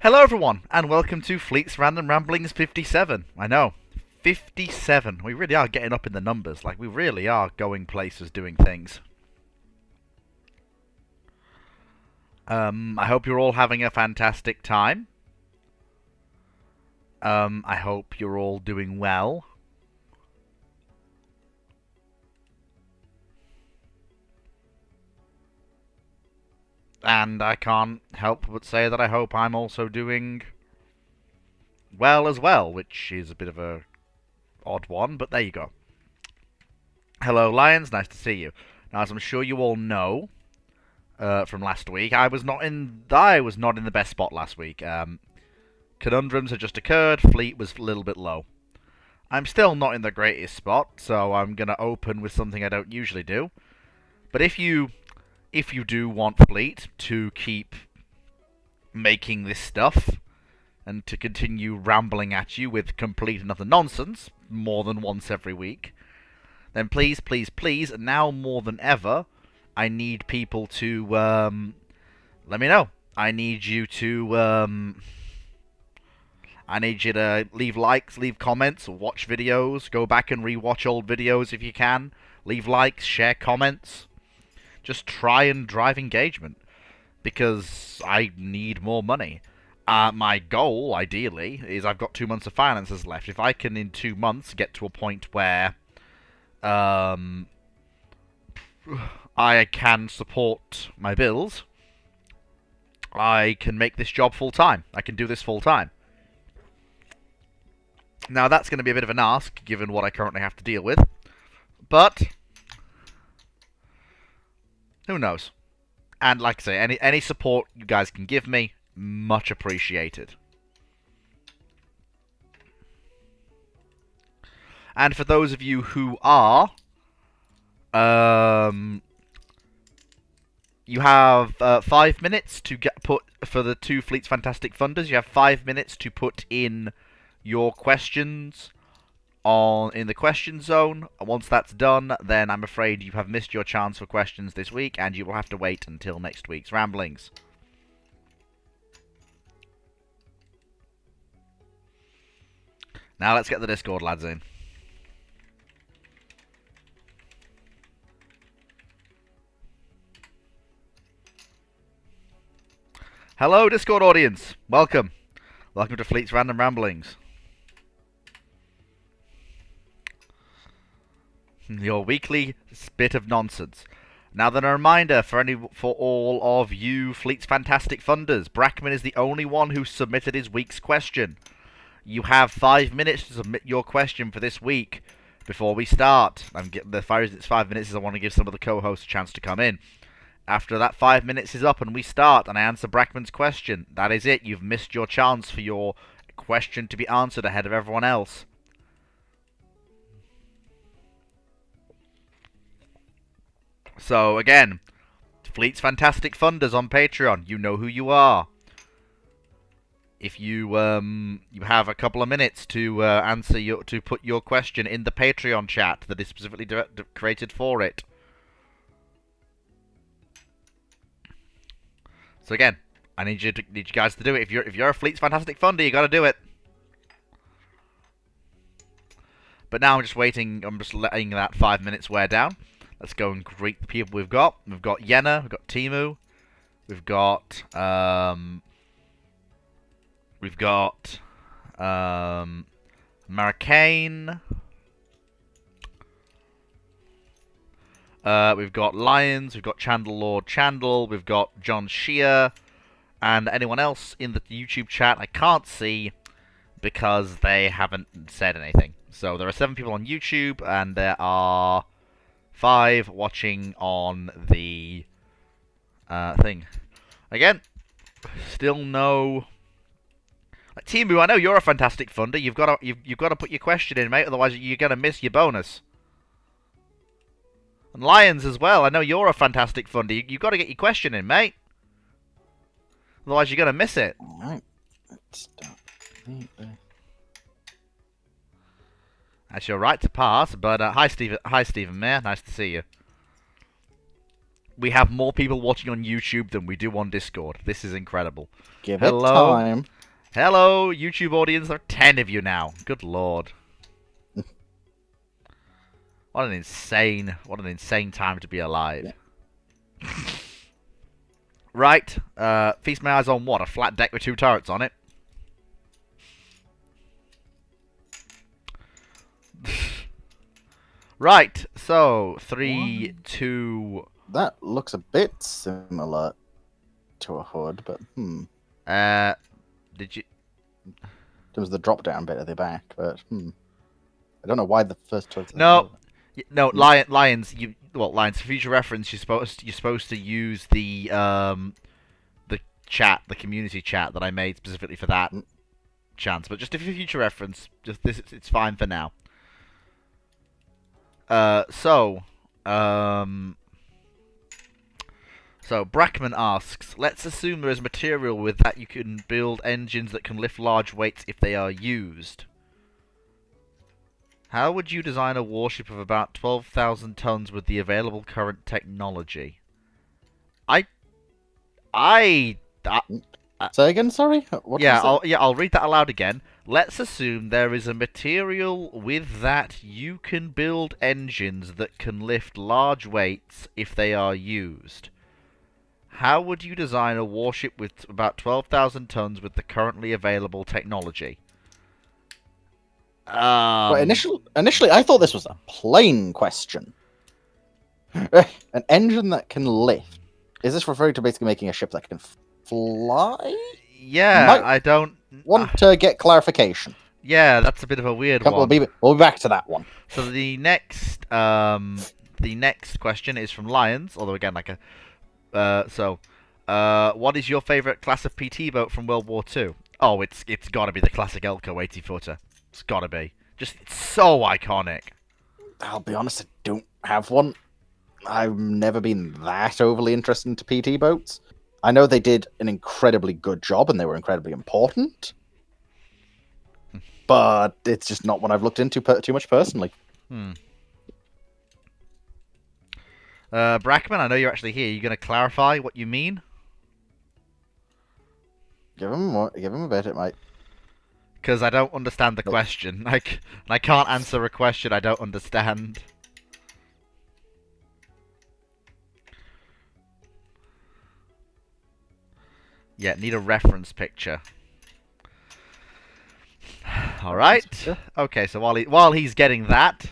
Hello everyone, and welcome to Fleet's Random Ramblings 57. I know, 57. We really are getting up in the numbers, like we really are going places doing things. I hope you're all having a fantastic time. I hope you're all doing well. And I can't help but say that I hope I'm also doing well as well, which is a bit of a odd one, but there you go. Hello, Lions. Nice to see you. Now, as I'm sure you all know from last week, I was not in the best spot last week. Conundrums had just occurred. Fleet was a little bit low. I'm still not in the greatest spot, so I'm gonna open with something I don't usually do. But if you do want Fleet to keep making this stuff and to continue rambling at you with complete and utter nonsense more than once every week, then please, please, please, now more than ever, I need people to let me know. I need you to leave likes, leave comments, watch videos, go back and rewatch old videos if you can. Leave likes, share comments. Just try and drive engagement, because I need more money. My goal, ideally, is I've got 2 months of finances left. If I can, in 2 months, get to a point where I can support my bills, I can make this job full-time. I can do this full-time. Now, that's going to be a bit of an ask, given what I currently have to deal with. But who knows? And like I say, any support you guys can give me, much appreciated. And for those of you who are, you have 5 minutes to put for the two Fleet's Fantastic Funders. You have 5 minutes to put in your questions in the question zone. Once that's done, then I'm afraid you have missed your chance for questions this week, and you will have to wait until next week's ramblings. Now let's get the Discord lads in. Hello, Discord audience. Welcome. Welcome to Fleet's Random Ramblings. Your weekly bit of nonsense. Now then, a reminder for all of you Fleet's Fantastic Funders. Brackman is the only one who submitted his week's question. You have 5 minutes to submit your question for this week before we start. The fire is it's 5 minutes, I want to give some of the co-hosts a chance to come in. After that 5 minutes is up and we start and I answer Brackman's question, that is it. You've missed your chance for your question to be answered ahead of everyone else. So, again, Fleet's Fantastic Funders on Patreon. You know who you are. If you have a couple of minutes to to put your question in the Patreon chat that is specifically created for it. So again, I need you guys to do it. If you're a Fleet's Fantastic Funder, you got to do it. But now I'm just waiting. I'm just letting that 5 minutes wear down. Let's go and greet the people we've got. We've got Yenna, we've got Timu, we've got Maricane, we've got Lions, we've got Chandler Lord Chandle, we've got John Shear, and anyone else in the YouTube chat I can't see because they haven't said anything. So there are 7 people on YouTube, and there are 5 watching on the thing. Again, still no. Like, Timu, I know you're a fantastic funder. You've got to put your question in, mate. Otherwise, you're gonna miss your bonus. And Lions as well. I know you're a fantastic funder. You've got to get your question in, mate. Otherwise, you're gonna miss it. All right, let's start. That's your right to pass. But hi, Stephen. Hi, Stephen Mayer. Nice to see you. We have more people watching on YouTube than we do on Discord. This is incredible. Give it Hello? time. Hello, YouTube audience. There are 10 of you now. Good lord. What an insane time to be alive. Yeah. Right, feast my eyes on what? A flat deck with 2 turrets on it? Right, so 3, 2. That looks a bit similar to a hood, but Did you? In terms of the drop down bit at the back, but I don't know why the first choice. No, lions. Lions. For future reference, you're supposed to use the chat, the community chat that I made specifically for that chance. But just for future reference, just this, it's fine for now. So Brackman asks, let's assume there is material with that you can build engines that can lift large weights if they are used. How would you design a warship of about 12,000 tons with the available current technology? Say again, sorry? I'll read that aloud again. Let's assume there is a material with that you can build engines that can lift large weights if they are used. How would you design a warship with about 12,000 tons with the currently available technology? Well, initially, I thought this was a plain question. An engine that can lift. Is this referring to basically making a ship that can fly? Yeah, I don't want to get clarification. Yeah, that's a bit of a weird one. We'll be back to that one. So the next question is from Lions, although again like a what is your favorite class of PT boat from World War II? Oh, it's got to be the classic Elko 80-footer. It's got to be. It's so iconic. I'll be honest, I don't have one. I've never been that overly interested into PT boats. I know they did an incredibly good job and they were incredibly important. But it's just not one I've looked into too much personally. Brackman, I know you're actually here. Are you going to clarify what you mean? Give him a bit, it might. Because I don't understand the question. I can't answer a question I don't understand. Yeah, need a reference picture. All right. Okay, so while he's getting that,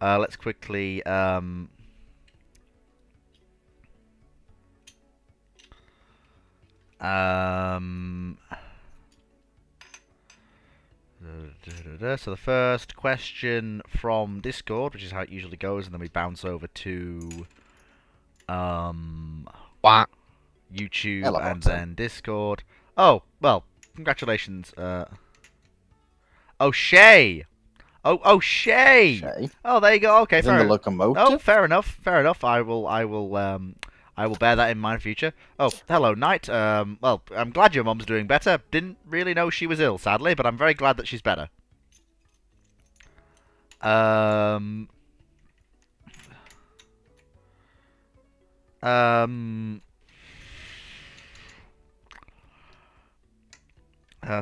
let's quickly so the first question from Discord, which is how it usually goes, and then we bounce over to YouTube and then Discord. Oh, well, congratulations. Shay. Oh, Shay. Oh, there you go. Okay, fair enough. Oh, fair enough. I will bear that in mind in future. Oh, hello, Knight. Well, I'm glad your mom's doing better. Didn't really know she was ill, sadly, but I'm very glad that she's better.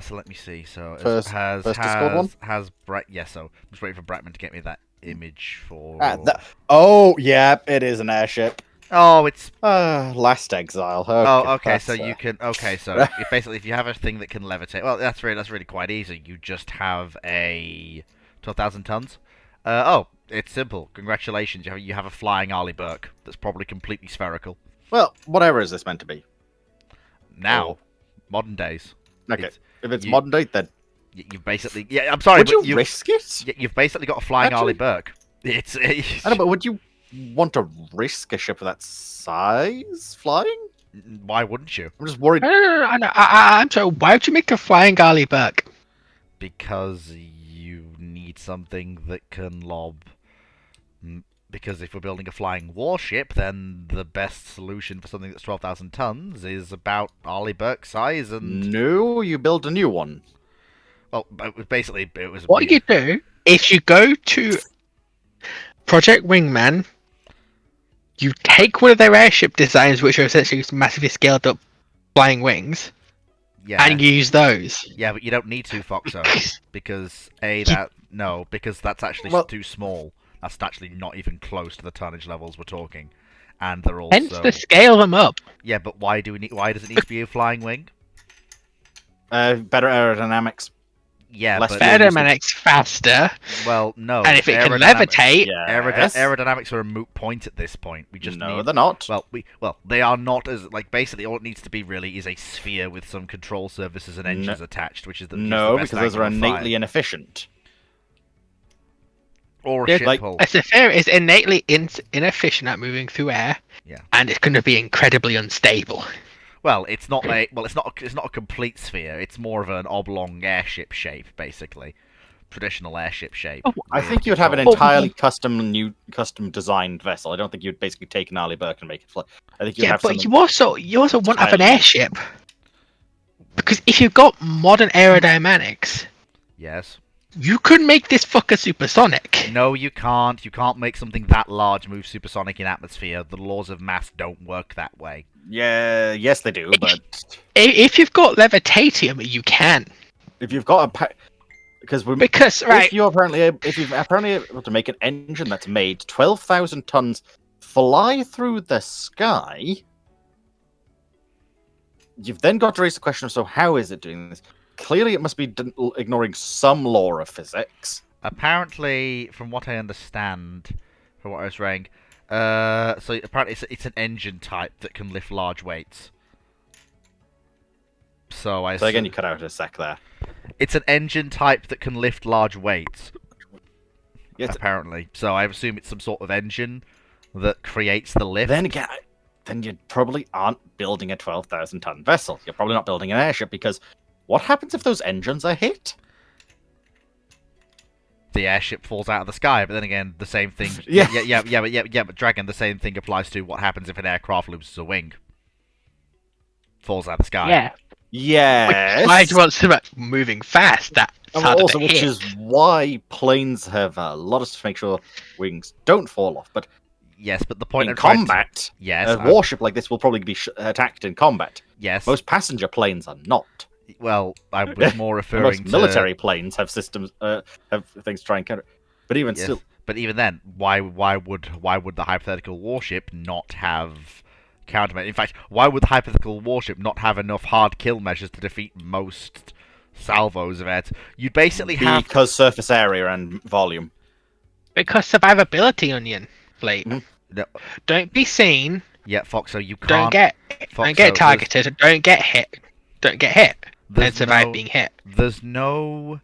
So let me see. So has Brett? Yeah. So I'm just waiting for Bratman to get me that image for. Oh yeah, it is an airship. Oh, it's Last Exile. Okay, okay. So you can. Okay, so basically, if you have a thing that can levitate, well, that's really quite easy. You just have a 12,000 tons. Oh, it's simple. Congratulations, you have a flying Arleigh Burke that's probably completely spherical. Well, whatever is this meant to be? Now, modern days. Okay, if it's modern day, then you've basically. Yeah, I'm sorry. Would you risk it? You've basically got a flying Arleigh Burke. I know, but would you want to risk a ship of that size flying? Why wouldn't you? I'm just worried. I'm sorry. Why would you make a flying Arleigh Burke? Because you need something that can lob. Because if we're building a flying warship, then the best solution for something that's 12,000 tons is about Arleigh Burke size. And no, you build a new one. Well, basically, it was. What you do if you go to Project Wingman, you take one of their airship designs, which are essentially just massively scaled up flying wings, Yeah. and use those. Yeah, but you don't need to, Foxo, because because that's actually Well- too small. That's actually not even close to the tonnage levels we're talking, and they're also Hence to scale them up. yeah. But why does it need to be a flying wing? Better aerodynamics. Yeah, Less but fuel Better usage. mechanics faster, well, no. and if it can aerodynamics- levitate, Yes. Aerodynamics are a moot point at this point. We just No, need. they're not. Well, they are not as basically all it needs to be really is a sphere with some control surfaces and engines attached, which is the No, best because those are angle of fire. innately inefficient. Or a They're ship like- hull. a sphere is innately inefficient at moving through air. Yeah. And it's going to be incredibly unstable. Well, it's not a complete sphere. It's more of an oblong airship shape, basically, traditional airship shape. Oh, I with think you'd have an control. entirely custom designed vessel. I don't think you'd basically take an Arleigh Burke and make it fly. I think you'd Yeah, have but something. you also want to have an Tiny. airship. Because if you've got modern aerodynamics, Yes. you could make this fucker supersonic. No, you can't. You can't make something that large move supersonic in atmosphere. The laws of mass don't work that way. Yeah, yes, they do. But If you've got levitatium, you can. if you've got because Because, right, if you're apparently able to make an engine that's made 12,000 tons fly through the sky, you've then got to raise the question of, so how is it doing this? Clearly, it must be ignoring some law of physics. Apparently, from what I understand, from what I was reading, so apparently it's an engine type that can lift large weights. So So again, you cut out a sec there. it's an engine type that can lift large weights. Yes. Apparently, so I assume it's some sort of engine that creates the lift. Then again, then you probably aren't building a 12,000 ton vessel. You're probably not building an airship, because what happens if those engines are hit? The airship falls out of the sky, but then again, the same thing. Yeah. But Dragon, the same thing applies to what happens if an aircraft loses a wing, falls out of the sky. yeah. Yes. Why do you want something moving fast? That's And harder also, to which hit. is why planes have a lot to make sure wings don't fall off. But Yes, but the point in I'm trying to- combat, yes, a warship like this will probably be attacked in combat. yes. Most passenger planes are not. Well, I was more referring Most to military planes have systems, have things to try and counter. But even Yes. still, But even then, why would the hypothetical warship not have countermeasures? In fact, why would the hypothetical warship not have enough hard kill measures to defeat most salvos of it? You'd basically have because surface area and volume. Because survivability, Onion Fleet. Mhm. No, Don't be seen. yeah, Foxo, you can't. Don't get Foxo, targeted. Don't get hit. Don't get hit. There's And survive no- being hit. There's no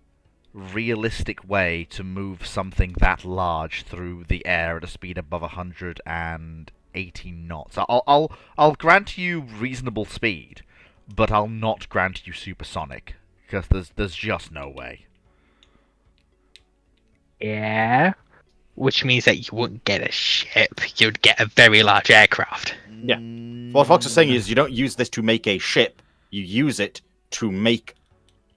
realistic way to move something that large through the air at a speed above 180 knots. I'll grant you reasonable speed, but I'll not grant you supersonic, because there's just no way. Yeah. Which means that you wouldn't get a ship. You'd get a very large aircraft. Yeah. What Fox is saying is, you don't use this to make a ship. You use it to make.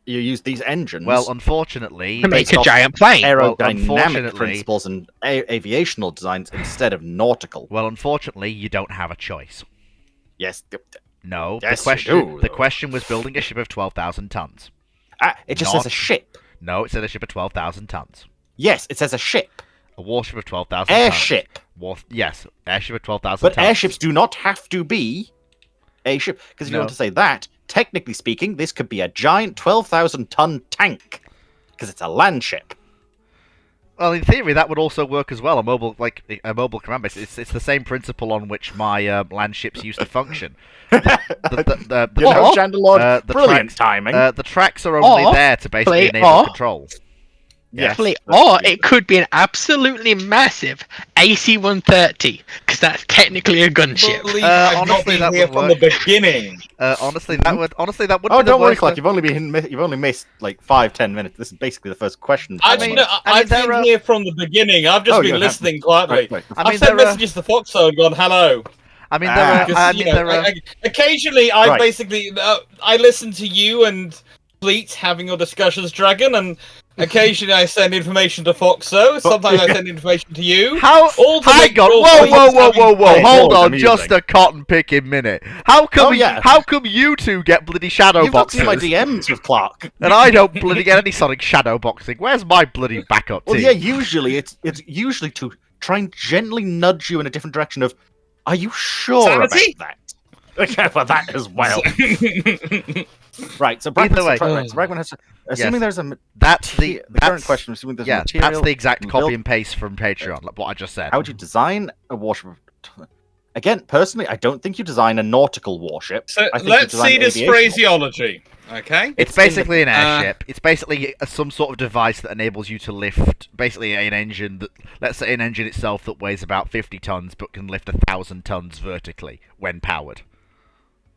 You use these engines. Well, unfortunately, To make based a off giant plane. aerodynamic unfortunately- principles and aviational designs instead of nautical. unfortunately, you don't have a choice. Yes. No, Yes, the you question do, the though. question was building a ship of 12,000 tons. It just Not- says a ship. No, it said a ship of 12,000 tons. Yes, it says a ship. A warship of 12,000 tons. Airship. Yes, airship of 12,000 But tons. airships do not have to be a ship. Because if you No. want to say that, technically speaking, this could be a giant 12,000 ton tank. Because it's a land ship. Well, in theory, that would also work as well. A mobile command base. It's the same principle on which my land ships used to function. The You know, Or- Chandelord, the brilliant tracks- timing. the tracks are only Or- there to basically play- enable or- control. Yes, Fleet. that's Or true. it could be an absolutely massive AC-130, because that's technically a gunship. Believe I've not honestly, been that here would from work. the beginning. Honestly, that would Oh, be the don't worry, worst Clark. You've only missed like 5-10 minutes. This is basically the first question. I've mean- been there are- here from the beginning. I've just Oh, been you have- listening quietly. Right. I mean, I've sent there are- messages to Foxo and gone hello. I mean, Ah. there are. Because, I you mean, know, there are. occasionally I Right. basically I listen to you and fleet having your discussions, Dragon, and occasionally I send information to Foxo. Sometimes I send information to you. How? All to Hang make on! your Whoa, fleet whoa, whoa, having- whoa, whoa! Hey, Hold Lord, on, amusing. just a cotton picking minute. How come? Oh, yeah. How come you two get bloody shadow You've not boxes, seen my DMs with Clark. and I don't bloody get any Sonic shadow boxing? Where's my bloody backup Well, team? yeah, usually it's usually to try and gently nudge you in a different direction of, are you sure Sanity? about that? Okay, for that as well. Right, so Either way. Bregman has. Assuming Yes. there's a. That's the current question. Assuming there's yeah. material. That's the exact and copy build- and paste from Patreon, like what I just said. How would you design a warship? Again, personally, I don't think you design a nautical warship. So I think you let's design see this aviation. phraseology, okay? It's It's in basically an uh, airship. It's basically some sort of device that enables you to lift, basically an engine that, let's say an engine itself that weighs about 50 tons but can lift 1,000 tons vertically when powered,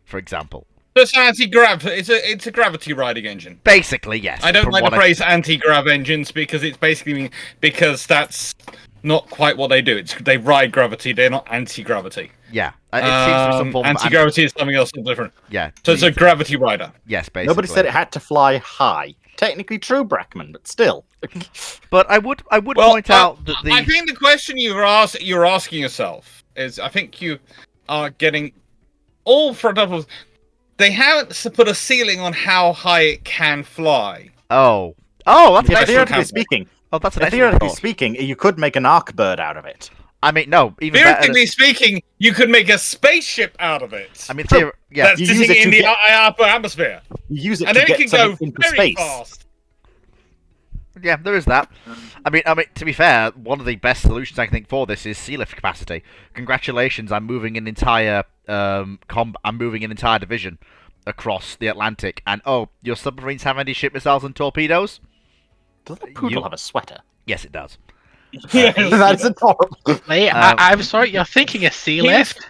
for example. It's anti-grav. It's a gravity riding engine. Basically, yes. I don't from like what the phrase anti-grav engines because it's basically because that's not quite what they do. They ride gravity. They're not anti-gravity. Yeah, it seems to be some form of anti-gravity is something else different. yeah. So it's a gravity rider. yes, basically. Nobody said it had to fly high. Technically true, Brackman, but still. But I would Well, point out that the I think the question you're asking yourself is, I think you are getting all front up of. They haven't put a ceiling on how high it can fly. oh that's Yeah, interesting. Theoretically speaking, Oh, that's an excellent theoretically thought. speaking, you could make an arc bird out of it. I mean, no, even better. Theoretically speaking, you could make a spaceship out of it. I mean, True. yeah. That's you sitting use it in to the get- upper atmosphere, You use it and to then it get can go something into very space. fast. Yeah, there is that. I mean, to be fair, one of the best solutions I can think for this is sea lift capacity. Congratulations, I'm moving an entire I'm moving an entire division across the Atlantic, and oh, your submarines have anti-ship missiles and torpedoes? Does the poodle You- have a sweater? Yes, it does. That's adorable. Lee, I'm sorry, you're thinking a sea He was- lift?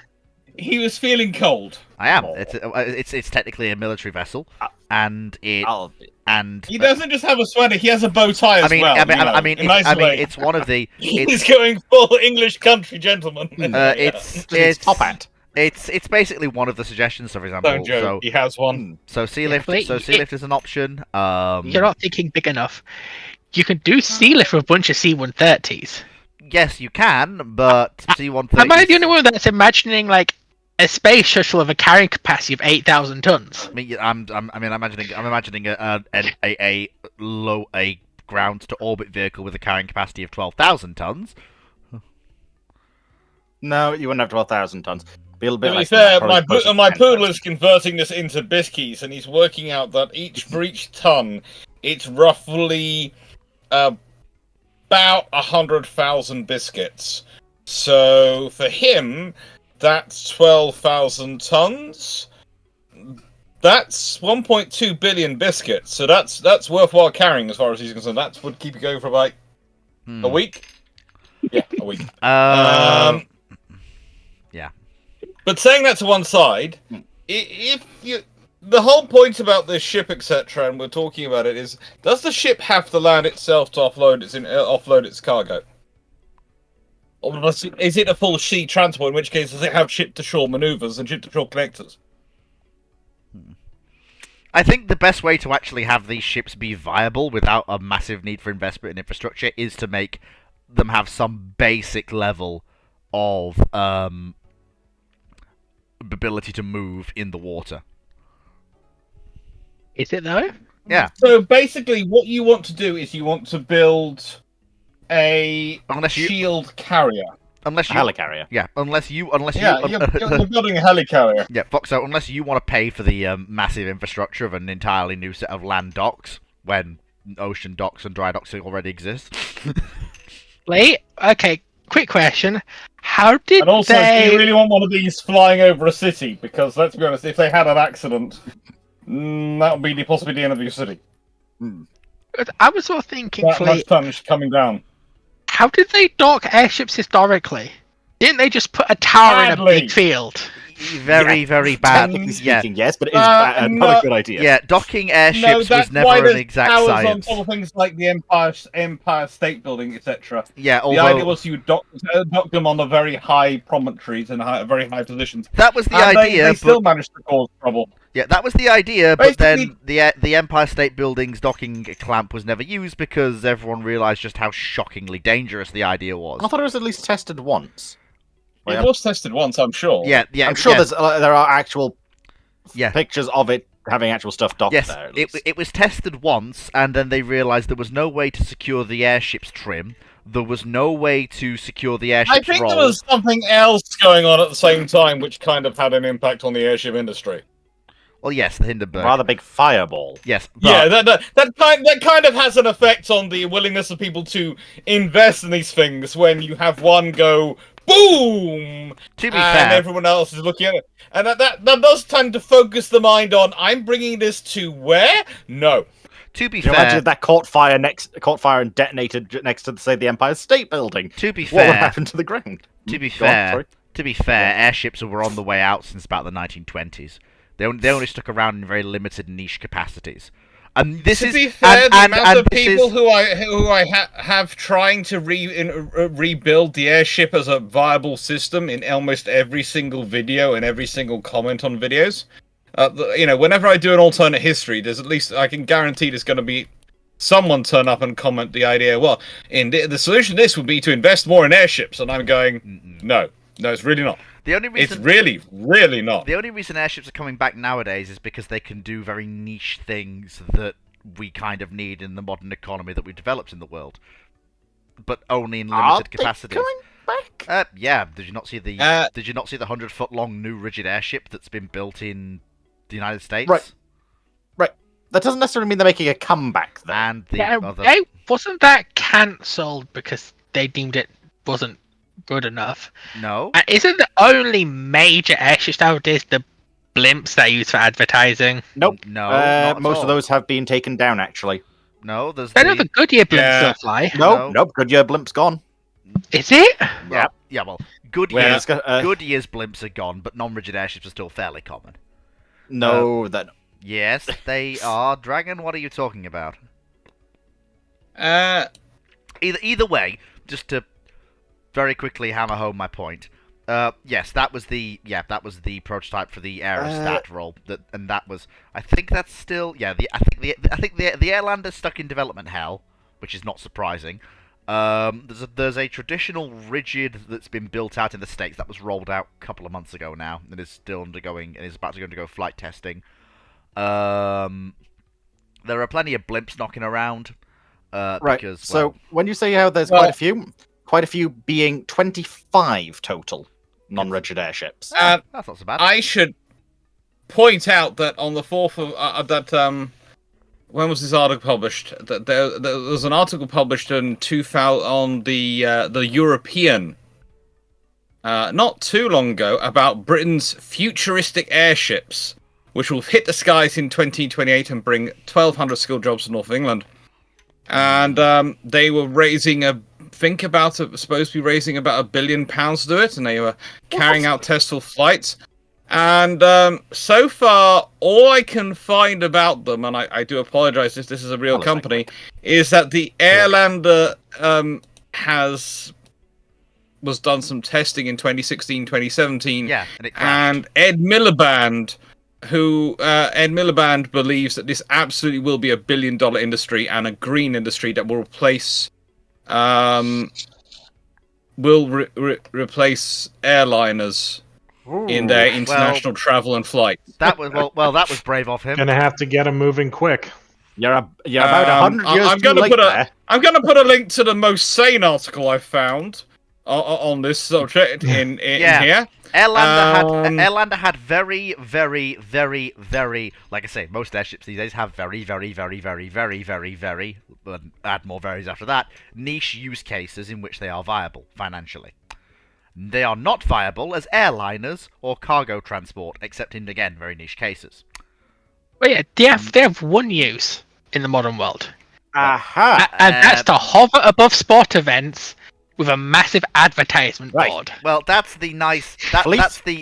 He was feeling cold. I am. Oh. It's technically a military vessel, and it I'll- and He doesn't just have a sweater; he has a bow tie as I mean, well. I mean, a nice way. it's one of the. He's going full English country gentleman. It's top hat. It's basically one of the suggestions. So, for example, Don't joke. He has one. so sea Yeah, lift. but So sea lift is an option. You're not thinking big enough. You can do sea lift with a bunch of C-130s. Yes, you can, but C-130. Am I the only one that's imagining like a space shuttle of a carrying capacity of 8,000 tons? I mean, I'm imagining a ground to orbit vehicle with a carrying capacity of 12,000 tons. No, you wouldn't have 12,000 tons. Be a little bit To be less than that, fair, probably closer to my 10,000. poodle is converting this into biscuits, and he's working out that for each ton, it's roughly about 100,000 biscuits. So for him, that's 12,000 tons. That's 1.2 billion biscuits. So that's worthwhile carrying as far as he's concerned. That would keep you going for like a week. Yeah, a week. Yeah. But saying that to one side, if you, the whole point about this ship, etc., and we're talking about it, is does the ship have to land itself to offload its cargo? Or is it a full sea transport? In which case, does it have ship-to-shore maneuvers and ship-to-shore connectors? I think the best way to actually have these ships be viable without a massive need for investment in infrastructure is to make them have some basic level of ability to move in the water. Is it though? Yeah. So basically, what you want to do is you want to build a shield carrier. Unless A you, helicarrier. yeah, unless you, Yeah, you're building a helicarrier. yeah, Foxo, unless you want to pay for the massive infrastructure of an entirely new set of land docks when ocean docks and dry docks already exist. Lee, okay, quick question. How did And also, they... do you really want one of these flying over a city? Because let's be honest, if they had an accident, that would be possibly the end of your city. I was sort of thinking, That Fleet, much tonnage coming down. how did they dock airships historically? Didn't they just put a tower in a Badly. big field? very, very bad. Technically Yeah, speaking, yes, but it is not no. a good idea. yeah. Docking No, airships that's was why never an there's exact towers science. on top of things like the Empire State Building, etc. Yeah, The idea although was you dock them on the very high promontories and very high positions. that was the And idea, they still but managed to cause trouble. yeah, that was the idea. But Basically- then the Empire State Building's docking clamp was never used because everyone realized just how shockingly dangerous the idea was. I thought it was at least tested once. It was tested once, I'm sure. Yeah, yeah. I'm sure yeah. there are actual Yeah. pictures of it having actual stuff docked Yes, there. At it, least. it was tested once, and then they realised there was no way to secure the airship's trim. There was no way to secure the I airship's think roll. there was something else going on at the same time, which kind of had an impact on the airship industry. Well, yes, the Hindenburg. Rather big fireball. Yes, but Yeah, that kind of has an effect on the willingness of people to invest in these things when you have one go boom, to be and fair, everyone else is looking at it, and that does tend to focus the mind on I'm bringing this to where? No. to be Can you imagine fair, if that caught fire and detonated next to, say, the Empire State Building? to be What would fair, happen to the ground? to be Go on, fair, sorry. to be fair, airships were on the way out since about the 1920s. They only stuck around in very limited niche capacities. And this To is be fair, the amount of this people is- who I have trying to rebuild the airship as a viable system in almost every single video and every single comment on videos. Whenever I do an alternate history, there's at least I can guarantee there's going to be someone turn up and comment the idea. Well, the solution to this would be to invest more in airships, and I'm going, no, it's really not. the only It's reason really, really not. the only reason airships are coming back nowadays is because they can do very niche things that we kind of need in the modern economy that we've developed in the world, but only in Are limited they capacities. coming back? Yeah. Did you not see the Uh, 100-foot long new rigid airship that's been built in the United States? Right. That doesn't necessarily mean they're making a comeback, though. And the Yeah, other. wasn't that cancelled because they deemed it wasn't good enough? No. And isn't the only major airships nowadays the blimps that are used for advertising? Nope. No. not at Most all. of those have been taken down, actually. No, there's I know the Goodyear blimps Yeah. still fly. No. Nope. Goodyear blimp's gone. Is it? Well, yeah. Well, Well, Goodyear's it's got, Goodyear's blimps are gone, but non-rigid airships are still fairly common. no, that Yes, they are. Dragon, what are you talking about? Either way, just to very quickly hammer home my point. Yes, that was the prototype for the aerostat roll. That was. I think that's still. Yeah, I think the Airlander's stuck in development hell, which is not surprising. There's a traditional rigid that's been built out in the States that was rolled out a couple of months ago now, and is still undergoing and is about to undergo flight testing. There are plenty of blimps knocking around. right. Because, So well, when you say how there's Well- quite a few being 25 total non-rigid airships. that's not so bad. I should point out that on the 4th of when was this article published? That there was an article published in 2000 on the European, not too long ago, about Britain's futuristic airships, which will hit the skies in 2028 and bring 1,200 skilled jobs to North England. And they were supposed to be raising about £1 billion to do it, and they were carrying out testful flights. And so far, all I can find about them, and I do apologise if this is a real company, is that the Airlander was done some testing in 2016, 2017. Yeah, and it crashed. And Ed Miliband believes that this absolutely will be $1 billion industry and a green industry that will replace replace airliners in their international travel and flight. That was that was brave of him. Gonna have to get them moving quick. You're about 100 years I'm too gonna late put there. I'm going to put a link to the most sane article I found on this subject in here. Airlander had very, very, very, very, like I say, most airships these days have very, very, very, very, very, very, very, add more varies after that, niche use cases in which they are viable financially. They are not viable as airliners or cargo transport, except in, again, very niche cases. Well, yeah, they have one use in the modern world, Aha! and that's to hover above sport events with a massive advertisement Right. board. Well, that's the nice Fleet?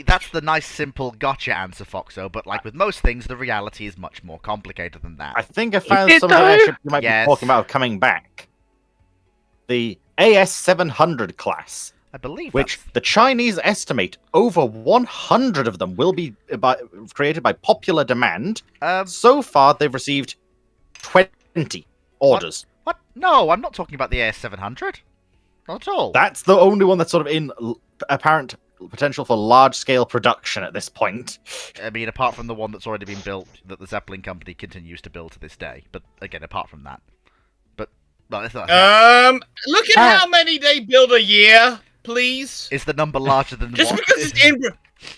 that's the nice simple gotcha answer, Foxo. But like with most things, the reality is much more complicated than that. I think I found did some of the though? airship you might Yes. be talking about coming back. The AS-700 class, I believe which that's... the Chinese estimate over 100 of them will be created by popular demand. So far, they've received 20 orders. What? No, I'm not talking about the AS-700. Not at all. That's the only one that's sort of in apparent potential for large-scale production at this point. I mean, apart from the one that's already been built, that the Zeppelin company continues to build to this day. But again, apart from that. But well, it's not... Look at how many they build a year, please. Is the number larger than Just one? because it's in.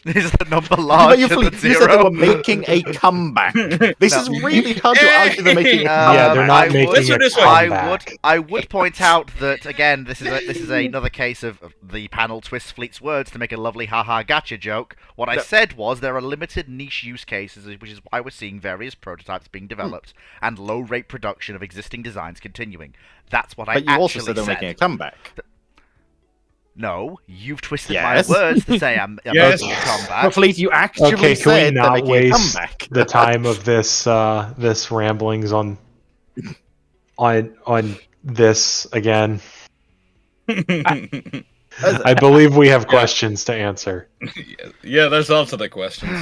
Is the number But larger you than said they zero? were making a comeback. This is really hard to argue they're making a comeback. Yeah, they're not making Let's a put it this way. comeback. I would point out that again, this is another case of the panel twists Fleet's words to make a lovely haha gotcha joke. What I said was there are limited niche use cases, which is why we're seeing various prototypes being developed and low rate production of existing designs continuing. That's what I But you actually also said they're making a comeback. No, you've twisted Yes. my words to say I'm Yes. making a comeback. But Fleet, you actually Okay, can we said they're not making a waste comeback. the time of this this ramblings on this again? I believe we have questions to answer. Yeah, let's answer the questions.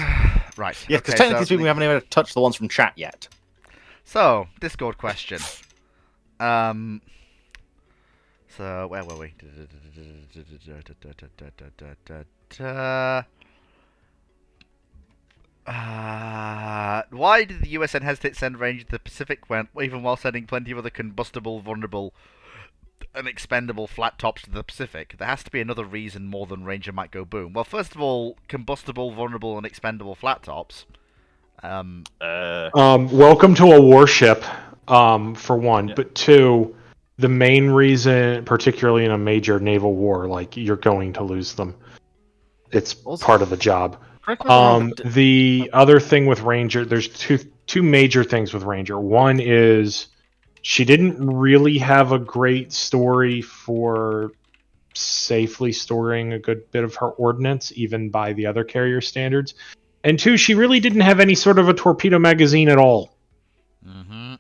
Right. Yeah, because okay, technically so speaking, we haven't even touched the ones from chat yet. So, Discord question. So, where were we? Why did the USN hesitate to send Ranger to the Pacific when, even while sending plenty of other combustible, vulnerable, and expendable flat tops to the Pacific? There has to be another reason more than Ranger might go boom. Well, first of all, combustible, vulnerable, and expendable flat tops. Welcome to a warship, for one, Yeah. but two, the main reason, particularly in a major naval war, like you're going to lose them. It's Also- part of the job. Correct me if I'm wrong, but The other thing with Ranger, there's two major things with Ranger. One is she didn't really have a great story for safely storing a good bit of her ordnance, even by the other carrier standards. And two, she really didn't have any sort of a torpedo magazine at all.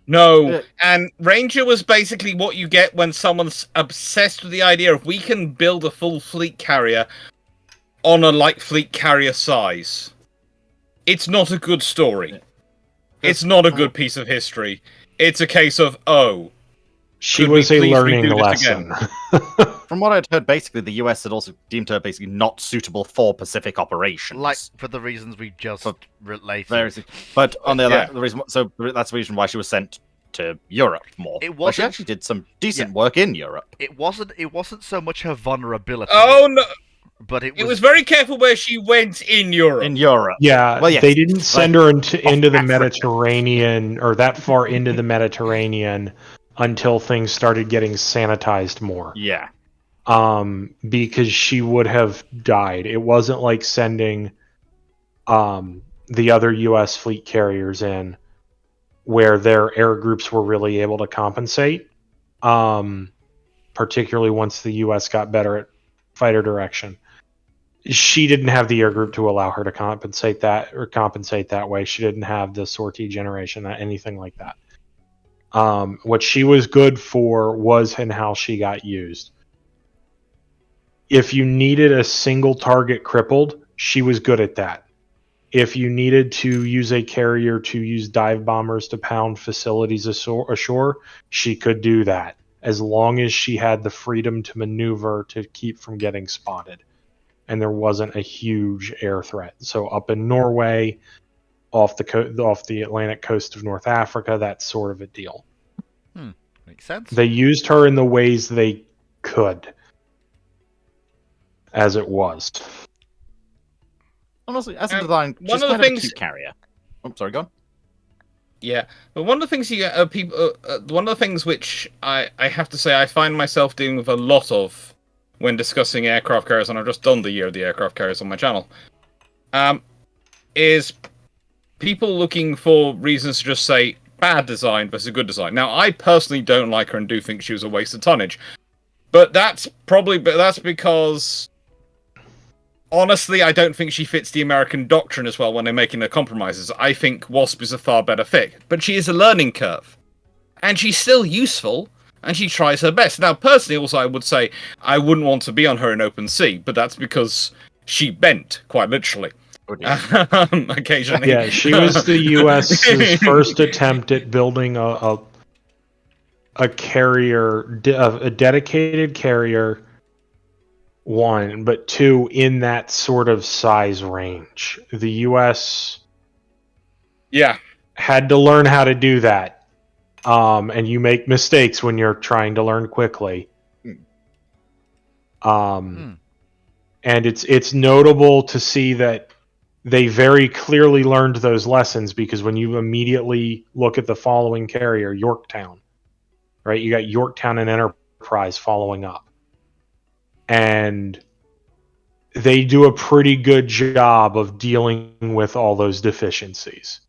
No, and Ranger was basically what you get when someone's obsessed with the idea of we can build a full fleet carrier on a light fleet carrier size. It's not a good story. It's not a good piece of history. It's a case of, oh, She Could we was a please learning redo this lesson. from what I'd heard, basically the US had also deemed her basically not suitable for Pacific operations. Like, for the reasons we just For- related. But on the other, Yeah. the reason, so that's the reason why she was sent to Europe more. It Well, she wasn't- actually did some decent work in Europe. It wasn't so much her vulnerability. oh no, But it it was was very careful where she went in Europe. In Europe. Yeah, Well, yes, they didn't send her into the Africa. Mediterranean or that far into the Mediterranean until things started getting sanitized more. Yeah. Because she would have died. It wasn't like sending the other U.S. fleet carriers in where their air groups were really able to compensate, particularly once the U.S. got better at fighter direction. She didn't have the air group to allow her to compensate that way. She didn't have the sortie generation, anything like that. What she was good for was in how she got used. If you needed a single target crippled, she was good at that. If you needed to use a carrier to use dive bombers to pound facilities ashore, she could do that, as long as she had the freedom to maneuver to keep from getting spotted. And there wasn't a huge air threat. So up in Norway, off the Atlantic coast of North Africa, that sort of a deal. makes sense. They used her in the ways they could, as it was. Honestly, as a Um, design, one she's of the kind of a things- cute carrier. Oh, sorry, go on. Yeah, but one of the things one of the things which I have to say I find myself dealing with a lot of when discussing aircraft carriers, and I've just done the year of the aircraft carriers on my channel, is people looking for reasons to just say bad design versus good design. Now, I personally don't like her and do think she was a waste of tonnage. But that's because honestly, I don't think she fits the American doctrine as well when they're making their compromises. I think Wasp is a far better fit, but she is a learning curve, and she's still useful, and she tries her best. Now, personally, also, I would say I wouldn't want to be on her in open sea, but that's because she bent, quite literally. Occasionally. Yeah, she was the U.S.'s first attempt at building a carrier, a dedicated carrier. One, but two, in that sort of size range. The U.S. had to learn how to do that. And you make mistakes when you're trying to learn quickly. And it's notable to see that they very clearly learned those lessons, because when you immediately look at the following carrier, Yorktown, right? You got Yorktown and Enterprise following up. And they do a pretty good job of dealing with all those deficiencies.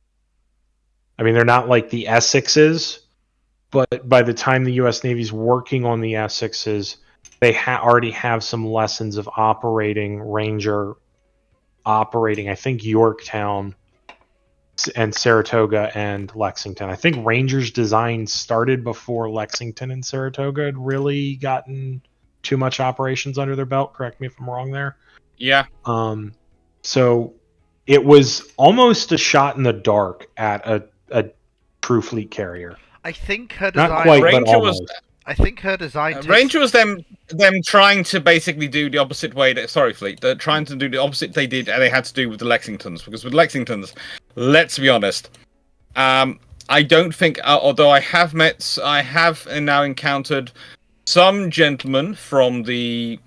I mean, they're not like the Essexes, but by the time the U.S. Navy's working on the Essexes, they already have some lessons of operating Ranger, I think, Yorktown and Saratoga and Lexington. I think Ranger's design started before Lexington and Saratoga had really gotten too much operations under their belt. Correct me if I'm wrong there. Yeah. So it was almost a shot in the dark at a true fleet carrier. I think her design. Not quite, Ranger but almost. I think her design. Ranger was them trying to basically do the opposite way. Fleet. They're trying to do the opposite they did, and they had to do with the Lexingtons. Because with Lexingtons, let's be honest, I don't think. Although I have now encountered some gentlemen from the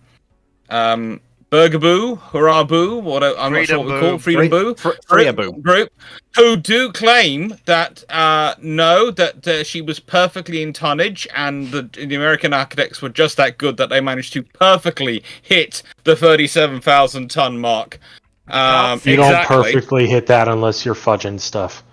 Burgaboo, Hurrah Boo, I'm not sure what we call it, Freedom Boo, Freya Boo group, who do claim that she was perfectly in tonnage, and the American architects were just that good that they managed to perfectly hit the 37,000 ton mark. You don't perfectly hit that unless you're fudging stuff.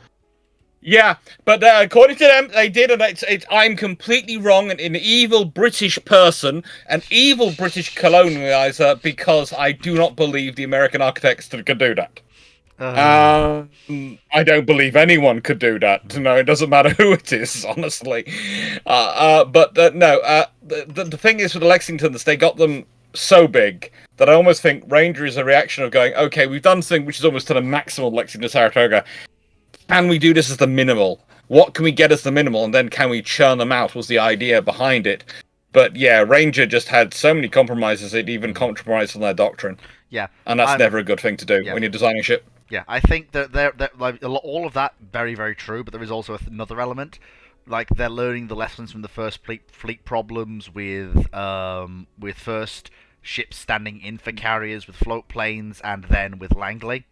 Yeah, but according to them, they did, and I'm completely wrong, and an evil British person, an evil British colonializer, because I do not believe the American architects could do that. I don't believe anyone could do that. No, it doesn't matter who it is, honestly. But the thing is with the Lexingtons, they got them so big that I almost think Ranger is a reaction of going, okay, we've done something which is almost to the maximum Lexington Saratoga. Can we do this as the minimal? What can we get as the minimal? And then can we churn them out was the idea behind it. But yeah, Ranger just had so many compromises, it even compromised on their doctrine. Yeah. And that's never a good thing to do when you're designing a ship. Yeah, I think that they're like all of that very, very true, but there is also another element. Like, they're learning the lessons from the first fleet problems with first ships standing in for carriers with float planes, and then with Langley.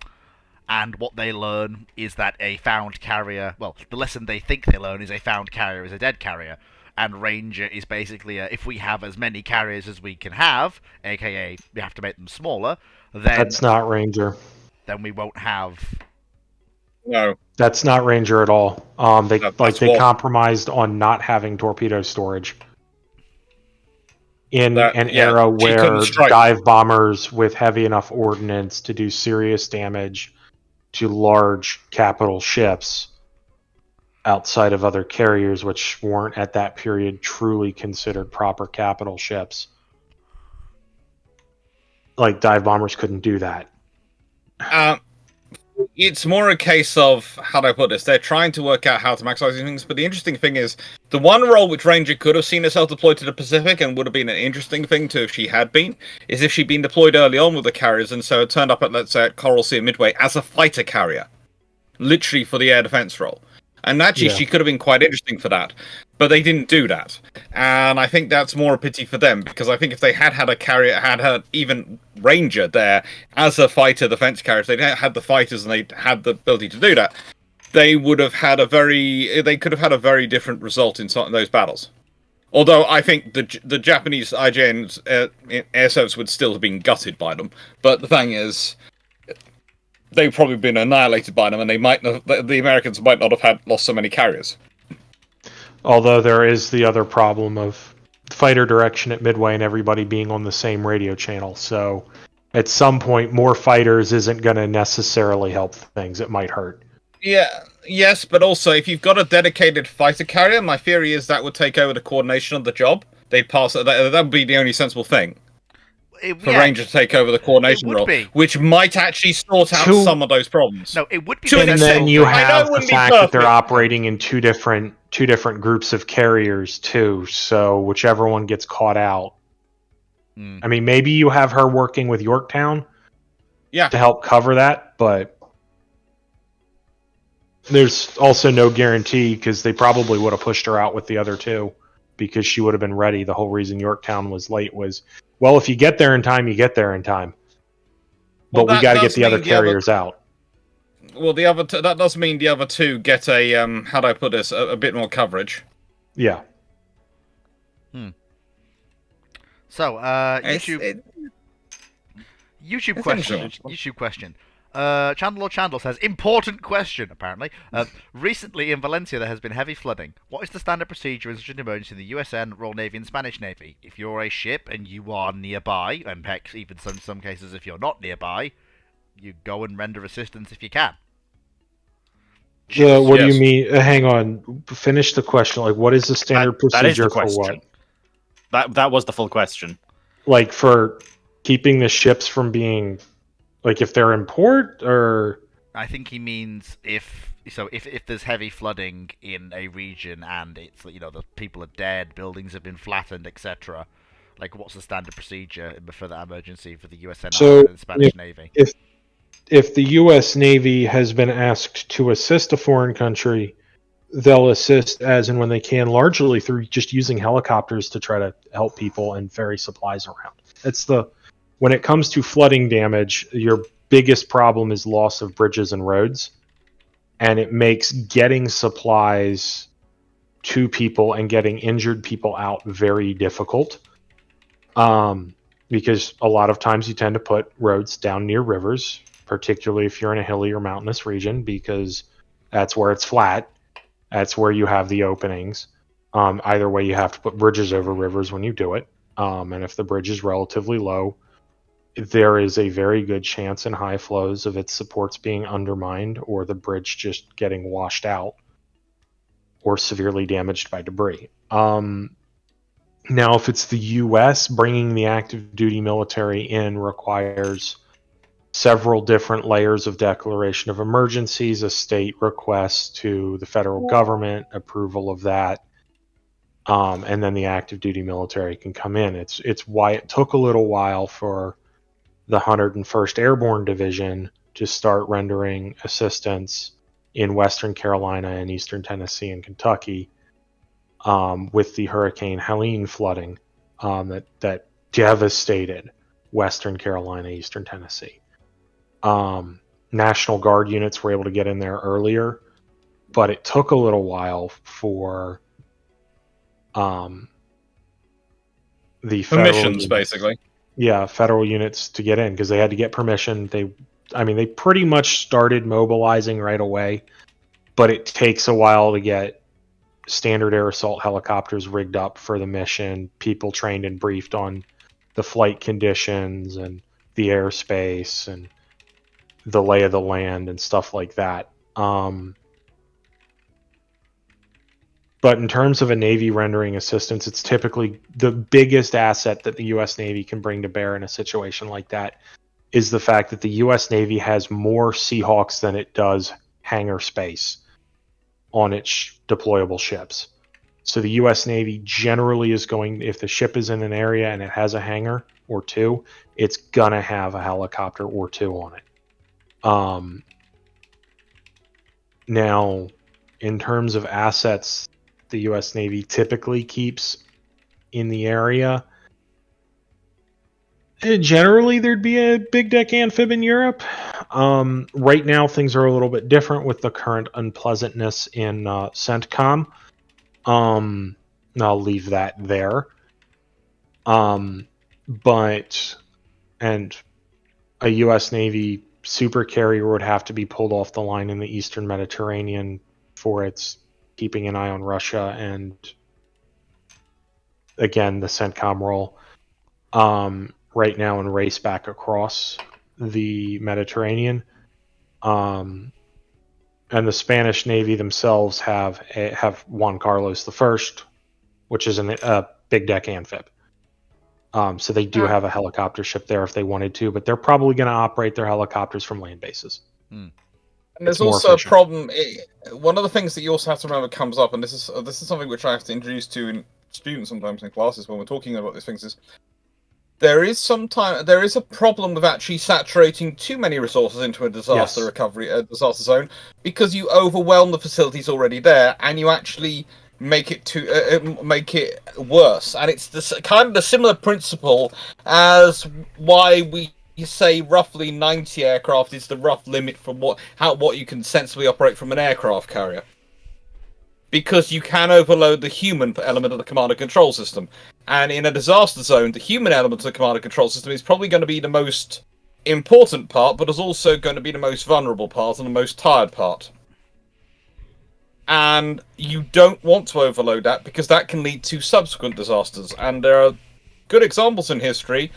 And what they learn is that a found carrier... Well, the lesson they think they learn is a found carrier is a dead carrier. And Ranger is basically if we have as many carriers as we can have, aka we have to make them smaller, then... That's not Ranger. Then we won't have... No. That's not Ranger at all. They compromised on not having torpedo storage. In an era where dive bombers with heavy enough ordnance to do serious damage to large capital ships outside of other carriers, which weren't at that period truly considered proper capital ships. Like, dive bombers couldn't do that. It's more a case of, how do I put this? They're trying to work out how to maximize these things, but the interesting thing is, the one role which Ranger could have seen herself deployed to the Pacific and would have been an interesting thing to if she had been, is if she'd been deployed early on with the carriers and so it turned up at, let's say, at Coral Sea and Midway as a fighter carrier. Literally for the air defense role. And actually, she could have been quite interesting for that. But they didn't do that. And I think that's more a pity for them, because I think if they had a carrier, had even Ranger there as a fighter defense carrier, if they had the fighters and they had the ability to do that, they could have had a very different result in some of those battles. Although I think the Japanese IJN air service would still have been gutted by them. But the thing is, they've probably been annihilated by them, and the Americans might not have lost so many carriers. Although there is the other problem of fighter direction at Midway and everybody being on the same radio channel. So at some point, more fighters isn't going to necessarily help things. It might hurt. Yeah, yes, but also if you've got a dedicated fighter carrier, my theory is that would take over the coordination of the job. They'd pass it. That would be the only sensible thing for Ranger to take over the coordination role, which might actually sort out some of those problems. No, it would be. And then you have the fact that they're perfect. operating in two different groups of carriers too. So whichever one gets caught out. I mean, maybe you have her working with Yorktown, to help cover that, but there's also no guarantee because they probably would have pushed her out with the other two because she would have been ready. The whole reason Yorktown was late was, well, if you get there in time, you get there in time. But we got to get the other carriers out. Well, that does mean the other two get a how do I put this? A bit more coverage. Yeah. So, YouTube question. Chandler says, important question, apparently. Recently in Valencia there has been heavy flooding. What is the standard procedure in such an emergency in the USN, Royal Navy and Spanish Navy? If you're a ship and you are nearby, and heck, even some cases if you're not nearby, you go and render assistance if you can. What do you mean? Hang on. Finish the question. Like, what is the standard procedure for what? That was the full question. Like, for keeping the ships from being... Like, if they're in port, or... I think he means if there's heavy flooding in a region and it's, the people are dead, buildings have been flattened, etc. Like, what's the standard procedure for that emergency for the USN and Spanish Navy? If the U.S. Navy has been asked to assist a foreign country, they'll assist as and when they can, largely through just using helicopters to try to help people and ferry supplies around. When it comes to flooding damage, your biggest problem is loss of bridges and roads, and it makes getting supplies to people and getting injured people out very difficult, because a lot of times you tend to put roads down near rivers, particularly if you're in a hilly or mountainous region, because that's where it's flat. That's where you have the openings. Either way, you have to put bridges over rivers when you do it. And if the bridge is relatively low, there is a very good chance in high flows of its supports being undermined or the bridge just getting washed out or severely damaged by debris. Now, if it's the U.S., bringing the active duty military in requires several different layers of declaration of emergencies, a state request to the federal government, approval of that, and then the active duty military can come in. It's why it took a little while for the 101st Airborne Division to start rendering assistance in Western Carolina and Eastern Tennessee and Kentucky with the Hurricane Helene flooding that devastated Western Carolina, Eastern Tennessee. National Guard units were able to get in there earlier, but it took a little while for the permissions, basically. Yeah, federal units to get in because they had to get permission. They pretty much started mobilizing right away, but it takes a while to get standard air assault helicopters rigged up for the mission, people trained and briefed on the flight conditions and the airspace and the lay of the land and stuff like that. But in terms of a Navy rendering assistance, it's typically the biggest asset that the U.S. Navy can bring to bear in a situation like that is the fact that the U.S. Navy has more Seahawks than it does hangar space on its deployable ships. So the U.S. Navy generally is going, if the ship is in an area and it has a hangar or two, it's going to have a helicopter or two on it. Now, in terms of assets the U.S. Navy typically keeps in the area, generally there'd be a big deck amphib in Europe. Right now things are a little bit different with the current unpleasantness in CENTCOM. I'll leave that there. But a U.S. Navy super carrier would have to be pulled off the line in the Eastern Mediterranean for its keeping an eye on Russia and again, the CENTCOM role, right now and race back across the Mediterranean. And the Spanish Navy themselves have Juan Carlos I, which is a big deck amphib. So they do have a helicopter ship there if they wanted to, but they're probably going to operate their helicopters from land bases. And there's It's more also efficient. a problem. One of the things that you also have to remember comes up, and this is something which I have to introduce to in students sometimes in classes when we're talking about these things, is there is a problem with actually saturating too many resources into a disaster Yes. recovery, a disaster zone, because you overwhelm the facilities already there, and you actually make it worse. And it's kind of the similar principle as why we say roughly 90 aircraft is the rough limit for what you can sensibly operate from an aircraft carrier. Because you can overload the human element of the command and control system. And in a disaster zone, the human element of the command and control system is probably going to be the most important part, but is also going to be the most vulnerable part and the most tired part. And you don't want to overload that because that can lead to subsequent disasters. And there are good examples in history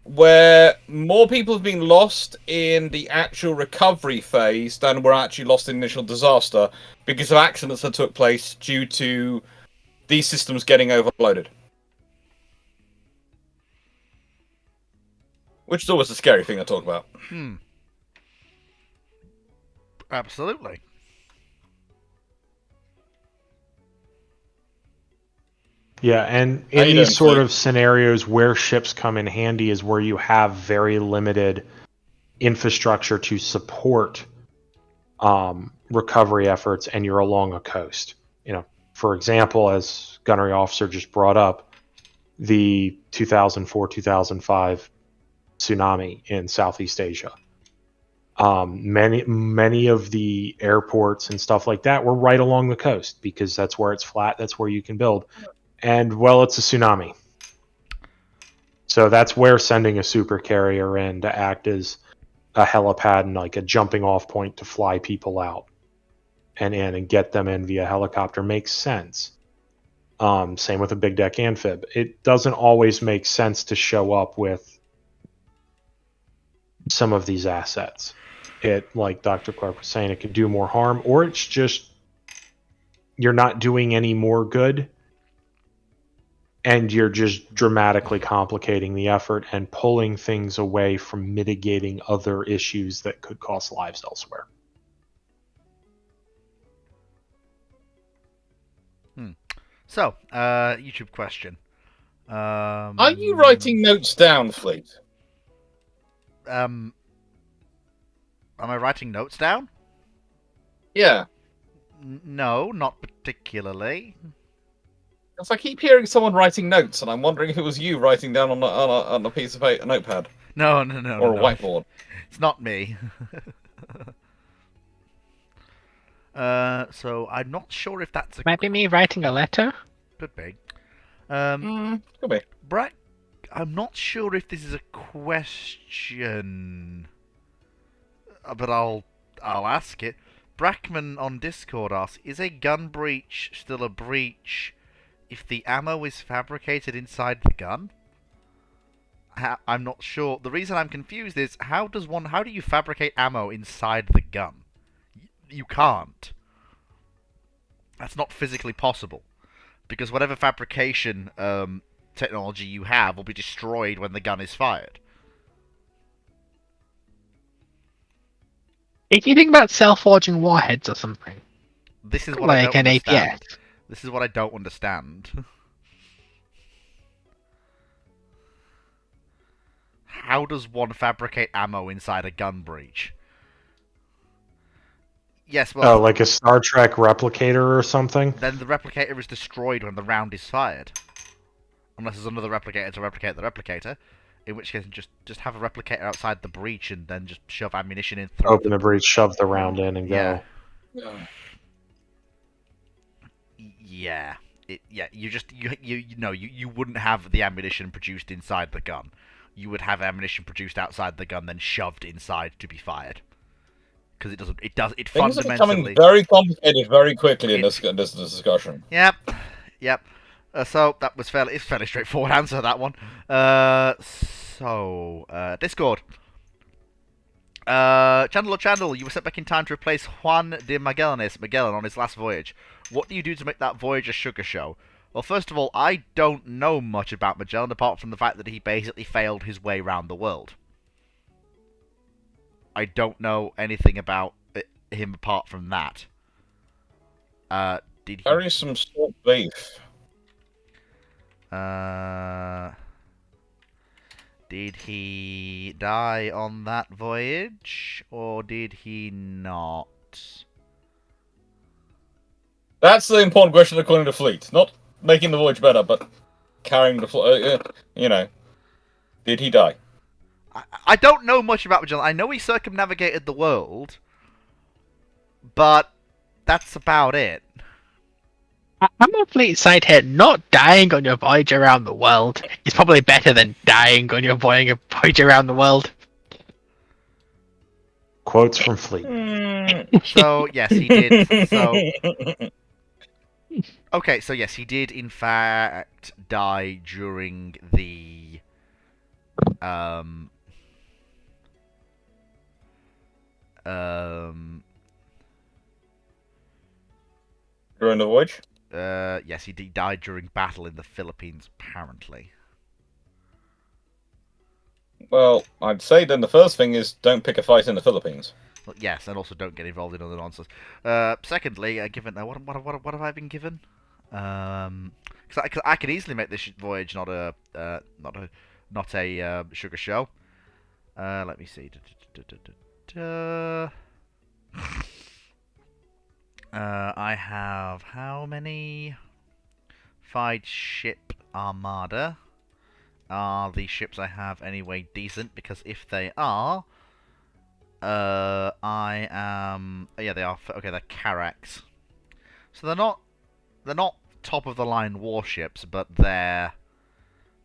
where more people have been lost in the actual recovery phase than were actually lost in initial disaster because of accidents that took place due to these systems getting overloaded. Which is always a scary thing to talk about. Absolutely. Yeah, and How in you these doing, sort Steve? of scenarios where ships come in handy is where you have very limited infrastructure to support recovery efforts, and you're along a coast. For example, as Gunnery Officer just brought up, the 2004-2005 tsunami in Southeast Asia. Many of the airports and stuff like that were right along the coast because that's where it's flat, that's where you can build. And, well, it's a tsunami. So that's where sending a super carrier in to act as a helipad and like a jumping off point to fly people out and in and get them in via helicopter makes sense. Same with a big deck amphib. It doesn't always make sense to show up with some of these assets. It, like Dr. Clark was saying, it can do more harm, or it's just you're not doing any more good and you're just dramatically complicating the effort and pulling things away from mitigating other issues that could cost lives elsewhere. So, YouTube question. Are you writing notes down, Fleet? Am I writing notes down? Yeah. No, not particularly. Because I keep hearing someone writing notes, and I'm wondering if it was you writing down on a piece of a notepad No, or a no. whiteboard. It's not me. So I'm not sure if that's a Might be me writing a letter. could be. Could be. Brack, I'm not sure if this is a question, but I'll ask it. Brackman on Discord asks, is a gun breach still a breach if the ammo is fabricated inside the gun? I'm not sure. The reason I'm confused is how do you fabricate ammo inside the gun? You can't. That's not physically possible. Because whatever fabrication technology you have will be destroyed when the gun is fired. If you think about self-forging warheads or something, This is what I like don't an understand. APS. This is what I don't understand. How does one fabricate ammo inside a gun breach? Yes, well, Like a Star Trek replicator or something? then the replicator is destroyed when the round is fired. Unless there's another replicator to replicate the replicator. In which case, just have a replicator outside the breach and then just shove ammunition in through Open the breach, shove the round in, and Yeah. go. Yeah. You wouldn't have the ammunition produced inside the gun. You would have ammunition produced outside the gun, then shoved inside to be fired. Because it Things are fundamentally... becoming very complicated very quickly in this discussion. Yep. So that was it's fairly straightforward answer, that one. Discord. Chandler, you were sent back in time to replace Juan de Magellan on his last voyage. What do you do to make that voyage a sugar show? Well, first of all, I don't know much about Magellan apart from the fact that he basically failed his way round the world. I don't know anything about him apart from that. Did he... Carry some salt beef. Did he die on that voyage, or did he not? That's the important question according to Fleet. Not making the voyage better, but carrying the did he die? I don't know much about Magellan. I know he circumnavigated the world, but that's about it. I'm on Fleet's side here. Not dying on your voyage around the world is probably better than dying on your voyage around the world. Quotes from Fleet. So, yes, he did. Okay, so yes, he did in fact die during the During the voyage? Yes, he died during battle in the Philippines, apparently. Well, I'd say then the first thing is don't pick a fight in the Philippines. Well, yes, and also don't get involved in other nonsense. Secondly, given what have I been given? Because I could easily make this voyage not a sugar show. Let me see. I have how many? 5 ship armada. Are the ships I have anyway decent? Because if they are, I am. Yeah, they are. Okay, they're Carracks. So they're not top of the line warships, but they're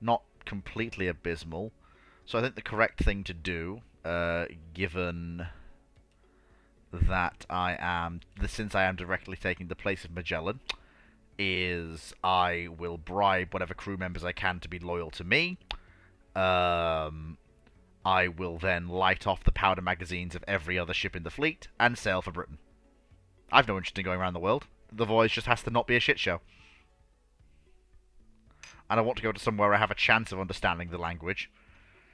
not completely abysmal. So I think the correct thing to do, given that since I am directly taking the place of Magellan, is I will bribe whatever crew members I can to be loyal to me. I will then light off the powder magazines of every other ship in the fleet and sail for Britain. I've no interest in going around the world. The voyage just has to not be a shit show. And I want to go to somewhere I have a chance of understanding the language,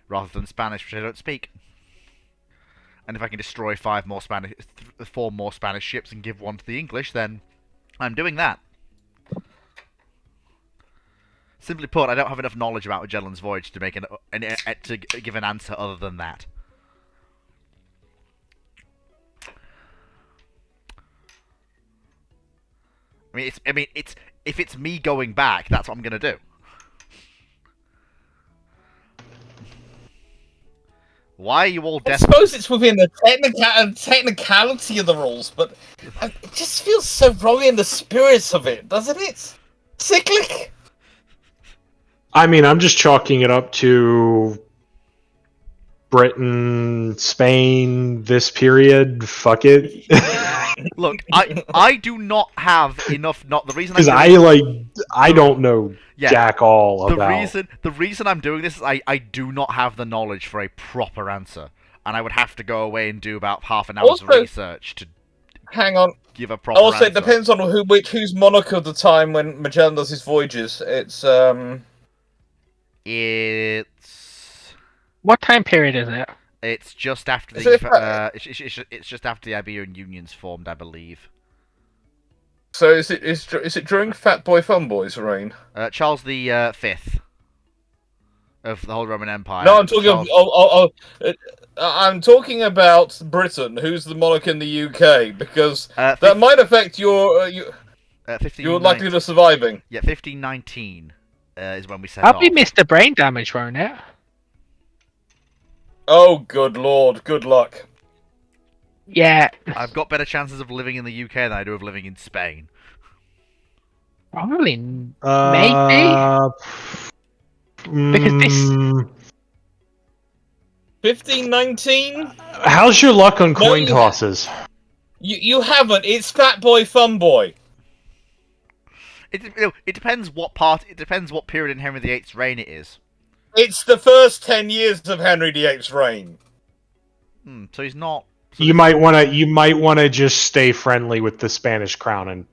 rather than Spanish, which I don't speak. And if I can destroy 4 more Spanish ships and give one to the English, then I'm doing that. Simply put, I don't have enough knowledge about Magellan's voyage to make to give an answer other than that. If it's me going back, that's what I'm gonna do. Why are you all I desperate? suppose it's within the technicality of the rules, but it just feels so wrong in the spirit of it, doesn't it? Cyclic. I mean, I'm just chalking it up to Britain, Spain, this period. Fuck it. Look, I do not have enough. Not the reason Because I don't know jack all about. The reason I'm doing this is I do not have the knowledge for a proper answer, and I would have to go away and do about half an hour's research to hang on. Give a proper Also, answer. it depends on who's monarch of the time when Magellan does his voyages. It's What time period is it? It's just after Is the it's just after the Iberian Union's formed, I believe. So is it during Fat Boy Fun Boy's reign? Charles the Fifth of the whole Roman Empire. No, I'm talking. I'm talking about Britain. Who's the monarch in the UK? Because that might affect your likelihood of surviving. Yeah, 1519 is when we set I'll off. be Mr. Brain Damage, won't it? Oh, good lord! Good luck. Yeah. I've got better chances of living in the UK than I do of living in Spain. Probably, maybe. Because this 1519. How's your luck on coin tosses? You haven't. It's Fat Boy Fun Boy. It depends what part. It depends what period in Henry VIII's reign it is. It's the first 10 years of Henry VIII's reign. So he's not. So You might want to just stay friendly with the Spanish crown and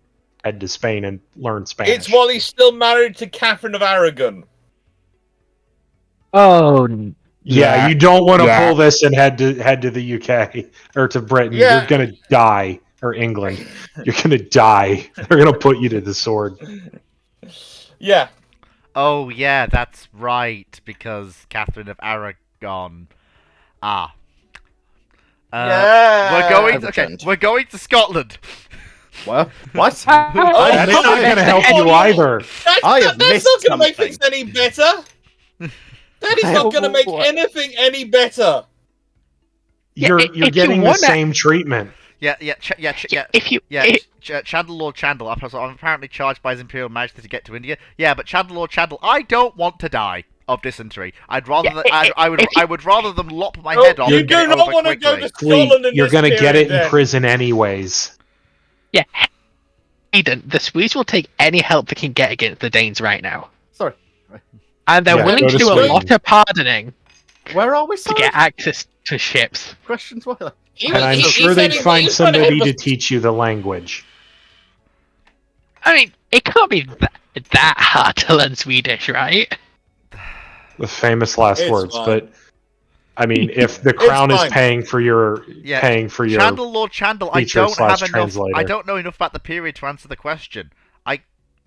head to Spain and learn Spanish. It's while he's still married to Catherine of Aragon. Oh, Yeah, you don't want to pull this and head to the UK or to Britain. Yeah. You're gonna die, or England. You're gonna die. They're gonna put you to the sword. Yeah. Oh yeah, that's right. Because Catherine of Aragon. Ah. Yeah. We're going to Scotland. What? What? That's not gonna help you either. I have That's missed not going to make something. things any better. That is not going to make What? anything any better. You're if you getting the wanna- same treatment. Yeah. if you Chandler Lord Chandler. I'm apparently charged by His Imperial Majesty to get to India. Yeah, but Chandler Lord Chandler, I don't want to die of dysentery. I would rather them lop my head off. You and get do it not over want to go quickly. to Scotland in You're this gonna get period it in then. prison anyways. yeah, Aiden, the Swedes will take any help they can get against the Danes right now, Sorry. and they're Yeah, willing go to to do a Sweden. lot of pardoning Where are we? to Sorry. get access to ships. Questions? What? He- And I'm he- sure he they'd said find he was trying to somebody help to us- teach you the language. I mean, it can't be that hard to learn Swedish, right? The famous last It's words, fine. but I mean, if the crown is fine. paying for your Chandler Lord Chandler, I teacher don't have slash enough. translator. I don't know enough about the period to answer the question.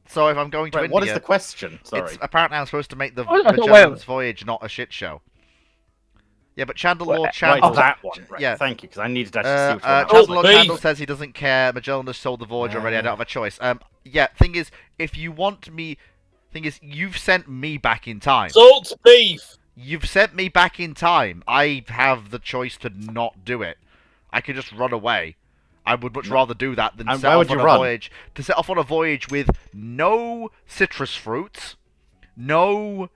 So if I'm going to Right, India, what is the question? Sorry. it's apparently I'm supposed to make the Oh, I thought- Magellan's voyage not a shit show. Yeah, but Chandler Lord Right, Chandler. that one. Right. Yeah. Thank you, because I needed to actually see which one. Chandler Oh, Lord beef. Chandler says he doesn't care. Magellan has sold the voyage already. I don't have a choice. Yeah. Thing is, if you want me, you've sent me back in time. Salt beef. You've sent me back in time. I have the choice to not do it. I could just run away. I would much rather do that than And set why off would on you a run? voyage. To set off on a voyage with no citrus fruits, no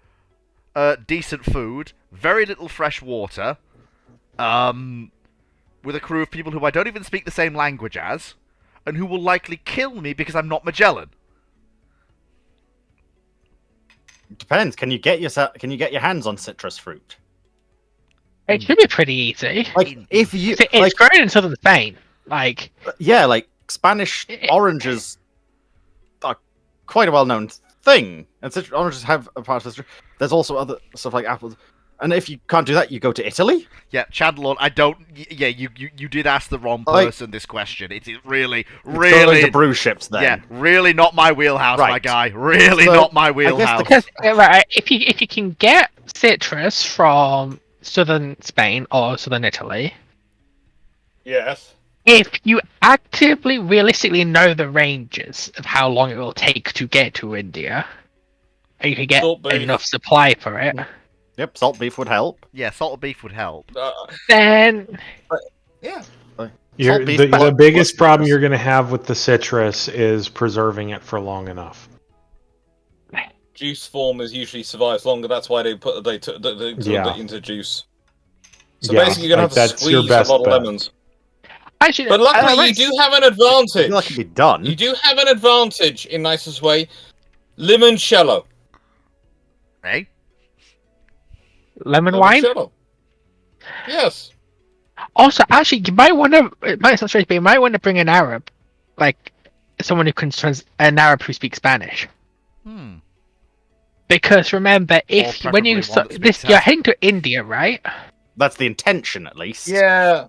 decent food, very little fresh water, with a crew of people who I don't even speak the same language as, and who will likely kill me because I'm not Magellan. Depends. Can you get your hands on citrus fruit? It should be pretty easy. Like if you It's like, grown in southern Spain. Like, yeah, like Spanish oranges are quite a well-known thing, and oranges have a part of citrus. There's also other stuff like apples. And if you can't do that, you go to Italy. Yeah, Chandler, I don't. Yeah, you did ask the wrong Like- person this question. It is really, Go really. to brew ships then. Yeah, really not my wheelhouse, my Right. guy. Really So, not my guess the wheelhouse. because right, if you can get citrus from southern Spain or southern Italy, Yes. if you actively, realistically know the ranges of how long it will take to get to India, and you can get Salt beef. enough supply for it, Yep, salt beef would help. Yeah, salted beef would help. then Yeah. Salt beef The plus biggest problem citrus. you're going to have with the citrus is preserving it for long enough. Juice form is usually survives longer. That's why they Yeah. into juice. So Yeah, basically, you're gonna like, have to that's your squeeze a best lot of bet. lemons. actually, But luckily, right, you do have an I advantage. feel like it'd be done. You do have an advantage in nicest way. Limoncello. Eh? lemon wine. Limoncello. Yes. Also, actually, you might want to. It might sound strange, but you might want to bring an Arab, like someone who can an Arab who speaks Spanish. Because remember, if when preferably you one that speaks you're Spanish. heading to India, right? That's the intention, at least. Yeah.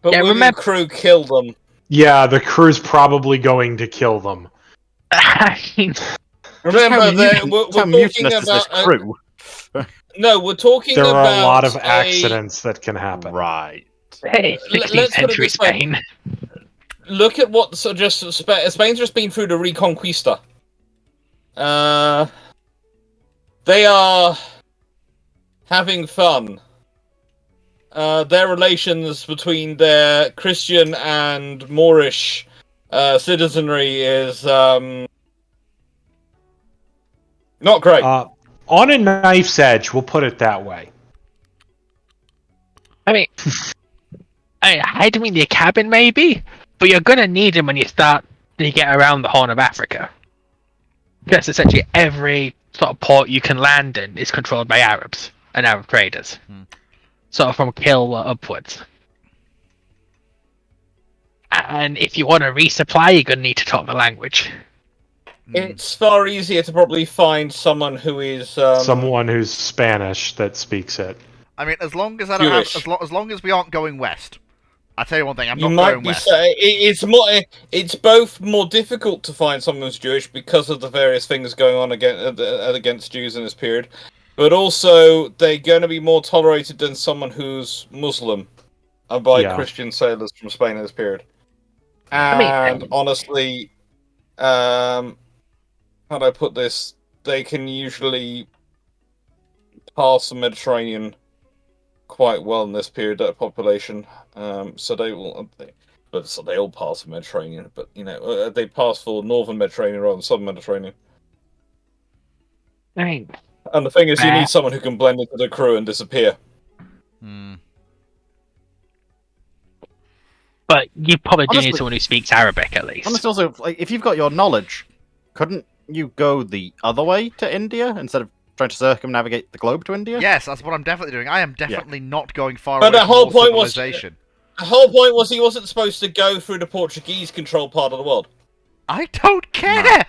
But Yeah, will remember- the crew kill them? Yeah, the crew's probably going to kill them. I mean, Remember, How we're mutinous talking is this about crew? no, we're talking There about are a lot of a- accidents that can happen. Right. hey, 16th let's put it century this way. Spain. Look at what Spain's just been through the Reconquista. They are having fun. Their relations between their Christian and Moorish citizenry is not great. On a knife's edge, we'll put it that way. I mean, hide them in your cabin, maybe, but you're gonna need them when you get around the Horn of Africa. Because essentially every sort of port you can land in is controlled by Arabs and Arab traders. Sort of from Kilwa upwards. And if you want to resupply, you're going to need to talk the language. It's far easier to probably find someone who is Someone who's Spanish that speaks it. I mean, as long as I don't have, Jewish. as long as we aren't going west. I tell you one thing, I'm You not might going be west. saying it's more. It's both more difficult to find someone who's Jewish because of the various things going on against Jews in this period, but also they're going to be more tolerated than someone who's Muslim, by Yeah. Christian sailors from Spain in this period. I And honestly, how do I put this? They can usually pass the Mediterranean quite well in this period, that population. So they will, so they all pass the Mediterranean, but they pass for northern Mediterranean rather than southern Mediterranean. I mean, And the thing is, you Fair. need someone who can blend into the crew and disappear. but you probably do need Honestly- someone who speaks Arabic at least. Honestly, also, like, if you've got your knowledge, couldn't you go the other way to India instead of trying to circumnavigate the globe to India? Yes, that's what I'm definitely doing. I am definitely not going far But away the from whole all point was- civilization. The whole point was he wasn't supposed to go through the Portuguese controlled part of the world. I don't care!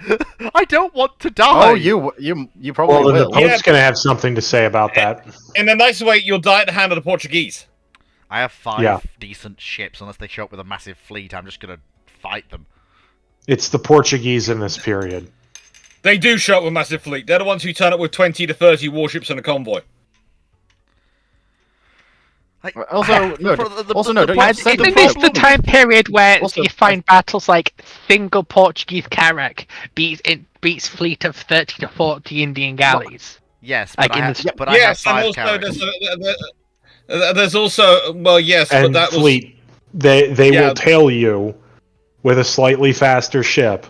I don't want to die! Oh, you probably Well, then the will. Pope's Yeah. going to have something to say about that. In the nicest way, you'll die at the hand of the Portuguese. I have 5 Yeah. decent ships. Unless they show up with a massive fleet, I'm just gonna fight them. It's the Portuguese in this period. They do show up with massive fleet. They're the ones who turn up with 20 to 30 warships and a convoy. Like, Also, no, also, no, don't you And have to send isn't them this forward? the time period where Also, you find battles like single Portuguese carrack beats fleet of 30 to 40 Indian galleys? Yes, Like but, in I, the- but I have Yes, and 5 also carrots. there's also yes, And but that was fleet, they Yeah. will tail you with a slightly faster ship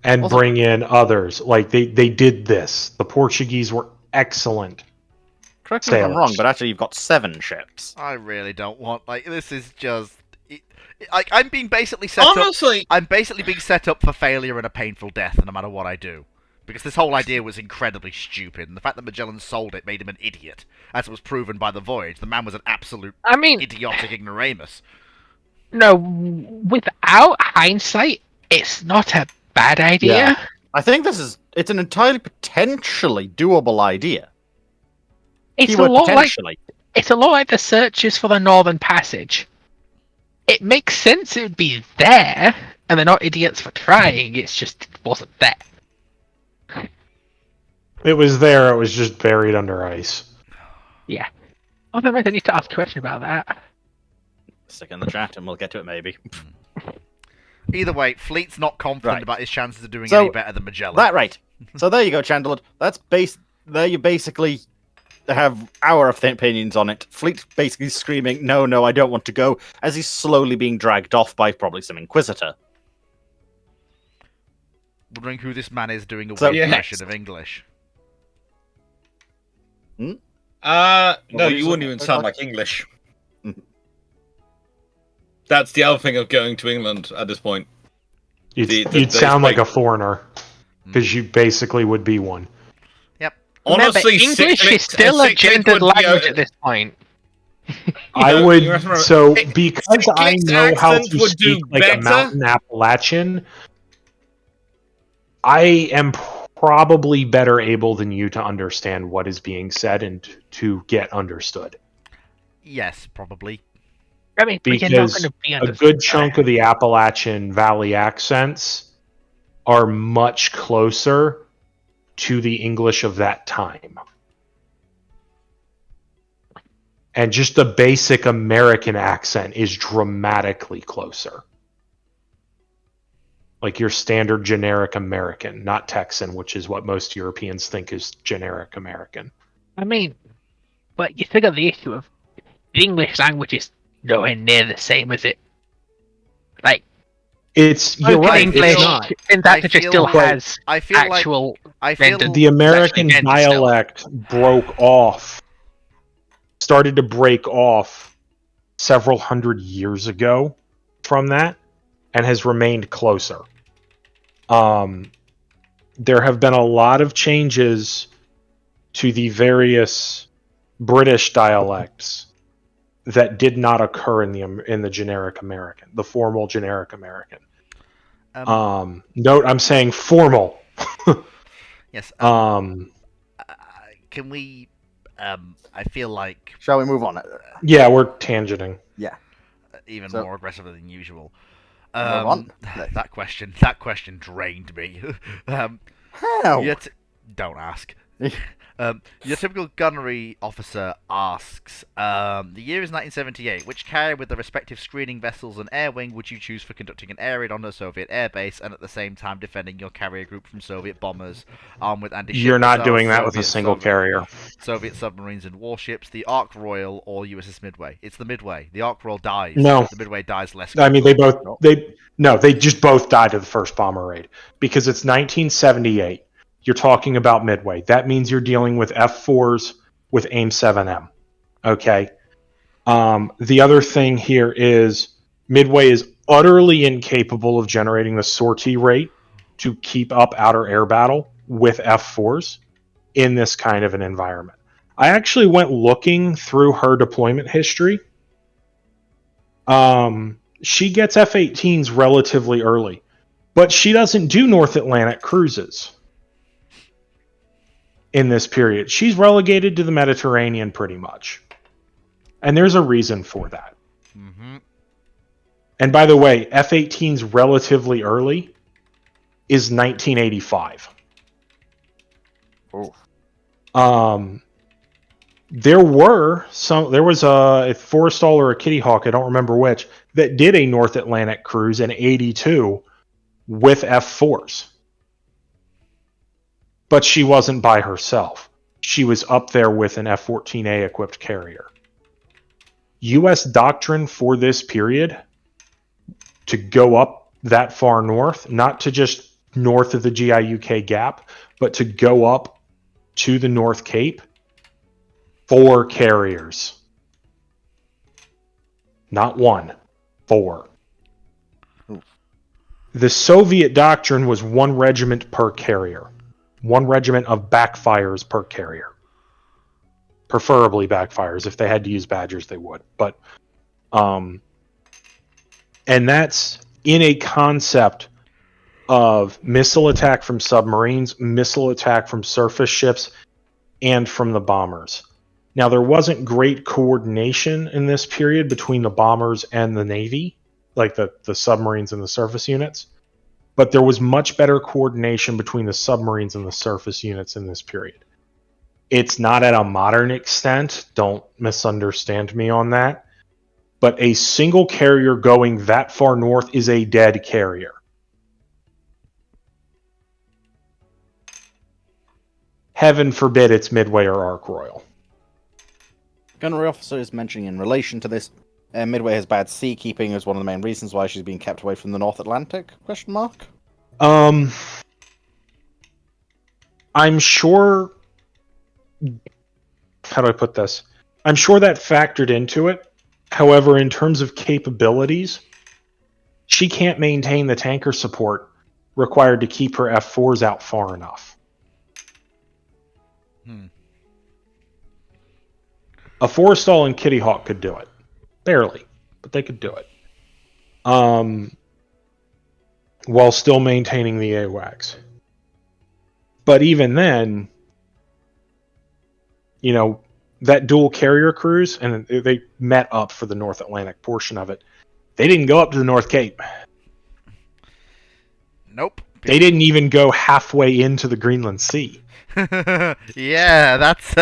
and Also- bring in others. Like, they did this. The Portuguese were excellent. Correct me if I'm sailors. wrong, but actually you've got 7 ships. I really don't want, like, this is just... Like, I'm being basically set up... honestly. I'm basically being set up for failure and a painful death, no matter what I do. Because this whole idea was incredibly stupid, and the fact that Magellan sold it made him an idiot. As was proven by the voyage, the man was an absolute I mean, idiotic ignoramus. no, without hindsight, it's not a bad idea. Yeah. I think it's an entirely potentially doable idea. It's a Keyword lot like potentially. it's a lot like the searches for the Northern Passage. It makes sense it would be there, and they're not idiots for trying. It's just it wasn't there. It was there, it was just buried under ice. Yeah. Otherwise, I need to ask a question about that. Stick in the chat and we'll get to it maybe. Either way, Fleet's not confident Right. about his chances of doing So, any better than Magellan. That right. So there you go, Chandler. There you basically have our opinions on it. Fleet basically screaming, no, I don't want to go, as he's slowly being dragged off by probably some Inquisitor. Wondering who this man is doing a So, weird next. version of English. No, What you is wouldn't it? even sound like English. Mhm. That's the other thing of going to England at this point. You'd sound like a foreigner, because you basically would be one. Honestly, Remember, English is still a gendered language at this point. I know, would you have to remember, so Sick- because I Sick's know how accent to would do speak like a better. mountain Appalachian. I am probably better able than you to understand what is being said and to get understood. Yes, probably. I mean, but you're not Because going to be a understood. good chunk of the Appalachian Valley accents are much closer to the English of that time. And just the basic American accent is dramatically closer. Like your standard generic American, not Texan, which is what most Europeans think is generic American. I mean, but you still got the issue of the English language is nowhere near the same as it. Like, You're spoken right, English it's not. in that I it feel still like- has I feel actual. like I feel rendered- The American actually meant still. dialect started to break off several hundred years ago from that, and has remained closer. there have been a lot of changes to the various British dialects that did not occur in the generic American, the formal generic American. Note, I'm saying formal. Yes. Um, Can we? I feel like Shall we move on? yeah, we're tangenting. even So- more aggressive than usual. Move on. That question drained me. How? Yet, don't ask. Your typical gunnery officer asks, the year is 1978. Which carrier with the respective screening vessels and air wing would you choose for conducting an air raid on a Soviet airbase and at the same time defending your carrier group from Soviet bombers armed with anti-ship You're not missiles, doing that with a Soviet single carrier. Soviet submarines and warships, the Ark Royal or USS Midway? It's the Midway. The Ark Royal dies. No. The Midway dies less I mean, quickly. they just both died of the first bomber raid because it's 1978. You're talking about Midway. That means you're dealing with F4s with AIM 7M. Okay. The other thing here is Midway is utterly incapable of generating the sortie rate to keep up outer air battle with F4s in this kind of an environment. I actually went looking through her deployment history. She gets F-18s relatively early, but she doesn't do North Atlantic cruises in this period. She's relegated to the Mediterranean pretty much. And there's a reason for that. Mm-hmm. And by the way, F-18s relatively early is 1985. Oh. There was a Forrestal or a Kitty Hawk, I don't remember which, that did a North Atlantic cruise in 82 with F4s. But she wasn't by herself. She was up there with an F-14A equipped carrier. U.S. doctrine for this period to go up that far north, not to just north of the GIUK gap, but to go up to the North Cape, 4 carriers. Not 1, 4. Oof. The Soviet doctrine was 1 regiment per carrier. 1 regiment of backfires per carrier. Preferably backfires. If they had to use Badgers, they would. But, and that's in a concept of missile attack from submarines, missile attack from surface ships, and from the bombers. Now, there wasn't great coordination in this period between the bombers and the Navy, like the submarines and the surface units. But there was much better coordination between the submarines and the surface units in this period. It's not at a modern extent, don't misunderstand me on that, but a single carrier going that far north is a dead carrier. Heaven forbid it's Midway or Ark Royal. Gunnery officer is mentioning in relation to this, Midway has bad seakeeping as one of the main reasons why she's being kept away from the North Atlantic? Question mark. I'm sure. How do I put this? I'm sure that factored into it. However, in terms of capabilities, she can't maintain the tanker support required to keep her F4s out far enough. A Forrestal and Kitty Hawk could do it. Barely, but they could do it. While still maintaining the AWACS. But even then, you know, that dual carrier cruise, and they met up for the North Atlantic portion of it, they didn't go up to the North Cape. Nope. They didn't even go halfway into the Greenland Sea. Yeah, that's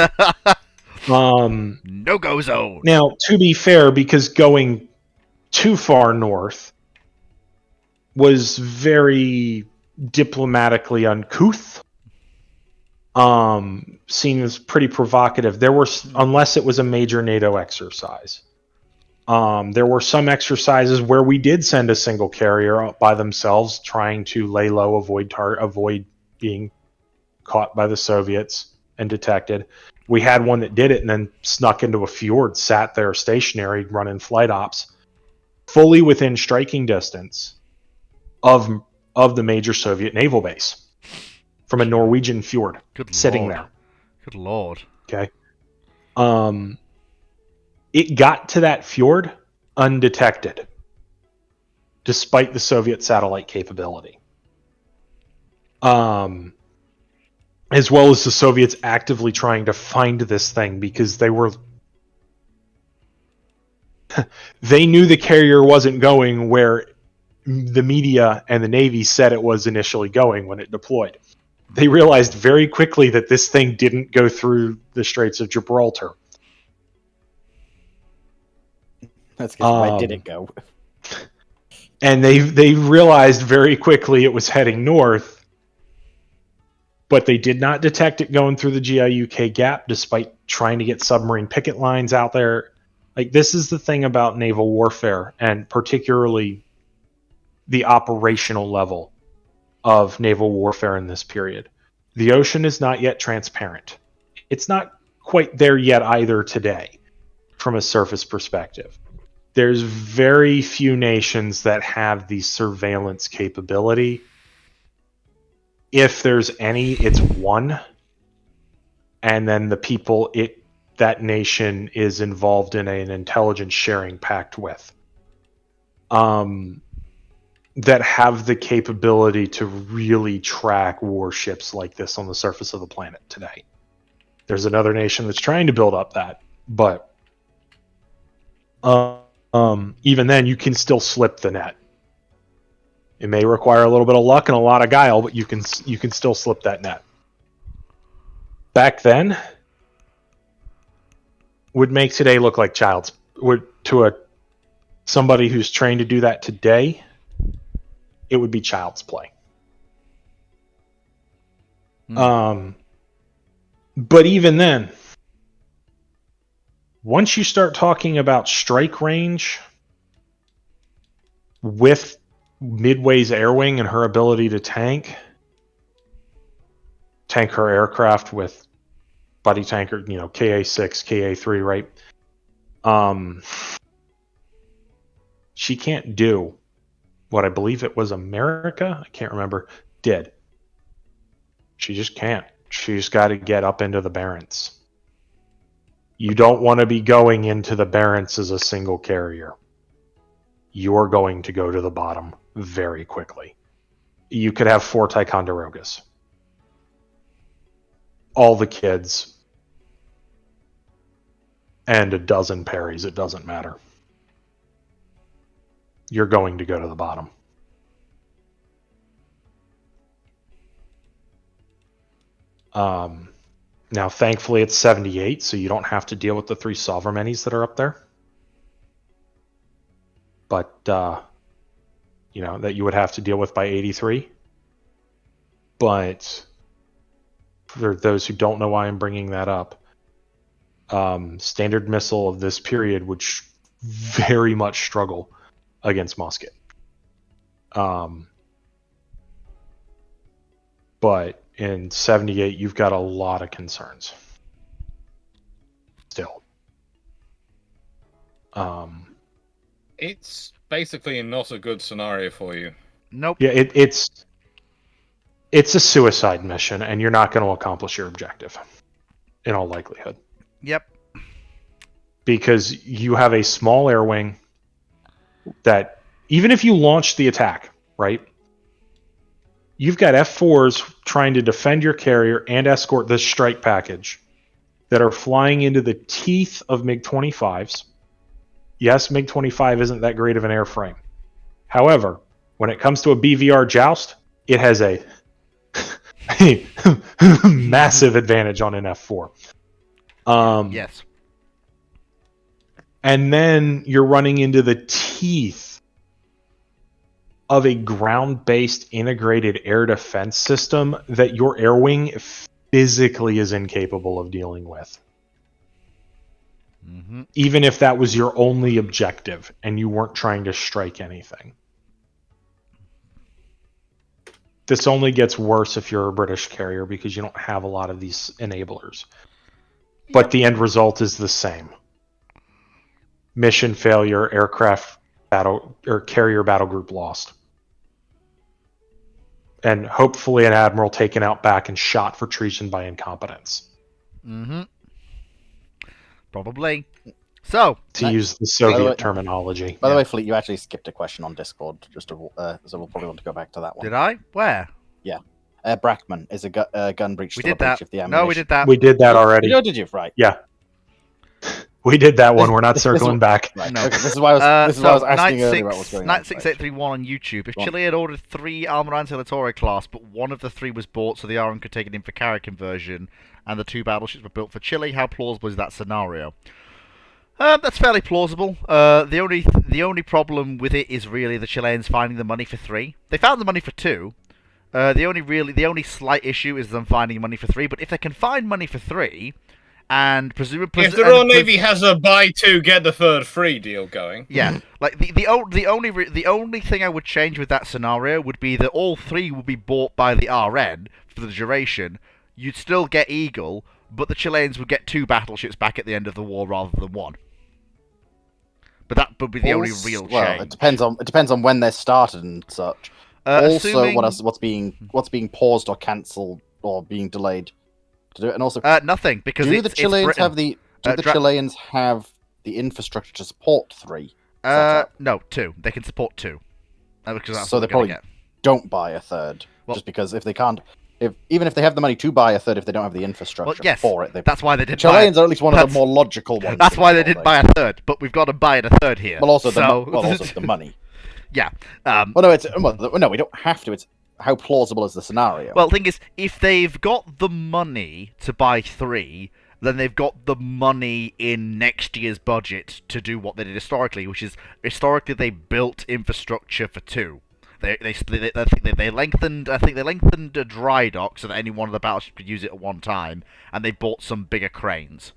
no-go zone. Now, to be fair, because going too far north was very diplomatically uncouth, seen as pretty provocative. There were, unless it was a major NATO exercise, there were some exercises where we did send a single carrier up by themselves, trying to lay low, avoid being caught by the Soviets and detected. We had one that did it and then snuck into a fjord, sat there stationary, running flight ops, fully within striking distance of the major Soviet naval base. from a Norwegian fjord, Good sitting lord. there. Good lord. Okay. It got to that fjord undetected, despite the Soviet satellite capability. As well as the Soviets actively trying to find this thing because they knew the carrier wasn't going where the media and the Navy said it was initially going when it deployed. They realized very quickly that this thing didn't go through the Straits of Gibraltar. That's because where did it go? And they realized very quickly it was heading north, but they did not detect it going through the GIUK gap despite trying to get submarine picket lines out there. Like, this is the thing about naval warfare, and particularly the operational level of naval warfare in this period. The ocean is not yet transparent. It's not quite there yet either today from a surface perspective. There's very few nations that have the surveillance capability. If there's any, it's one. And then the people that nation is involved in an intelligence sharing pact with. That have the capability to really track warships like this on the surface of the planet today. There's another nation that's trying to build up that, but even then, you can still slip the net. It may require a little bit of luck and a lot of guile, but you can still slip that net. Back then, would make today look like somebody who's trained to do that today. It would be child's play. But even then, once you start talking about strike range with Midway's air wing and her ability to tank her aircraft with buddy tanker, KA-6, KA-3, right? She can't do what I believe it was America, I can't remember, did. She just can't. She's got to get up into the Barents. You don't want to be going into the Barents as a single carrier. You're going to go to the bottom very quickly. You could have 4 Ticonderogas. All the kids. And a dozen Perrys, it doesn't matter. You're going to go to the bottom. Now, thankfully, it's 78, so you don't have to deal with the 3 Sovereignities that are up there. But, that you would have to deal with by 83. But, for those who don't know why I'm bringing that up, Standard Missile of this period would very much struggle against musket. But in 78, you've got a lot of concerns. Still. It's basically not a good scenario for you. Nope. Yeah, it's a suicide mission, and you're not going to accomplish your objective, in all likelihood. Yep. Because you have a small air wing that, even if you launch the attack, right, you've got F-4s trying to defend your carrier and escort this strike package that are flying into the teeth of MiG-25s. Yes, MiG-25 isn't that great of an airframe. However, when it comes to a BVR joust, it has a massive advantage on an F-4. Yes. And then you're running into the teeth of a ground-based integrated air defense system that your air wing physically is incapable of dealing with. Mm-hmm. Even if that was your only objective and you weren't trying to strike anything. This only gets worse if you're a British carrier because you don't have a lot of these enablers. But the end result is the same. Mission failure, aircraft battle, or carrier battle group lost. and hopefully an admiral taken out back and shot for treason by incompetence. Mm-hmm. Probably. So, To Nice. use the By the Soviet way- terminology. By the Yeah. way, Fleet, you actually skipped a question on Discord, so we'll probably want to go back to that one. did I? Where? Brackman, is a gun breach We still a did breach that. of the ammunition? No, we did that. We did that already. Oh, did you? Right. Yeah. We did that one. We're not This- circling back. Right. No. Okay, this is why I was, asking earlier about what's going on. Knight 6831 on YouTube. If Go on. Chile had ordered 3 Almirante Latorre class, but one of the 3 was bought so the RM could take it in for carrier conversion, and the 2 battleships were built for Chile, how plausible is that scenario? That's fairly plausible. The only problem with it is really the Chileans finding the money for 3. They found the money for 2. The only slight issue is them finding money for 3. But if they can find money for 3, and presumably If the Royal Navy has a buy 2 get the 3rd free deal going, yeah, like the only thing I would change with that scenario would be that all 3 would be bought by the RN for the duration. You'd still get Eagle, but the Chileans would get 2 battleships back at the end of the war rather than 1. But that would be the only real change. Well, it depends on when they're started and such. Also, Assuming... what's being paused or cancelled or being delayed to do it, and also nothing, because do the Chileans Britain. have the Chileans have the infrastructure to support 3? No, 2. They can support 2. Because that's So what they they're gonna probably get. don't buy a 3rd, Well- just because if they can't, even if they have the money to buy a 3rd, if they don't have the infrastructure Well, yes, for it, that's why they did. Chileans are at least one of That's- the more logical ones. That's to why they buy, didn't buy a 3rd, but we've got to buy it a 3rd here. Well, also so... also the money. yeah. Well, no, we don't have to. It's how plausible is the scenario? Well, the thing is, if they've got the money to buy 3, then they've got the money in next year's budget to do what they did historically, which is historically they built infrastructure for 2. They lengthened. I think they lengthened a dry dock so that any one of the battleships could use it at one time, and they bought some bigger cranes.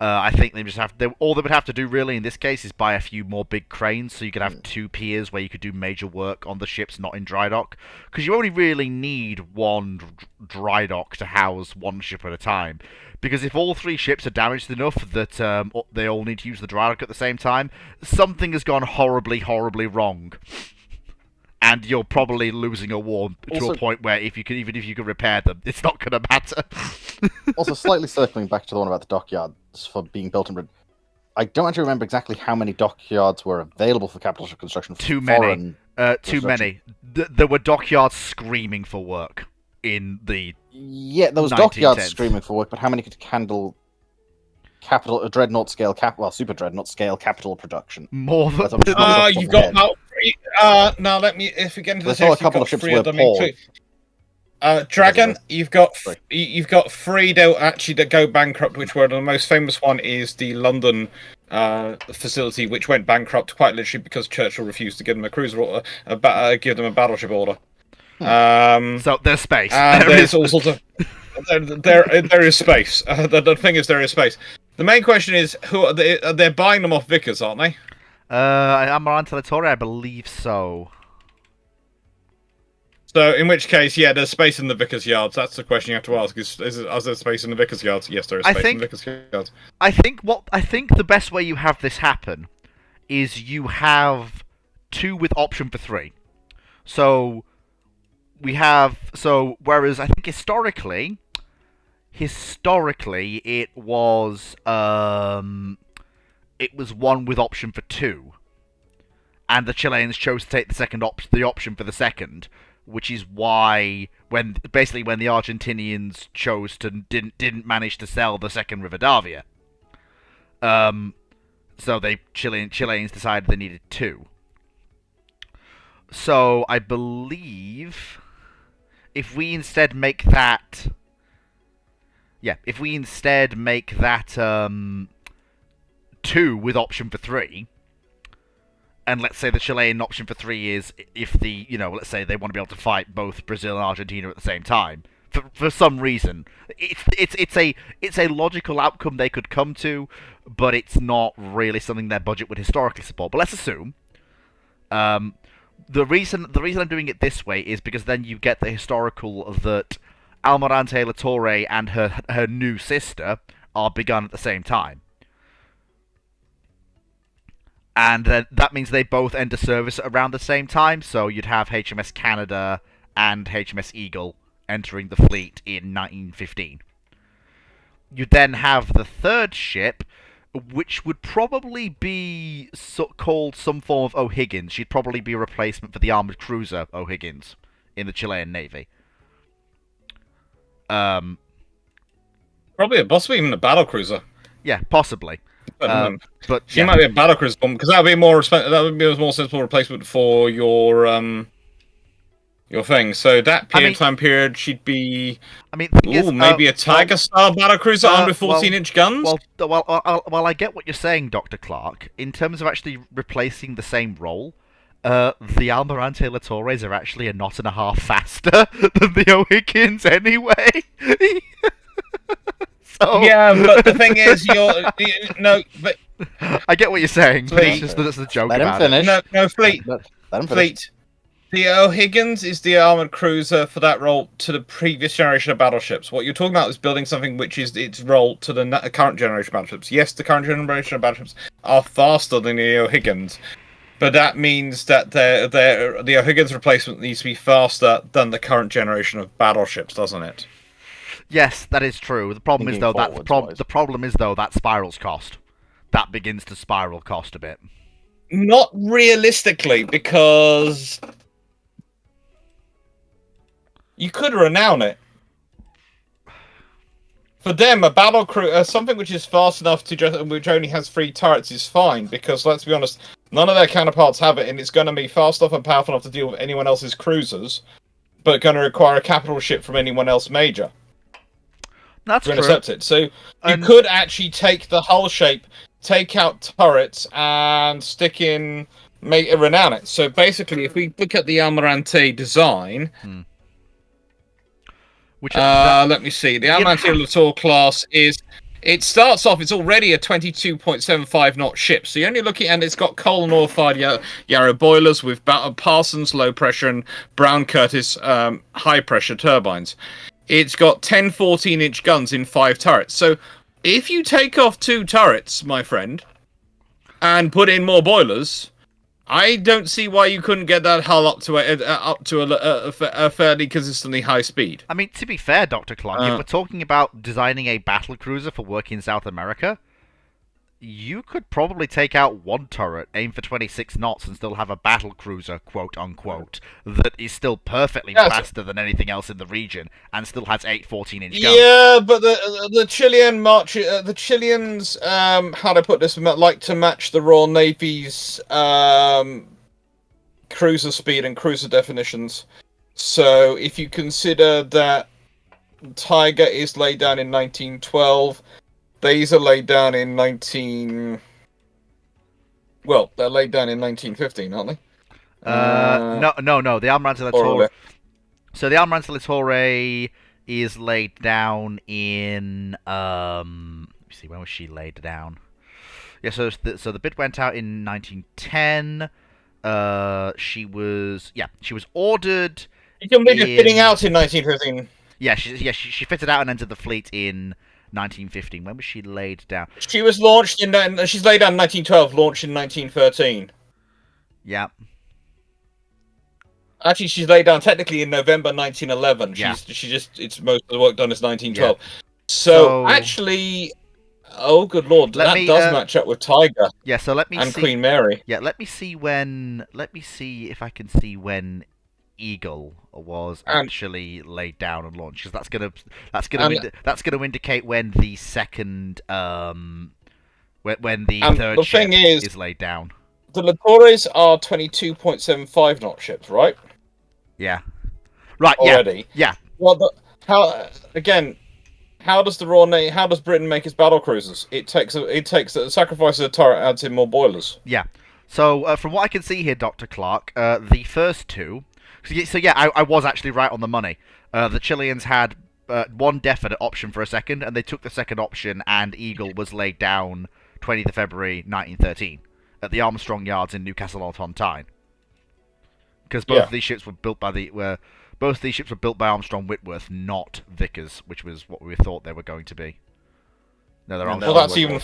I think they just have. All they would have to do really in this case is buy a few more big cranes, so you could have 2 piers where you could do major work on the ships not in dry dock. Because you only really need 1 dry dock to house 1 ship at a time. Because if all 3 ships are damaged enough that they all need to use the dry dock at the same time, something has gone horribly, horribly wrong. And you're probably losing a war to Also- a point where even if you can repair them, it's not going to matter. Also, slightly circling back to the one about the dockyards for being built in Britain. I don't actually remember exactly how many dockyards were available for capital ship construction. For Too many. foreign Too construction. many. There were dockyards screaming for work in the... Yeah, there was 1910s. dockyards screaming for work, but how many could handle dreadnought scale super dreadnought scale capital production? More than... That's what I'm just- you've got about 3. Now let me. If we get into the I saw a text, you've couple got of ships 3 were of them. paused. Dragon, you've got Sorry. you've got 3 that go bankrupt. Which were the most famous one is the London facility, which went bankrupt quite literally because Churchill refused to give them a cruiser order, give them a battleship order. So there's space. And There there's is- all sorts of there is space. The thing is, there is space. The main question is, who are they? They're buying them off Vickers, aren't they? Amarante Latorre, I believe so. So, in which case, yeah, there's space in the Vickers yards. That's the question you have to ask: is there space in the Vickers yards? Yes, there is I space think- in the Vickers yards. I think the best way you have this happen is you have 2 with option for 3. So whereas I think historically it was 1 with option for 2, and the Chileans chose to take the option for the second, which is why when the Argentinians chose to didn't manage to sell the second Rivadavia. So Chileans decided they needed 2. So I believe if we instead make that 2 with option for 3, and let's say the Chilean option for 3 is if let's say they want to be able to fight both Brazil and Argentina at the same time for some reason. It's a logical outcome they could come to, but it's not really something their budget would historically support. But let's assume the reason I'm doing it this way is because then you get the historical that Almirante Latorre and her new sister are begun at the same time. And then that means they both enter service at around the same time, so you'd have HMS Canada and HMS Eagle entering the fleet in 1915. You then have the third ship, which would probably be called some form of O'Higgins. She'd probably be a replacement for the armored cruiser O'Higgins in the Chilean Navy. Probably possibly even a battle cruiser. Yeah, possibly. But She yeah. might be a battle cruiser bomb because that would be a more sensible replacement for your thing. So that time period, she'd be. I mean, the thing is, maybe a Tiger style battle cruiser armed with 14-inch guns. Well, I get what you're saying, Dr. Clark. In terms of actually replacing the same role, the Almirante Litores are actually a knot and a half faster than the O'Higgins anyway. So... Yeah, but the thing is, but I get what you're saying. But Fleet. it's just that's the joke Let him about it. finish. No, Fleet. Let him finish. Fleet. The O'Higgins is the armored cruiser for that role to the previous generation of battleships. What you're talking about is building something which is its role to the current generation of battleships. Yes, the current generation of battleships are faster than the O'Higgins, but that means that the O'Higgins replacement needs to be faster than the current generation of battleships, doesn't it? Yes, that is true. The problem is Thinking though forwards-wise. the problem is though that spirals cost. That begins to spiral cost a bit. Not realistically, because you could renown it. For them, a battle crew, something which is fast enough which only has 3 turrets is fine, because let's be honest, none of their counterparts have it, and it's going to be fast enough and powerful enough to deal with anyone else's cruisers, but going to require a capital ship from anyone else major That's to true. intercept it. So you And- could actually take the hull shape, take out turrets, and renown it. So basically, if we look at the Almirante design, Which let me see. The Almirante Latour class it starts off, it's already a 22.75 knot ship. So you're only looking, and it's got coal and oil fired Yarrow boilers with Parsons low pressure and Brown Curtis high pressure turbines. It's got 10 14-inch guns in 5 turrets. So if you take off 2 turrets, my friend, and put in more boilers, I don't see why you couldn't get that hull up to a fairly consistently high speed. I mean, to be fair, Dr. Clark, if we're talking about designing a battle cruiser for work in South America, you could probably take out 1 turret, aim for 26 knots, and still have a battle cruiser, quote unquote, that is still perfectly faster than anything else in the region, and still has 8 14-inch guns. Yeah, but the Chilean the Chileans, how do I put this, like to match the Royal Navy's cruiser speed and cruiser definitions. So if you consider that Tiger is laid down in 1912, these are laid down in they're laid down in 1915, aren't they? No. The Almirante Or Litore. So the Almirante Litore is laid down in. Let me see. When was she laid down? Yeah. So the bid went out in 1910. She was ordered. You can be fitting out in 1915. Yeah. She fitted out and entered the fleet in 1915. When was she laid down? She was launched she's laid down in 1912, launched in 1913. Yeah. Actually, she's laid down technically in November 1911. Yeah. It's most of the work done is 1912. Yeah. So actually, oh good lord, that does match up with Tiger. Yeah. So let me and see. Queen Mary. Yeah. Let me see if I can see when Eagle was actually laid down and launched, because that's gonna indicate when the second when the third ship thing is laid down. The Litores are 22.75 knot ships, right? Yeah. Right. Already. Yeah. Well, how does how does Britain make its battle cruisers? It sacrifices a turret, adds in more boilers. Yeah. So from what I can see here, Dr. Clark, the first 2. So yeah, I was actually right on the money. The Chileans had 1 definite option for a second, and they took the second option, and Eagle was laid down 20th of February 1913 at the Armstrong Yards in Newcastle-on-Tyne. Because both these ships were built by Armstrong Whitworth, not Vickers, which was what we thought they were going to be. No, they're Yeah, all they're Well, all that's like even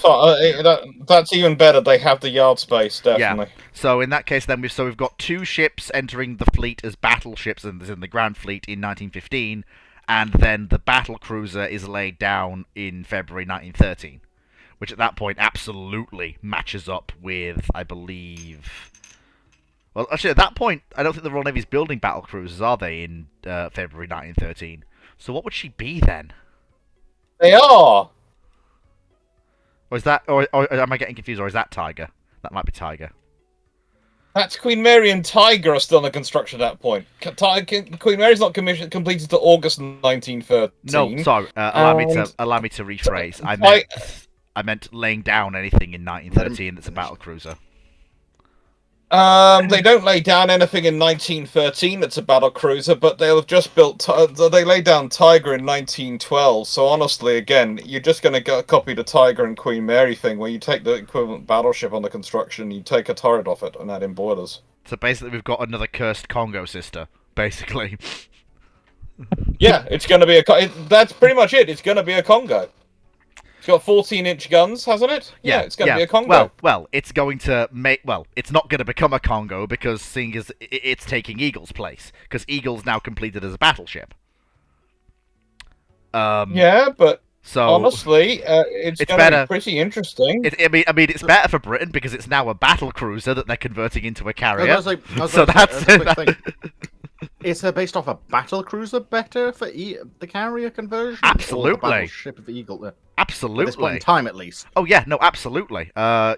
that. that's even better. They have the yard space, definitely. So in that case, then we've got 2 ships entering the fleet as battleships in the Grand Fleet in 1915, and then the battle cruiser is laid down in February 1913, which at that point absolutely matches up with, I believe. Well, actually, at that point, I don't think the Royal Navy's building battle cruisers, are they, in February 1913? So what would she be then? They are. Or is that, or am I getting confused? Or is that Tiger? That might be Tiger. That's Queen Mary and Tiger are still under construction at that point. Queen Mary's not completed till August 1913. No, sorry. Allow me And- to rephrase. I- I meant laying down anything in 1913 that's a battle cruiser. They don't lay down anything in 1913 that's a battle cruiser, but they'll have just built. They laid down Tiger in 1912. So honestly, again, you're just going to copy the Tiger and Queen Mary thing, where you take the equivalent battleship on the construction, you take a turret off it, and add in boilers. So basically, we've got another cursed Congo sister. Basically, Yeah, it's going to be that's pretty much it. It's going to be a Congo. It's got 14-inch guns, hasn't it? Yeah, it's going to be a Congo. Well, it's going to make. Well, it's not going to become a Congo because seeing as it's taking Eagle's place, because Eagle's now completed as a battleship. Yeah, but So honestly, it's going to better. be pretty interesting. I mean, it's better for Britain because it's now a battle cruiser that they're converting into a carrier. I was like, So that's a quick thing. Is it based off a battle cruiser better for the carrier conversion? Or Absolutely. the battleship of Eagle? At this point Absolutely. in time, at least. Oh yeah, no, absolutely.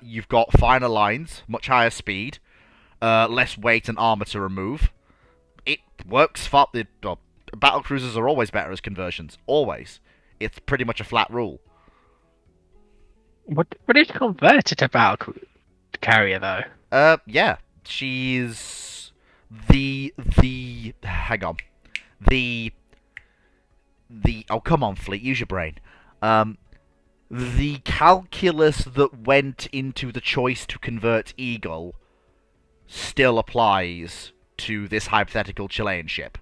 You've got finer lines, much higher speed, less weight and armor to remove. It works far. Battle cruisers are always better as conversions. Always. It's pretty much a flat rule. What is converted to battle carrier though? Yeah, she's the hang on, the oh come on, Fleet, use your brain. The calculus that went into the choice to convert Eagle still applies to this hypothetical Chilean ship.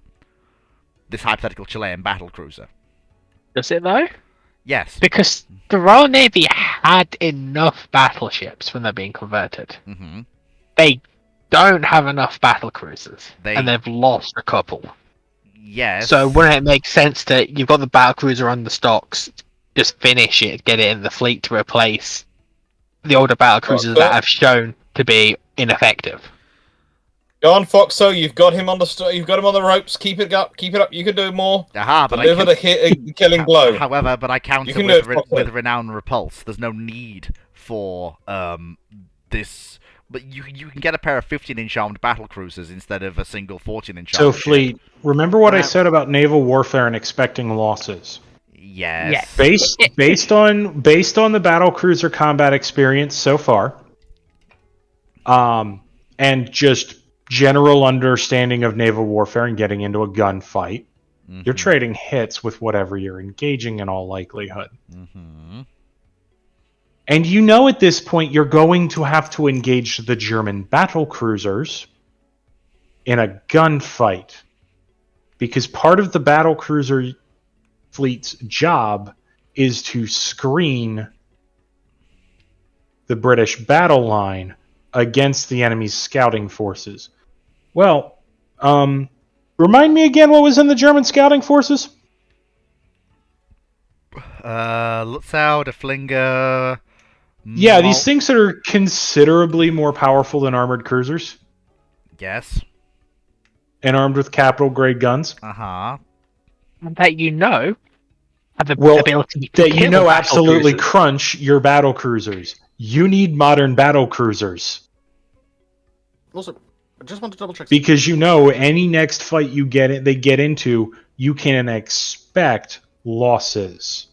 This hypothetical Chilean battle cruiser. Does it though? Yes. Because the Royal Navy had enough battleships when they're being converted. Mm-hmm. They don't have enough battle cruisers, and they've lost a couple. Yes. So wouldn't it make sense that you've got the battle cruiser on the stocks, just finish it, get it in the fleet to replace the older battle cruisers that have shown to be ineffective? Go on, Foxo. You've got him on the ropes. Keep it up. Keep it up. You can do more. Aha, but Deliver the killing blow. However, but I counter can with, do it, with renown repulse. There's no need for this. But you can get a pair of 15-inch armed battle cruisers instead of a single 14-inch. So, armed ship. Fleet, remember what I said about naval warfare and expecting losses. Yes. Based on the battle cruiser combat experience so far, and just general understanding of naval warfare and getting into a gunfight, you're trading hits with whatever you're engaging in all likelihood. Mm-hmm. And you know at this point you're going to have to engage the German battle cruisers in a gunfight. Because part of the battle cruiser fleet's job is to screen the British battle line against the enemy's scouting forces. Well, remind me again what was in the German scouting forces? Lutzow, Deflinger. Yeah, these things that are considerably more powerful than armored cruisers Yes. and armed with capital grade guns. Uh-huh. And that you know have the Well, ability to that you kill know battle absolutely cruisers. crunch your battle cruisers. You need modern battle cruisers. Also, I just want to double check. Because you know any next fight they get into, you can expect losses.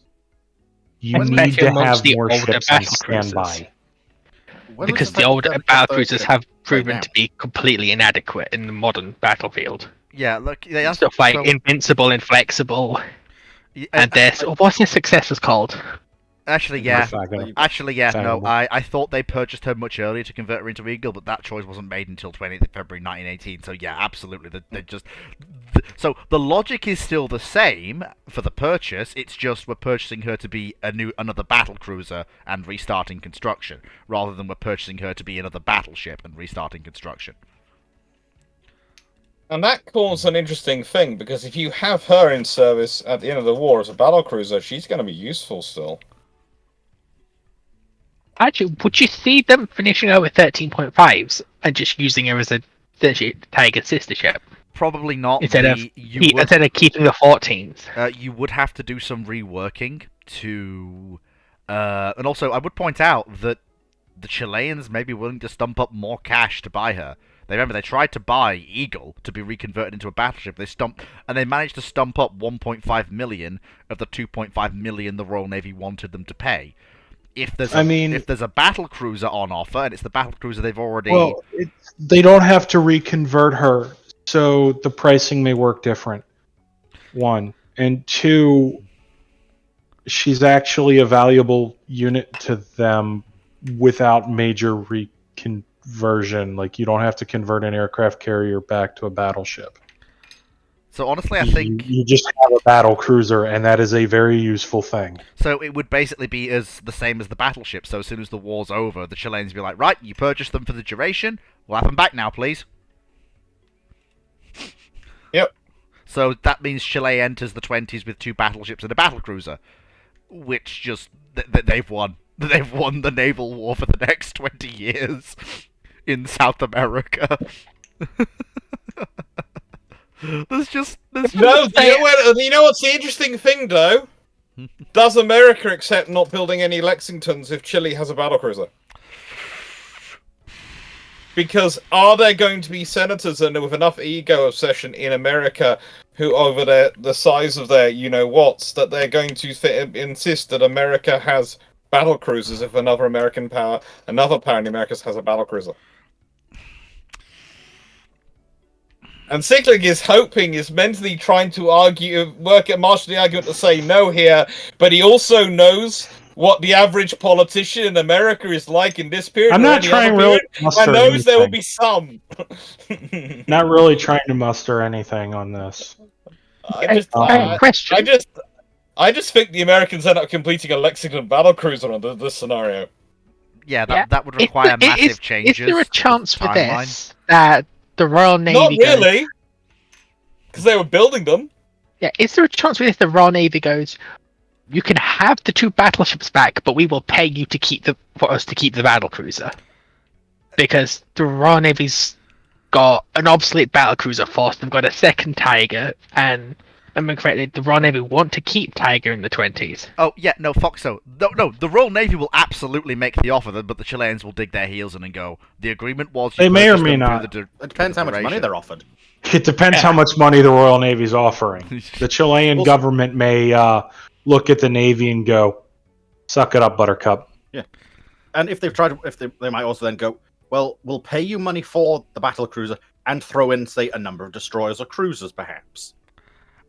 You need Especially to amongst have the more older ships on battle cruisers. standby. When was Because the the fact older that battle those cruisers ships have right proven now? to be completely inadequate in the modern battlefield. Yeah, look, yeah, Stuff like so- invincible, inflexible, Yeah, and what's their successors called? Actually, yeah. Fagging. No. Faggable. I thought they purchased her much earlier to convert her into Eagle, but that choice wasn't made until 20th of February 1918. So yeah, absolutely. They just. So the logic is still the same for the purchase. It's just we're purchasing her to be another battle cruiser and restarting construction, rather than we're purchasing her to be another battleship and restarting construction. And that caused an interesting thing, because if you have her in service at the end of the war as a battlecruiser, she's going to be useful still. Actually, would you see them finishing her with 13.5s and just using her as a Tiger sister ship Probably not. instead of keeping the 14s? You would have to do some reworking to, and also I would point out that the Chileans may be willing to stump up more cash to buy her. They tried to buy Eagle to be reconverted into a battleship. They managed to stump up 1.5 million of the 2.5 million the Royal Navy wanted them to pay. If there's a battle cruiser on offer, and it's the battle cruiser they've already... Well, they don't have to reconvert her, so the pricing may work different. One. And two, she's actually a valuable unit to them without major reconversion. Like, you don't have to convert an aircraft carrier back to a battleship. So honestly, I think you just have a battle cruiser, and that is a very useful thing. So it would basically be the same as the battleship. So as soon as the war's over, the Chileans be like, right, you purchased them for the duration. We'll have them back now, please. Yep. So that means Chile enters the 20s with 2 battleships and a battlecruiser, which just they've won. They've won the naval war for the next 20 years in South America. There's just No, you know what's the interesting thing, though? Does America accept not building any Lexingtons if Chile has a battlecruiser? Because are there going to be senators with enough ego obsession in America who, over the size of their you-know-whats, that they're going to insist that America has battlecruisers if another power in the Americas has a battlecruiser? And Sickling is mentally trying to marshal the argument to say no here, but he also knows what the average politician in America is like in this period. I'm not trying really to muster and knows anything. There will be some. Not really trying to muster anything on this. I just think the Americans end up completing a Lexington battlecruiser under this scenario. Yeah, that would require massive changes. Is there a chance for this that the Royal Navy... Not really, because they were building them. Yeah, is there a chance for this the Royal Navy goes, you can have the 2 battleships back, but we will pay you for us to keep the battlecruiser? Because the Royal Navy's got an obsolete battlecruiser force, they've got a second Tiger, and correctly, the Royal Navy want to keep Tiger in the 20s. Oh, yeah, no, Foxo. No, the Royal Navy will absolutely make the offer, but the Chileans will dig their heels in and go, the agreement was... They may or may not. It depends how much money they're offered. It depends how much money the Royal Navy's offering. The Chilean government may look at the Navy and go, suck it up, Buttercup. Yeah. And if they've tried... They might also then go, well, we'll pay you money for the battlecruiser and throw in, say, a number of destroyers or cruisers, perhaps.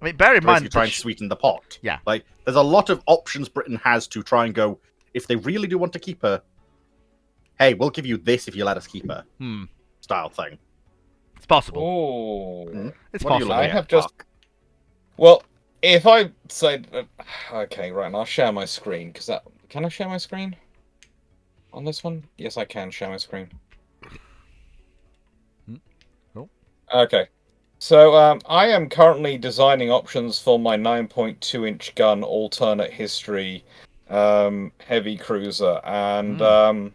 I mean, bear in mind... try and sweeten the pot. Yeah. Like, there's a lot of options Britain has to try and go, if they really do want to keep her, hey, we'll give you this if you let us keep her. Style thing. It's possible. Oh. It's what possible. I have just... Well, if I say... okay, right, and I'll share my screen, because that... Can I share my screen? On this one? Yes, I can share my screen. Cool. Okay. So, I am currently designing options for my 9.2-inch gun alternate history heavy cruiser, and I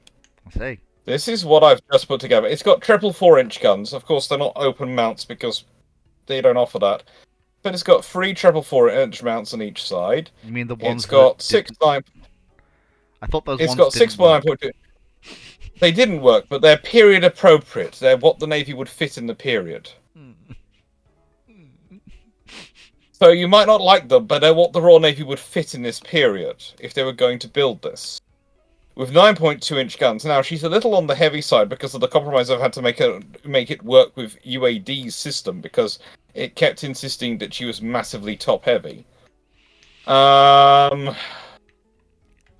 see. This is what I've just put together. It's got triple 4-inch guns. Of course, they're not open mounts because they don't offer that. But it's got 3 triple 4-inch mounts on each side. You mean the ones It's got 6 9. I thought those It's ones got 6 didn't work. 9.2. They didn't work, but they're period appropriate. They're what the Navy would fit in the period. So you might not like them, but they're what the Royal Navy would fit in this period if they were going to build this. With 9.2-inch guns. Now, she's a little on the heavy side because of the compromise I've had to make it work with UAD's system, because it kept insisting that she was massively top-heavy. So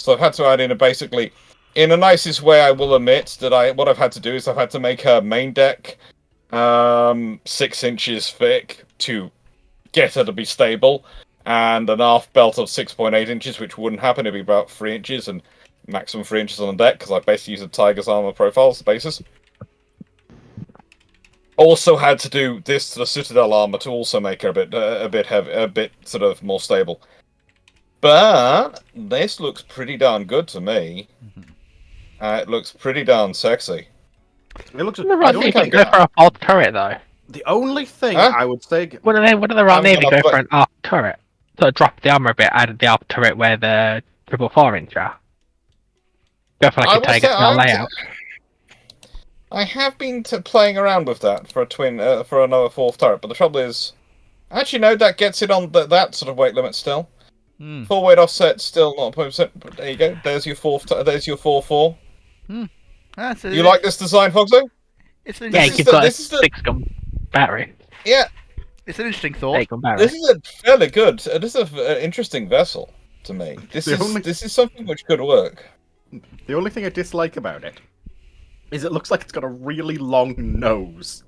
So I've had to add in basically, in the nicest way, I will admit that what I've had to do is I've had to make her main deck 6 inches thick to get her to be stable, and an aft belt of 6.8 inches, which wouldn't happen. It'd be about 3 inches and maximum 3 inches on the deck because I basically use a Tiger's armor profile as the basis. Also had to do this to the Citadel armor to also make her a bit heavy, a bit sort of more stable. But this looks pretty darn good to me. It looks pretty darn sexy. It looks. The Royal Navy go for a alt turret though. The only thing Huh? I would say. What do the Royal I'm Navy gonna go put- for an alt turret? So drop the armor a bit, add the alt turret where the 4.4 are. Go for I like a will Tiger say, style layout. I have been playing around with that for a twin, for another 4th turret, but the trouble is, actually no, that gets it on that sort of weight limit still. 4 weight offset still not 100%. But there you go. There's your 4th. There's your 4.4. That's You like this design, Foxo? It's an Yeah, interesting, you've got a this is the- 6-gun battery. Yeah, it's an interesting thought. 8-gun battery. this is a fairly good. This is an interesting vessel to me. This The is only- this is something which could work. The only thing I dislike about it is it looks like it's got a really long nose.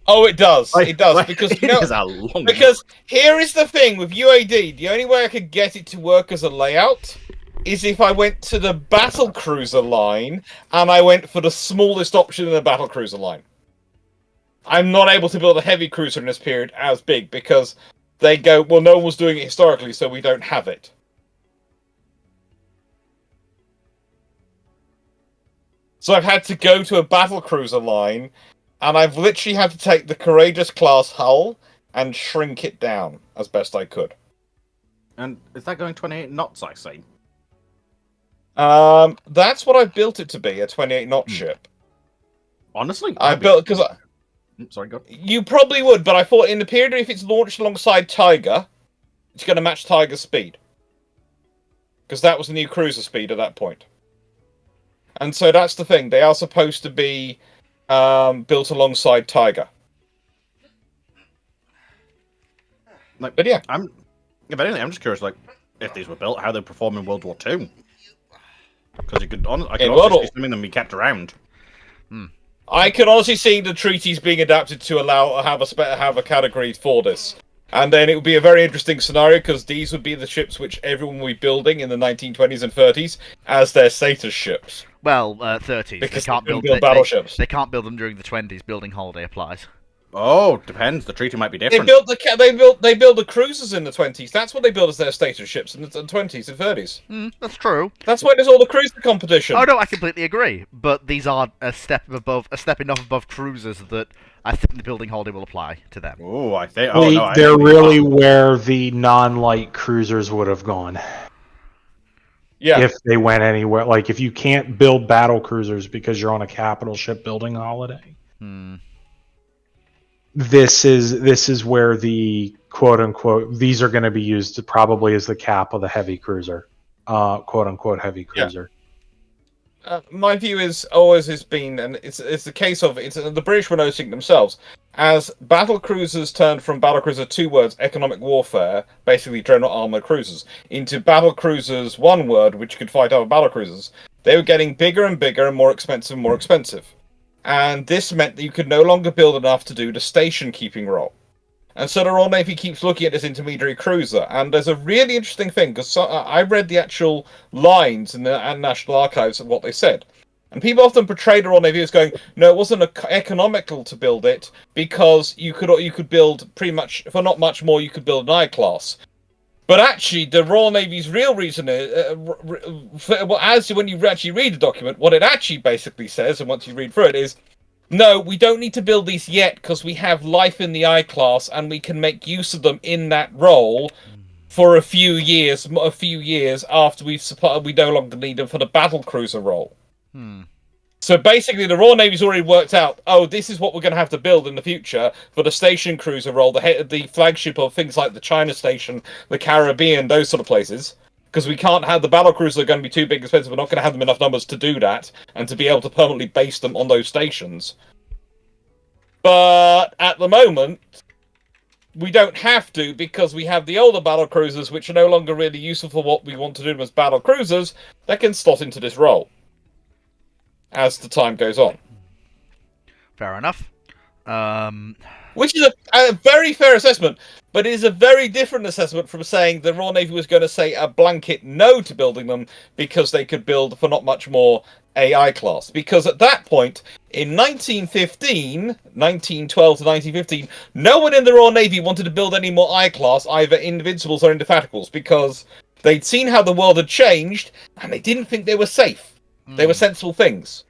Oh, it does. Like- It does like, because it you know, is a long. because here is the thing with UAD. The only way I could get it to work as a layout is if I went to the battle cruiser line and I went for the smallest option in the battle cruiser line. I'm not able to build a heavy cruiser in this period as big because they go, well, no one was doing it historically, so we don't have it. So I've had to go to a battle cruiser line, and I've literally had to take the Courageous class hull and shrink it down as best I could. And is that going 28 knots? I see. That's what I built it to be, a 28 knot ship. Honestly, I I'd be- built because Sorry, go. you probably would, but I thought in the period if it's launched alongside Tiger, it's going to match Tiger's speed. Because that was the new cruiser speed at that point. And so that's the thing. They are supposed to be built alongside Tiger. Like, But yeah. if anything, I'm just curious, like, if these were built, how they perform in World War II. Because I could In World honestly War- see something them be kept around. I can honestly see the treaties being adapted to have a category for this, and then it would be a very interesting scenario because these would be the ships which everyone would be building in the 1920s and 30s as their status ships. Well, 30s. Because they can't they couldn't build build battleships. They can't build them during the 20s. Building holiday applies. Oh, depends. The treaty might be They different. built the cruisers in the 20s. That's what they built as their status ships in the 20s and 30s. That's true. That's why there's all the cruiser competition. Oh no, I completely agree. But these are a step enough above cruisers that I think the building holiday will apply to them. Oh, I think. Oh, no, I They're think- really where the non-light cruisers would have gone Yeah. if they went anywhere. Like if you can't build battle cruisers because you're on a capital ship building holiday, this is where the quote unquote these are going to be used probably as the cap of the heavy cruiser, quote unquote heavy cruiser. My view is always has been, and it's the case of the British were noticing themselves as battle cruisers turned from battle cruiser 2 words economic warfare, basically dreadnought armored cruisers, into battle cruisers 1 word which could fight other battle cruisers. They were getting bigger and bigger and more expensive and more expensive, and this meant that you could no longer build enough to do the station keeping role. And so the Royal Navy keeps looking at this intermediary cruiser, and there's a really interesting thing, because I read the actual lines in the National Archives of what they said. And people often portray the Royal Navy as going, no, it wasn't economical to build it, because you could build pretty much, for not much more, you could build an I-class. But actually, the Royal Navy's real reason is, when you actually read the document, what it actually basically says, and once you read through it, is, no, we don't need to build these yet because we have life in the I-class and we can make use of them in that role for a few years after we no longer need them for the battle cruiser role. So basically, the Royal Navy's already worked out, oh, this is what we're going to have to build in the future for the station cruiser role, the flagship of things like the China Station, the Caribbean, those sort of places. Because we can't have the battle cruisers are going to be too big and expensive. We're not going to have them enough numbers to do that and to be able to permanently base them on those stations. But at the moment, we don't have to because we have the older battle cruisers, which are no longer really useful for what we want to do as battle cruisers, that can slot into this role as the time goes on. Fair enough. Which is a very fair assessment, but it is a very different assessment from saying the Royal Navy was going to say a blanket no to building them because they could build for not much more AI class. Because at that point, in 1912 to 1915, no one in the Royal Navy wanted to build any more I class, either Invincibles or Indefatigable, because they'd seen how the world had changed, and they didn't think they were safe. They were sensible things.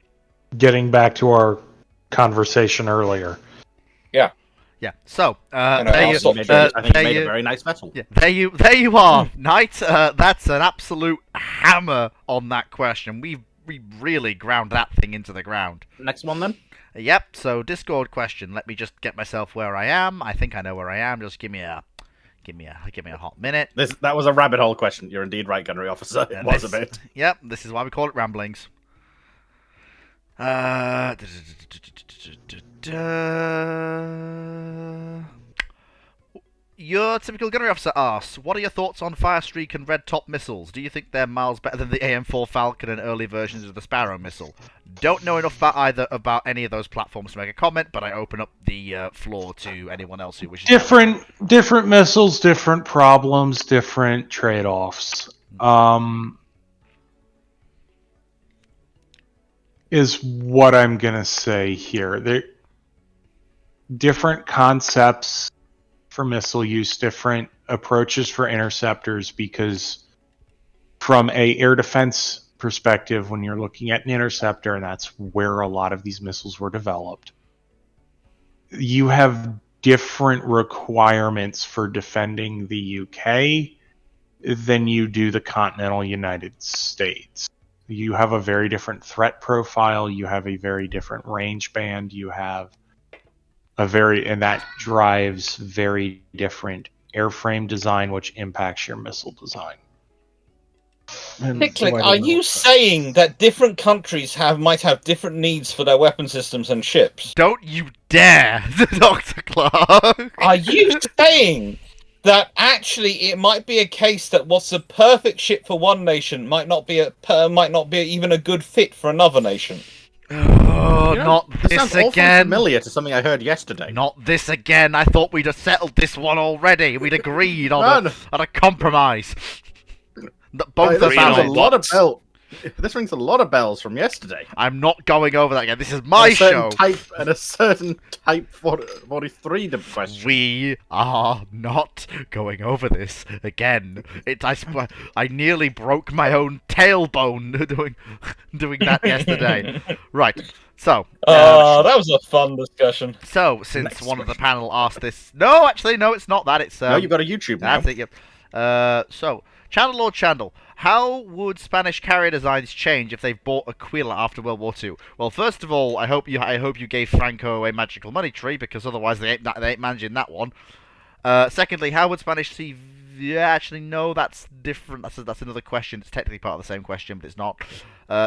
Getting back to our conversation earlier. Yeah. So I there you, think I think there you made you- a very nice vessel. yeah, there you are, Knight. That's an absolute hammer on that question. We really ground that thing into the ground. Next one then. Yep. So Discord question. Let me just get myself where I am. I think I know where I am. Just give me a hot minute. That was a rabbit hole question. You're indeed right, gunnery officer. It was a bit. Yep. This is why we call it ramblings. Your typical gunnery officer asks, what are your thoughts on Firestreak and Red Top missiles? Do you think they're miles better than the AM4 Falcon and early versions of the Sparrow missile? Don't know enough about any of those platforms to make a comment, but I open up the floor to anyone else who wishes. Different missiles, different problems, different trade-offs. Is what I'm gonna say here. There different concepts for missile use, different approaches for interceptors, because from a air defense perspective, when you're looking at an interceptor, and that's where a lot of these missiles were developed, you have different requirements for defending the UK than you do the continental United States. You have a very different threat profile, you have a very different range band, you have and that drives very different airframe design, which impacts your missile design. Nicklick, are you saying that different countries might have different needs for their weapon systems and ships? Don't you dare, Dr. Clark! Are you saying that actually it might be a case that what's a perfect ship for one nation might not be even a good fit for another nation? Oh, You know, not this this sounds awfully again! familiar to something I heard yesterday. Not this again! I thought we'd have settled this one already. We'd agreed on a compromise. That both This are rings a valid. lot of bells. This rings a lot of bells from yesterday. I'm not going over that again. This is my show. A certain type 43 question. We are not going over this again. I nearly broke my own tailbone doing that yesterday. Right. So. That was a fun discussion. So, since Next one of the question. panel asked this, no, actually, no, it's not that. It's No, you've got a YouTube now. That's it. Yep. So, Channel Lord Chandel, how would Spanish carrier designs change if they bought Aquila after World War II? Well, first of all, I hope you gave Franco a magical money tree, because otherwise they ain't managing that one. Secondly, how would Spanish see? Yeah, actually, no, that's different. That's another question. It's technically part of the same question, but it's not.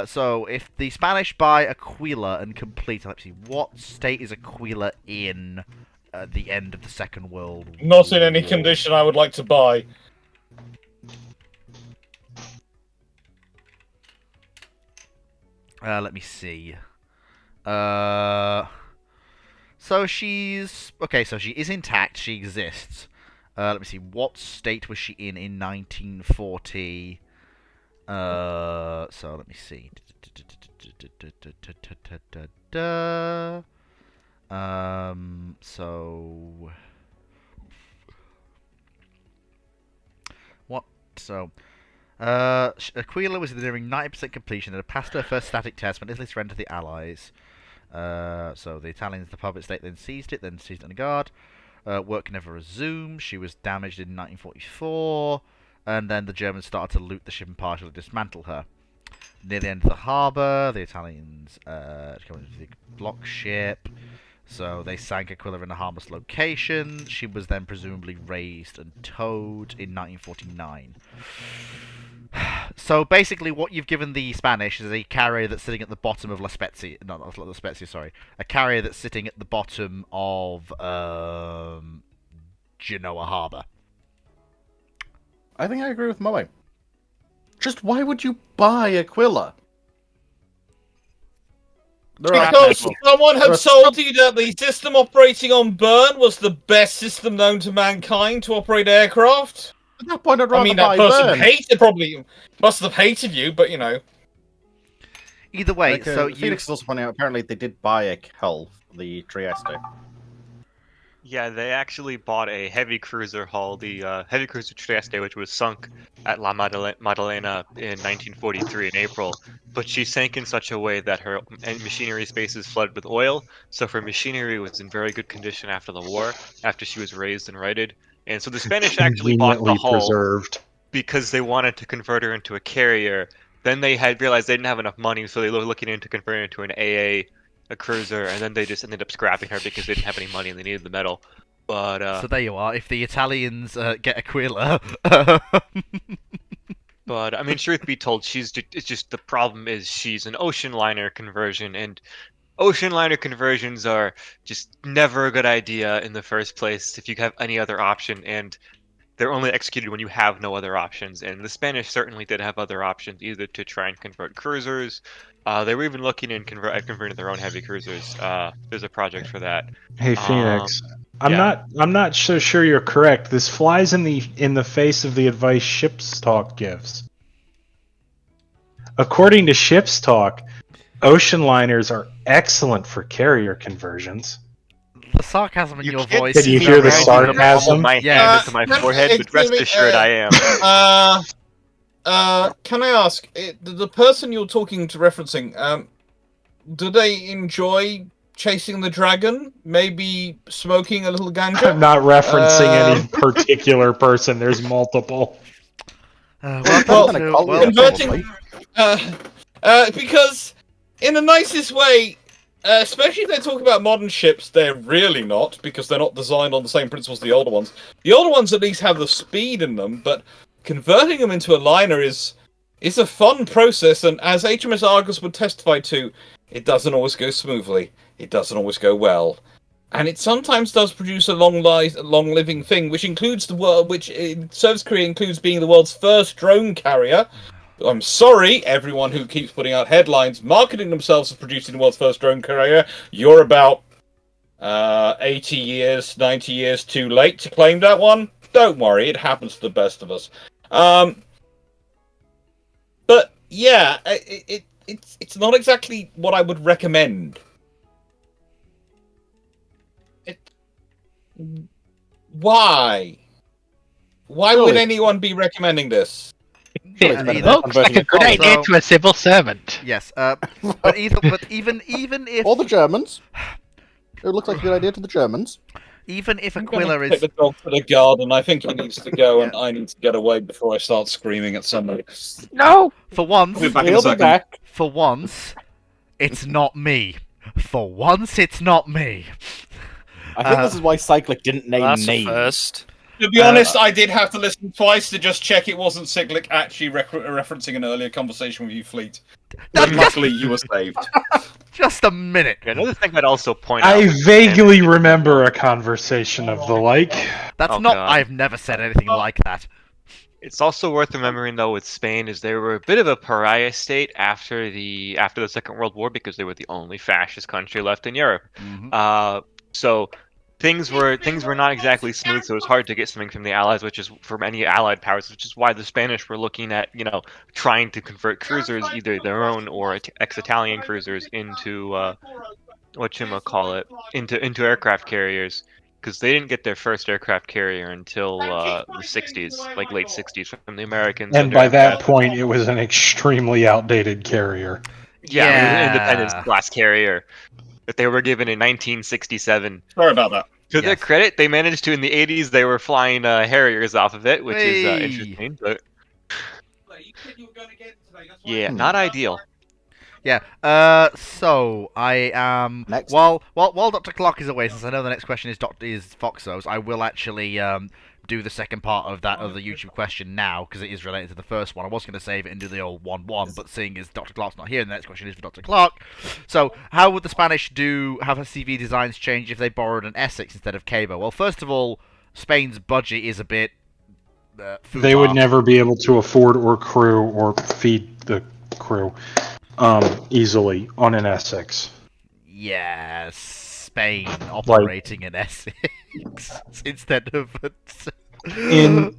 So, if the Spanish buy Aquila and complete, let's see, what state is Aquila in at the end of the Second World War? Not in any condition I would like to buy. Let me see. So she's okay. So she is intact. She exists. Let me see. What state was she in 1940? So let me see. So what? So. Aquila was nearing 90% completion and had passed her first static test when Italy surrendered to the Allies. So the Italians, the puppet state, then seized it on guard. Work never resumed. She was damaged in 1944, and then the Germans started to loot the ship and partially dismantle her. Near the end of the harbour, the Italians blocked ship. So they sank Aquila in a harmless location. She was then presumably raised and towed in 1949. So basically, what you've given the Spanish is a carrier that's sitting at the bottom of La Spezia. Not La Spezia, sorry. A carrier that's sitting at the bottom of Genoa Harbour. I think I agree with Moe. Just why would you buy Aquila? There are Because people- someone there had are told you that the system operating on burn was the best system known to mankind to operate aircraft. At that point, I'd rather I mean, that buy person Burn. must have hated you, but you know. Either way, Like, so you Phoenix is also pointing out, apparently they did buy a hull for the Trieste. Yeah, they actually bought a heavy cruiser hull, the heavy cruiser Trieste, which was sunk at La Maddalena in 1943 in April. But she sank in such a way that her machinery spaces flooded with oil, so her machinery was in very good condition after the war, after she was raised and righted. And so the Spanish actually bought the Conveniently hull preserved. because they wanted to convert her into a carrier. Then they had realized they didn't have enough money, so they were looking into converting her into an AA, a cruiser, and then they just ended up scrapping her because they didn't have any money and they needed the metal. But so there you are. If the Italians get Aquila, but I mean, truth be told, it's just the problem is she's an ocean liner conversion, and ocean liner conversions are just never a good idea in the first place if you have any other option, and they're only executed when you have no other options. And the Spanish certainly did have other options, either to try and convert cruisers. They were even looking at converting their own heavy cruisers. There's a project for that. Hey Phoenix, I'm yeah. not so sure you're correct. This flies in the face of the advice Ship's Talk gives. According to Ship's Talk, ocean liners are excellent for carrier conversions. the sarcasm in You your can't voice. Did you is hear the very- sarcasm? My Yeah. hand into my forehead, but rest assured I am. Can I ask, the person you're talking to referencing, do they enjoy chasing the dragon? Maybe smoking a little I'm ganja? not referencing any Um, particular person. There's multiple. Welcome to, Well, welcome- converting, because in the nicest way, especially if they talk about modern ships, they're really not, because they're not designed on the same principles as the older ones. The older ones at least have the speed in them, but converting them into a liner is a fun process, and as HMS Argus would testify to, it doesn't always go smoothly. It doesn't always go well. And it sometimes does produce a long-living thing, which includes the world, which in service career includes being the world's first drone carrier. I'm sorry, everyone who keeps putting out headlines marketing themselves as producing the world's first drone carrier. You're about 80 years, 90 years too late to claim that one. Don't worry, it happens to the best of us. But yeah, it's not exactly what I would recommend. Why? Why would Surely. anyone be recommending this? Yeah, It either- Looks like a good Also- idea to a civil servant. Yes, but even if Or the Germans. It looked like a good idea to the Germans. even if I'm gonna Aquila take is the dog to the garden. I think he needs to go, and I need to get away before I start screaming at somebody. No! for once, We'll be back in a He'll be second. back. for once, it's not me. For once, it's not me. I think this is why Cyclic didn't name That's a names. first. To be honest, I did have to listen twice to just check it wasn't Cyclic actually referencing an earlier conversation with you, Fleet. That's But luckily, you were saved. Just a minute. Another thing I'd also point out. I vaguely remember a conversation of the like. That's Oh, not. God. I've never said anything like that. It's also worth remembering, though, with Spain, is they were a bit of a pariah state after the Second World War because they were the only fascist country left in Europe. So things were not exactly smooth. So it was hard to get something from the Allies, which is from any Allied powers, which is why the Spanish were looking at trying to convert cruisers, either their own or ex-Italian cruisers, into into aircraft carriers. Because they didn't get their first aircraft carrier until the 60s, like late 60s, from the Americans. And under by that Independence. point, it was an extremely outdated carrier. Yeah, it was Yeah. an Independence class carrier that they were given in 1967. Sorry about that. To their Yes. credit, they managed to, in the 80s, they were flying Harriers off of it, which is Hey. interesting. But yeah, not ideal. Yeah. So I am. Next. While Dr. Clock is away, since I know the next question is Foxos, I will actually do the second part of that other YouTube question now because it is related to the first one. I was going to save it and do the old 1-1, but seeing as Dr. Clark's not here, the next question is for Dr. Clark. So, how would the Spanish have her CV designs change if they borrowed an Essex instead of Cabo? Well, first of all, Spain's budget is a bit. They would FUBAR. never be able to afford or crew or feed the crew easily on an Essex. Yeah, Spain operating in Essex instead of. In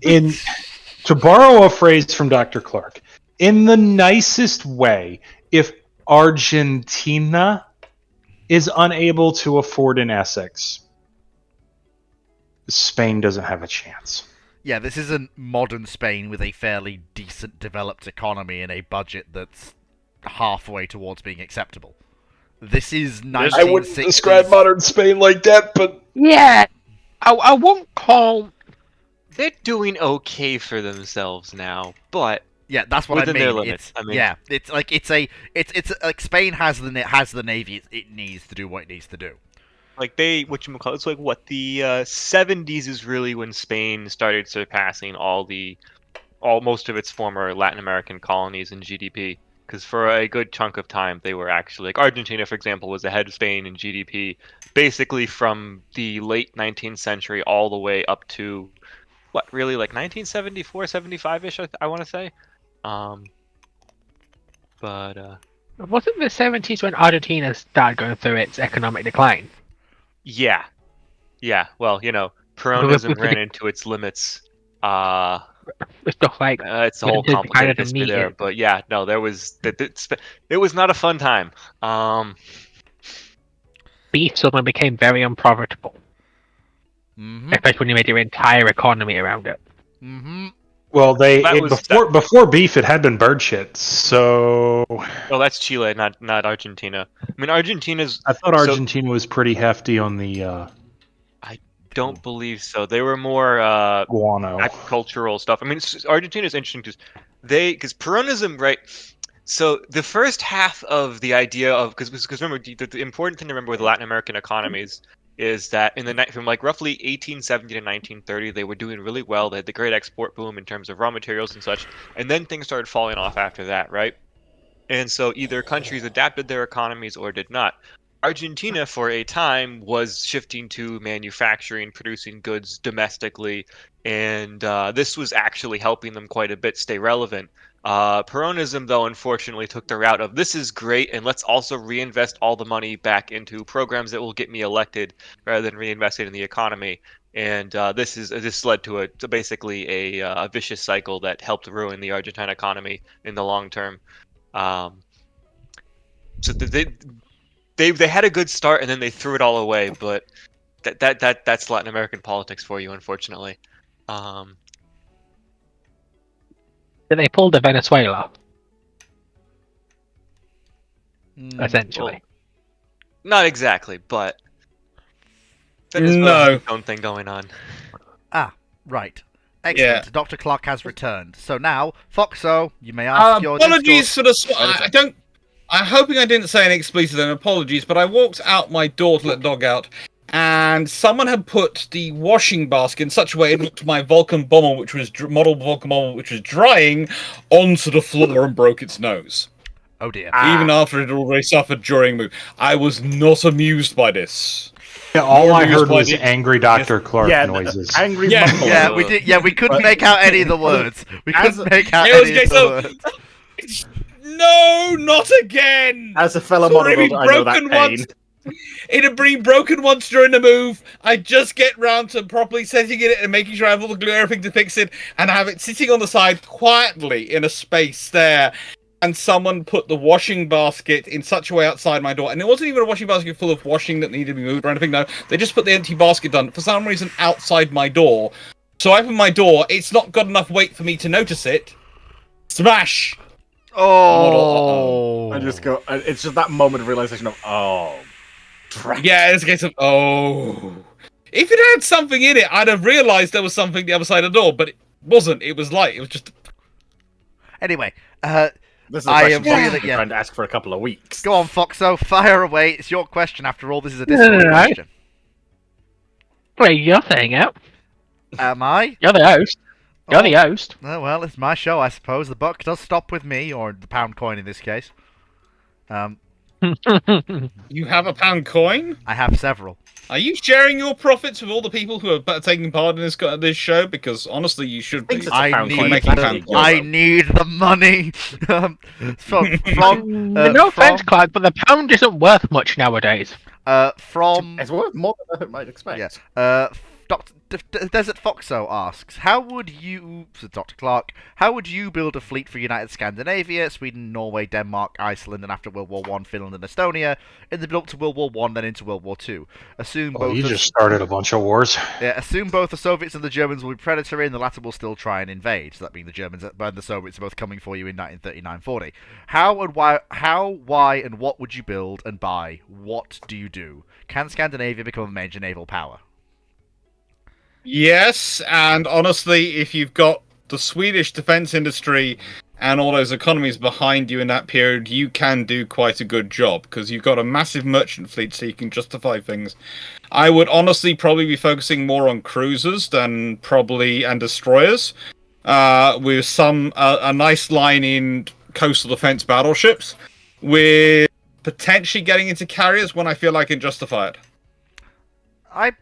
to borrow a phrase from Dr. Clark, in the nicest way, if Argentina is unable to afford an Essex, Spain doesn't have a chance. Yeah, this isn't modern Spain with a fairly decent developed economy and a budget that's halfway towards being acceptable. This is 1960s. I wouldn't describe modern Spain like that, but Yeah, I won't call. They're doing okay for themselves now, but Yeah, that's what within I mean. their limits. Yeah, it's like it's like Spain has the navy it needs to do what it needs to do. like whatchamacallit, it's like what the 70s is really when Spain started surpassing most of its former Latin American colonies in GDP. Because for a good chunk of time, they were actually like Argentina, for example, was ahead of Spain in GDP, basically from the late 19th century all the way up to what really like 1974, 75ish. I want to say, but Wasn't the 70s when Argentina started going through its economic decline? yeah. Well, Peronism ran into its limits. With stuff like It's a when whole it did complicated kind of history meet there, it. but yeah, no, it was not a fun time. Beef suddenly became very unprofitable, Mm-hmm. especially when you made your entire economy around it. Mm-hmm. well, That before beef, it had been bird shit. So Oh, that's Chile, not Argentina. I mean, Argentina's. I thought So- Argentina was pretty hefty on the Don't believe so. They were more guano. agricultural stuff. I mean, Argentina's interesting because Peronism, right? So the first half of the idea of because remember the important thing to remember with Latin American economies is that from like roughly 1870 to 1930 they were doing really well. They had the great export boom in terms of raw materials and such, and then things started falling off after that, right? And so either countries adapted their economies or did not. Argentina, for a time, was shifting to manufacturing, producing goods domestically, and this was actually helping them quite a bit stay relevant. Peronism, though, unfortunately took the route of this is great, and let's also reinvest all the money back into programs that will get me elected, rather than reinvesting in the economy. And this led to basically a vicious cycle that helped ruin the Argentine economy in the long term. So they had a good start and then they threw it all away, but that's Latin American politics for you, unfortunately. Then they pulled the Venezuela, Mm. essentially. Not exactly, but Venezuela No. has its own thing going on. Right. Excellent. Yeah. Dr. Clark has returned. So now, Foxo, you may ask your Apologies for the. What is I it? don't. I'm hoping I didn't say anything explicit, and apologies, but I walked out my door to let the dog out, and someone had put the washing basket in such a way it looked my Vulcan bomber, which was model Vulcan bomber, which was drying, onto the floor and broke its nose. Oh dear. Even after it had already suffered during move. I was not amused by this. Yeah, all More I news heard by was the- angry Dr. Clark Yeah, noises. angry Yeah. muffler. Yeah, we did. Yeah, we couldn't make out any of the words. We As couldn't make out It was any of the so- words. No, not again! As a fellow It's already model, I know that broken pain. once. It had been broken once during the move. I just get round to properly setting it and making sure I have all the glue and everything to fix it, and have it sitting on the side quietly in a space there. And someone put the washing basket in such a way outside my door, and it wasn't even a washing basket full of washing that needed to be moved or anything. No, they just put the empty basket down for some reason outside my door. So I open my door. It's not got enough weight for me to notice it. Smash! Oh. I just go. It's just that moment of realization of drat. Yeah, it's a case of If it had something in it, I'd have realised there was something the other side of the door, but it wasn't. It was light. It was just. Anyway, This is a I question am Fox has really- been yeah. trying to ask for a couple of weeks. go on, Foxo, fire away. It's your question. After all, this is a No, Discord no. question. Wait, you're saying it. Am I? You're the host. You're the host. Oh, well, it's my show, I suppose. The buck does stop with me, or the pound coin in this case. You have a pound coin? I have several. Are you sharing your profits with all the people who are taking part in this show? Because honestly, you should be. Thinks it's a pound coin. making That's pound big, coin. I though. need the money. No offense, Clive, but the pound isn't worth much nowadays. From It's worth more than I might expect. Yeah. Desert Foxo asks, how would you, so Dr. Clark, how would you build a fleet for United Scandinavia, Sweden, Norway, Denmark, Iceland, and after World War One, Finland and Estonia, in the build up to World War One, then into World War Two? Assume Well, both you the- just started a bunch of wars. assume both the Soviets and the Germans will be predatory, and the latter will still try and invade. So that being the Germans and the Soviets are both coming for you in 1939-40. How and why, and what would you build and buy? What do you do? Can Scandinavia become a major naval power? Yes, and honestly, if you've got the Swedish defense industry and all those economies behind you in that period, you can do quite a good job because you've got a massive merchant fleet, so you can justify things. I would honestly probably be focusing more on cruisers and destroyers, with some a nice line in coastal defense battleships, with potentially getting into carriers when I feel I can justify it.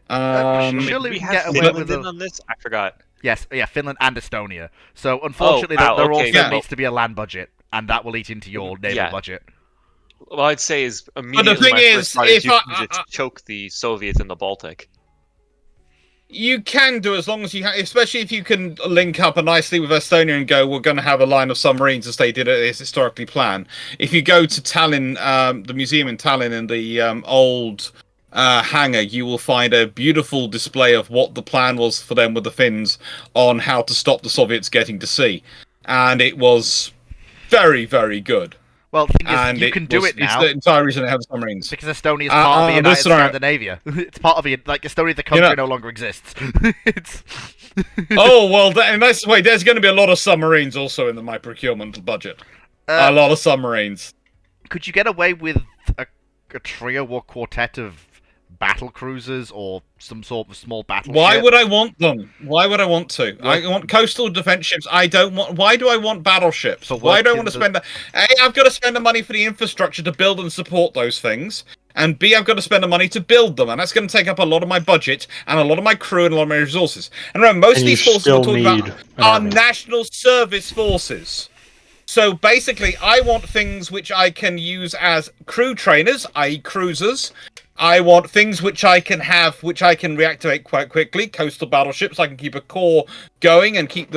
Surely we we can have get away Finland with in a... on this? I forgot. Yes, yeah, Finland and Estonia. So unfortunately, wow, there okay, also yeah. needs to be a land budget, and that will eat into your naval Yeah. budget. What I'd say is immediately thing my is, first thought is if you I- can just choke the Soviets in the Baltic. You can do as long as you, especially if you can link up nicely with Estonia and go, we're going to have a line of submarines as they did it as historically planned. If you go to Tallinn, the museum in Tallinn in the old hangar, you will find a beautiful display of what the plan was for them with the Finns on how to stop the Soviets getting to sea, and it was very, very good. Well, the thing is, And you can do it It's now the entire reason they have submarines. because Estonia is part of the United listen, alright. Scandinavia. It's part of it. Like Estonia, the country no longer exists. It's Oh well, and that's the way. There's going to be a lot of submarines also in my procurement budget. A lot of submarines. Could you get away with a trio or quartet of battle cruisers or some sort of small battleship? Why would I want them? Why would I want to? I want coastal defense ships. I don't want. Why do I want battleships? For Why do I working want to the- spend? A, I've got to spend the money for the infrastructure to build and support those things. And B, I've got to spend the money to build them, and that's going to take up a lot of my budget and a lot of my crew and a lot of my resources. And remember, most And of you these forces still we're talking need about an are army. national service forces. So basically, I want things which I can use as crew trainers, i.e., cruisers. I want things which I can have, which I can reactivate quite quickly. Coastal battleships. I can keep a core going and keep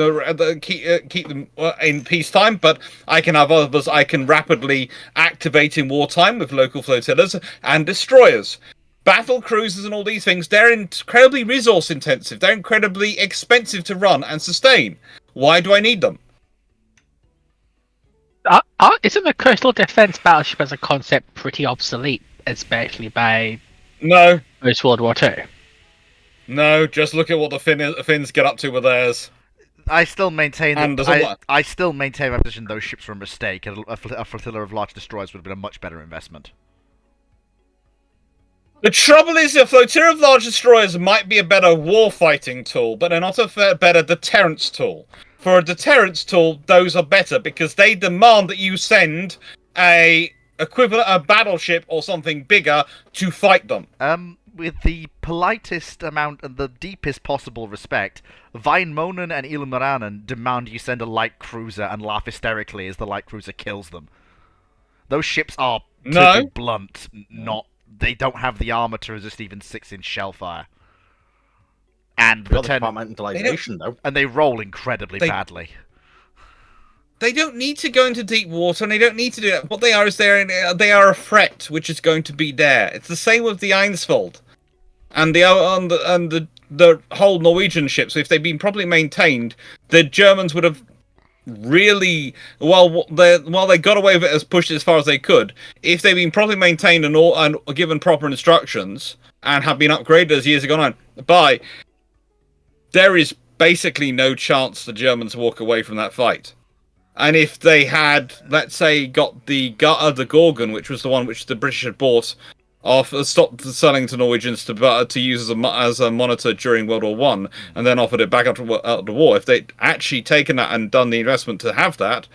keep them in peacetime. But I can have others I can rapidly activate in wartime with local flotillas and destroyers. Battle cruisers and all these things. They're incredibly resource intensive. They're incredibly expensive to run and sustain. Why do I need them? Isn't the coastal defense battleship as a concept pretty obsolete, especially by No. post World War II? No, just look at what the Finns get up to with theirs. I still maintain And that there's a lot- I still maintain my position. Those ships were a mistake. A flotilla of large destroyers would have been a much better investment. The trouble is, a flotilla of large destroyers might be a better warfighting tool, but they're not a better deterrence tool. For a deterrence tool, those are better because they demand that you send a battleship or something bigger to fight them. With the politest amount and the deepest possible respect, Vainmonen and Ilmaranen demand you send a light cruiser and laugh hysterically as the light cruiser kills them. Those ships are, to No. be blunt, not. They don't have the armor to resist even 6-inch shellfire. And Got the the compartmentalization, though. and they roll incredibly They- badly. They don't need to go into deep water, and they don't need to do that. What they are is they are a threat which is going to be there. It's the same with the Einsvold and the whole Norwegian ships. If they'd been properly maintained, the Germans would have really while they got away with it as pushed as far as they could. If they'd been properly maintained and given proper instructions and had been upgraded as years have gone on, there is basically no chance the Germans walk away from that fight. And if they had, let's say, got the Gorgon, which was the one which the British had bought off, stopped selling to Norwegians to use as a monitor during World War One, and then offered it back after the war, if they'd actually taken that and done the investment to have that,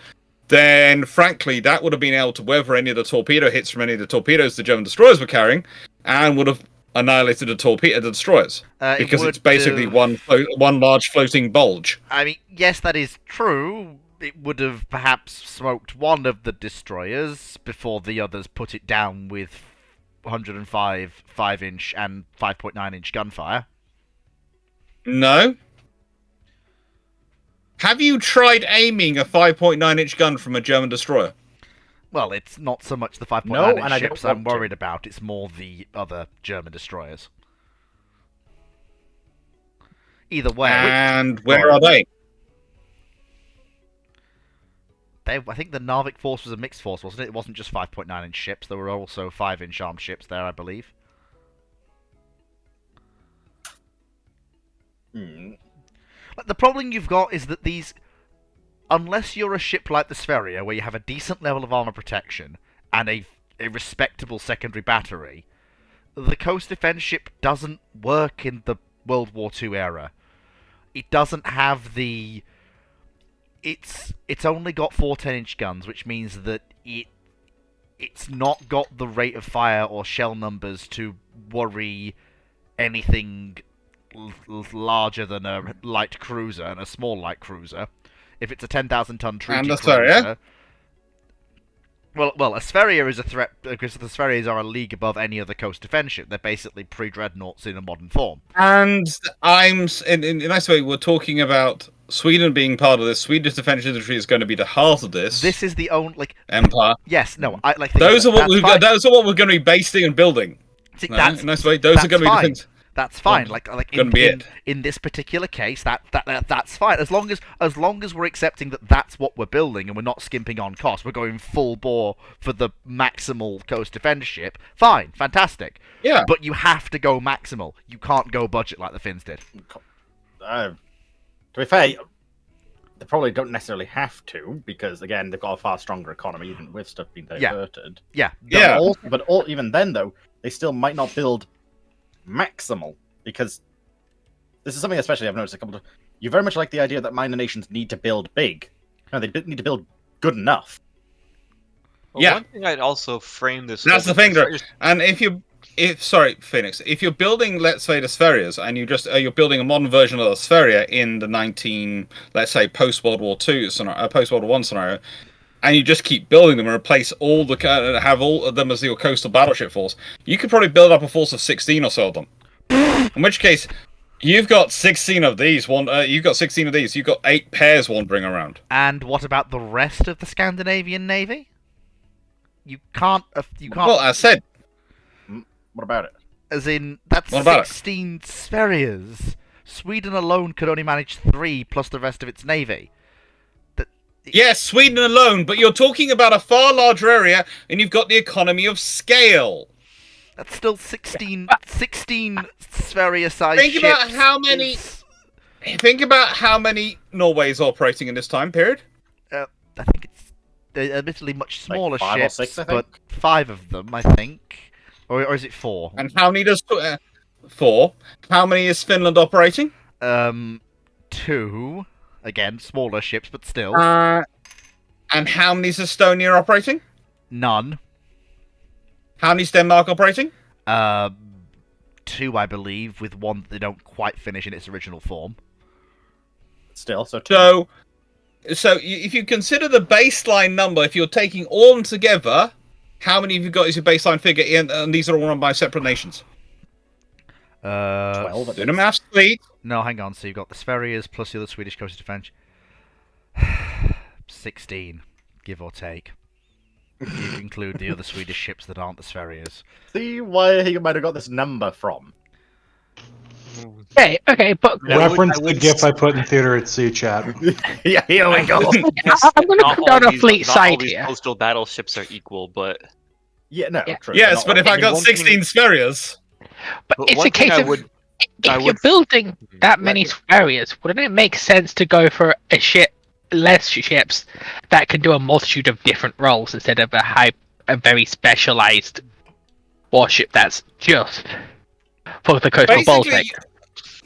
then frankly, that would have been able to weather any of the torpedo hits from any of the torpedoes the German destroyers were carrying, and would have annihilated the destroyers. Because it's basically one large floating bulge. I mean, yes, that is true. It would have perhaps smoked one of the destroyers before the others put it down with 105 5-inch and 5.9-inch gunfire. No. Have you tried aiming a 5.9-inch gun from a German destroyer? Well, it's not so much the 5.9-inch No, and I ships don't I'm want to. worried about. It's more the other German destroyers. Either way, And where are they? I think the Narvik force was a mixed force, wasn't it? It wasn't just 5.9-inch ships. There were also 5-inch armed ships there, I believe. Like, the problem you've got is that these, unless you're a ship like the Sferia, where you have a decent level of armor protection and a respectable secondary battery, the coast defense ship doesn't work in the World War II era. It doesn't have the... It's only got 4 10-inch guns, which means that it's not got the rate of fire or shell numbers to worry anything larger than a light cruiser and a small light cruiser. If it's a 10,000-ton treaty And a cruiser... Sferia? Well, a Sferia is a threat because the Sferias are a league above any other coast defense ship. They're basically pre-dreadnoughts in a modern form. And in a nice way, we're talking about Sweden being part of this. Swedish defense industry is going to be the heart of this. This is the only empire. Yes, no, I like. Those are what those are what we're going to be basing and building. See, No, in a nice way. Those are going to be fine. defense. That's fine. Like in this particular case, that's fine. As long as we're accepting that that's what we're building and we're not skimping on cost, we're going full bore for the maximal coast defense ship. Fine, fantastic. Yeah. But you have to go maximal. You can't go budget like the Finns did. To be fair, they probably don't necessarily have to, because again, they've got a far stronger economy, even with stuff being diverted. Yeah. Yeah. Even then, though, they still might not build maximal, because this is something especially I've noticed a couple of... You very much like the idea that minor nations need to build big. No, they need to build good enough. Well, Yeah. One thing I'd also frame this. That's the thing, though. And Phoenix, if you're building, let's say, the Sferias, and you're building a modern version of the Sferia in the let's say, post World War II scenario, post World War I scenario, and you just keep building them and replace have all of them as your coastal battleship force, you could probably build up a force of 16 or so of them. In which case, you've got 16 of these. You've got 16 of these. You've got 8 pairs wandering around. And what about the rest of the Scandinavian navy? You can't. Well, as I said, What about it? As in, that's What about it? 16 Sferias. Sweden alone could only manage 3 plus the rest of its navy. yes, Sweden alone, but you're talking about a far larger area, and you've got the economy of scale. That's still 16 Sferia-sized Think ships. about how many. Think about how many Norway is operating in this time period. I think it's admittedly much smaller 5 or ships, 6, I but think. 5 of them, I think. Or is it 4? And how many does 4? How many is Finland operating? 2. Again, smaller ships, but still. And how many is Estonia operating? None. How many is Denmark operating? 2, I believe, with 1 that they don't quite finish in its original form. Still, so 2. So if you consider the baseline number, if you're taking all of them together, how many have you got as your baseline figure? And these are all run by separate nations. 12 at Do the least. maths, please. No, hang on. So you've got the Sferias plus the other Swedish coast defense. 16, give or take. You include the other Swedish ships that aren't the Sferias. See why he might have got this number from. Okay, but Reference the GIF I put in theater at sea chat. Yeah, here we go. I'm going to Not put down all a these- fleet not all side these here. coastal battleships are equal, but Yeah, no, Yeah. true. Yes, they're but not if I got one thing- 16 Sferias, But But it's one a case thing I of would- if I you're would- building that many areas, wouldn't it make sense to go for a ship, less ships that can do a multitude of different roles instead of a very specialized warship that's just for the coastal basically, Baltic?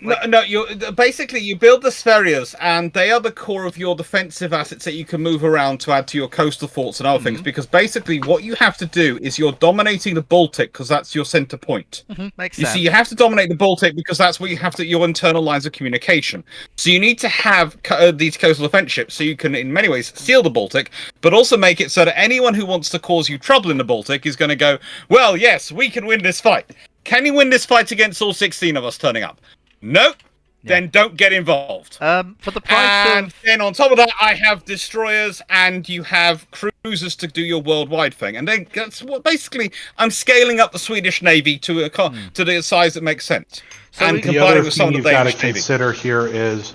No, you basically you build the Spherias, and they are the core of your defensive assets that you can move around to add to your coastal forts and other things. Because basically, what you have to do is you're dominating the Baltic because that's your center point. Makes You sense. see, you have to dominate the Baltic because that's where you have to your internal lines of communication. So you need to have these coastal defense ships so you can, in many ways, seal the Baltic, but also make it so that anyone who wants to cause you trouble in the Baltic is going to go, well, yes, we can win this fight. Can you win this fight against all 16 of us turning up? Nope. Then don't get involved. For the price And of then on top of that, I have destroyers, and you have cruisers to do your worldwide thing. And then that's what basically I'm scaling up the Swedish Navy to to the size that makes sense. So and the The combining other with some thing of you've the got to Danish Navy. consider here is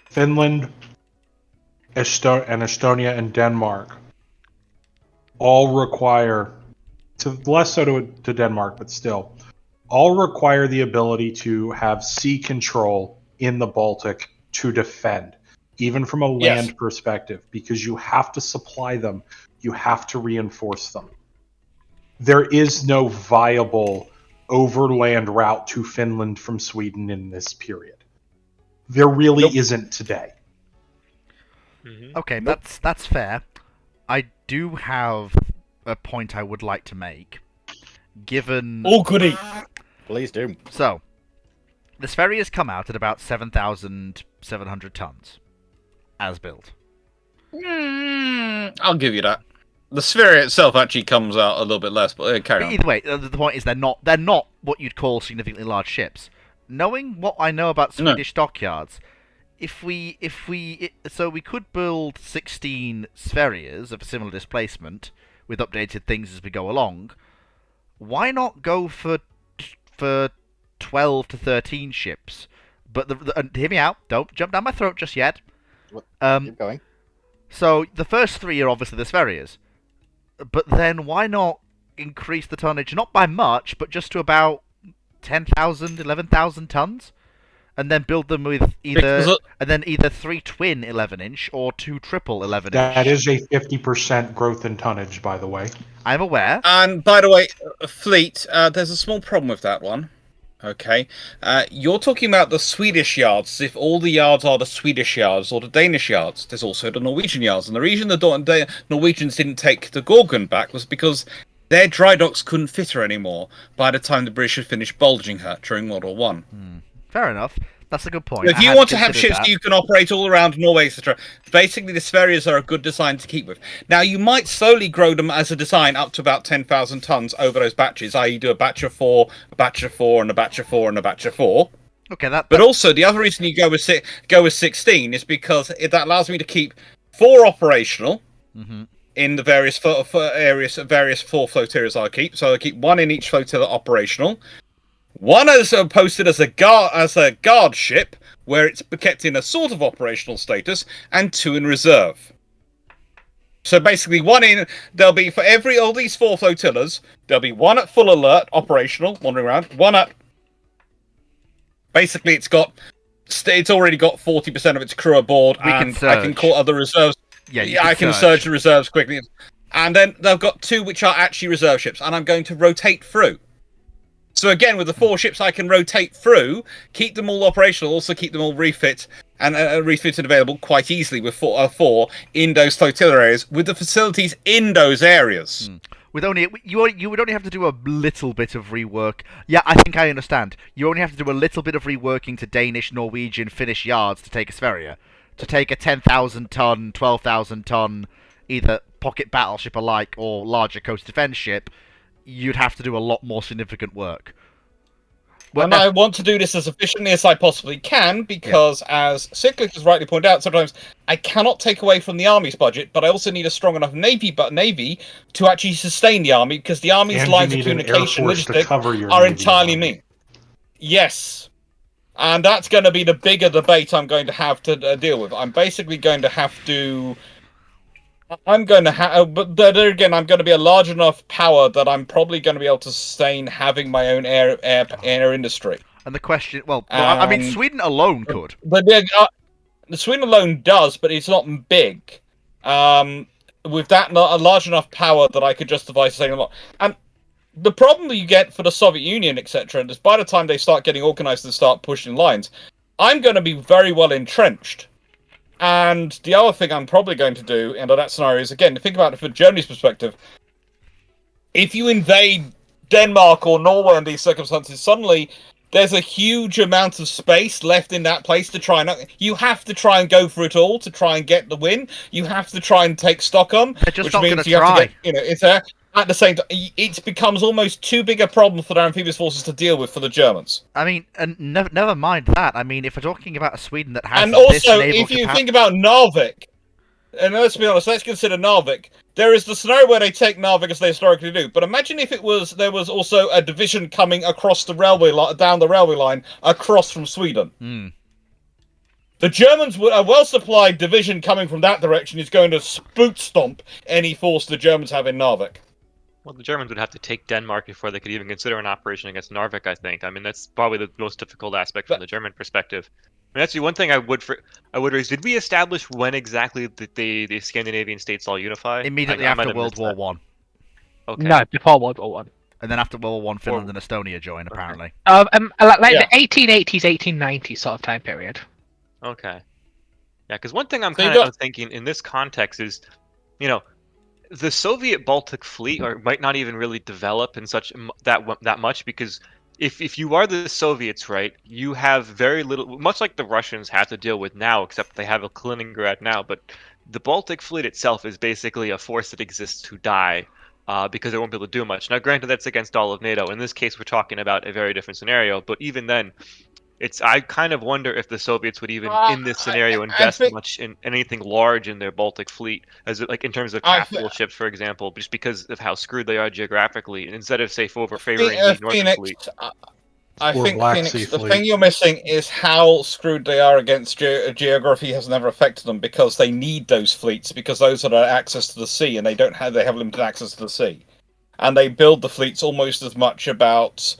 Finland, Estonia, and Denmark all require, less so to Denmark, but still, all require the ability to have sea control in the Baltic to defend, even from a land perspective, because you have to supply them, you have to reinforce them. There is no viable overland route to Finland from Sweden in this period. There really isn't today. Okay, that's fair. I do have a point I would like to make. Given Oh, goody. Please do. so, the Spheri has come out at about 7,700 tons as built. I'll give you that. The Sphere itself actually comes out a little bit less, but carry But on. either way, the point is they're not what you'd call significantly large ships. Knowing what I know about No. Swedish dockyards, so we could build 16 Spherias of a similar displacement with updated things as we go along. Why not go for 12 to 13 ships? But and hear me out. Don't jump down my throat just yet. Keep going. So the first three are obviously the Spherias. But then why not increase the tonnage, not by much, but just to about 10,000, 11,000 tons? And then build them with either 3 twin 11-inch or 2 triple 11-inch. That is a 50% growth in tonnage, by the way. I'm aware. And by the way, fleet, there's a small problem with that one. Okay, you're talking about the Swedish yards. If all the yards are the Swedish yards or the Danish yards, there's also the Norwegian yards. And the reason the Norwegians didn't take the Gorgon back was because their dry docks couldn't fit her anymore by the time the British had finished bulging her during World War One. Fair enough. That's a good point. If I you hadn't want to have considered ships that. that you can operate all around Norway, etc., basically the Spherias are a good design to keep with. Now, you might slowly grow them as a design up to about 10,000 tons over those batches, i.e. do a batch of 4, a batch of 4, and a batch of 4, and a batch of 4. Okay, But also, the other reason you go with 16 is because that allows me to keep 4 operational in the various various 4 flotillas I keep. So I keep 1 in each flotilla operational. 1 as posted as a guard ship, where it's kept in a sort of operational status, and 2 in reserve. So basically, there'll be for all these 4 flotillas, there'll be 1 at full alert, operational, wandering around, 1 at. Basically, it's already got 40% of its crew aboard, We can and I can surge. call other reserves. Yeah, I can surge the reserves quickly, and then they've got 2 which are actually reserve ships, and I'm going to rotate through. So again, with the 4 ships, I can rotate through, keep them all operational, also keep them all refit and available quite easily with 4 in those flotilla areas, with the facilities in those areas. With you would only have to do a little bit of rework. Yeah, I think I understand. You only have to do a little bit of reworking to Danish, Norwegian, Finnish yards to take a Sverige. To take a 10,000 ton, 12,000 ton, either pocket battleship alike or larger coast defense ship, you'd have to do a lot more significant work. And I want to do this as efficiently as I possibly can, because, as Cyclic has rightly pointed out, sometimes I cannot take away from the army's budget, but I also need a strong enough navy to actually sustain the army, because the army's And lines you of need an Air communication Force to logistic cover your are Navy entirely army. me. Yes. And that's going to be the bigger debate I'm going to have to deal with. I'm basically going to have to... but there again, I'm going to be a large enough power that I'm probably going to be able to sustain having my own air industry. And the question, I mean, And- Sweden alone could. But the Sweden alone does, but it's not big. With that, not a large enough power that I could justify saying a lot. And the problem that you get for the Soviet Union, etc., is by the time they start getting organized and start pushing lines, I'm going to be very well entrenched. And the other thing I'm probably going to do under that scenario is, again, think about it from Germany's perspective. If you invade Denmark or Norway in these circumstances, suddenly there's a huge amount of space left in that place to try and... You have to try and go for it all to try and get the win. You have to try and take Stockholm, They're just which not means gonna you have to try. get... It's there. At the same time, it becomes almost too big a problem for their amphibious forces to deal with for the Germans. I mean, and never mind that. I mean, if we're talking about a Sweden that has And this also, naval if you capa- think about Narvik, and let's be honest, let's consider Narvik. There is the scenario where they take Narvik as they historically do, but imagine if there was also a division coming across the railway down the railway line across from Sweden. Hmm. The Germans, a well-supplied division coming from that direction, is going to spook stomp any force the Germans have in Narvik. Well, the Germans would have to take Denmark before they could even consider an operation against Narvik, I think. I mean, that's probably the most difficult aspect from the German perspective. I mean, actually, one thing I would raise: did we establish when exactly the Scandinavian states all unify? Immediately I might after have World missed War that. One, Okay. No, before World War One. and then after World War One, Finland and Estonia join. Apparently, Like Yeah. the 1880s, 1890s sort of time period. Okay. Yeah, because one thing I'm So you kind of got- thinking in this context is, the Soviet Baltic Fleet might not even really develop in that much, because if you are the Soviets, right, you have very little, much like the Russians have to deal with now, except they have a Kaliningrad now, but the Baltic Fleet itself is basically a force that exists to die. Because they won't be able to do much. Now, granted, that's against all of NATO. In this case, we're talking about a very different scenario. But even then, I kind of wonder if the Soviets would even, in this scenario, I invest think- much in anything large in their Baltic fleet, in terms of I capital ships, for example, just because of how screwed they are geographically. And instead of, say, favoring the Northern Phoenix, fleet. I Or think Black Phoenix. Sea The Fleet. thing you're missing is how screwed they are against geography has never affected them, because they need those fleets, because those are their access to the sea, and they have limited access to the sea, and they build the fleets almost as much about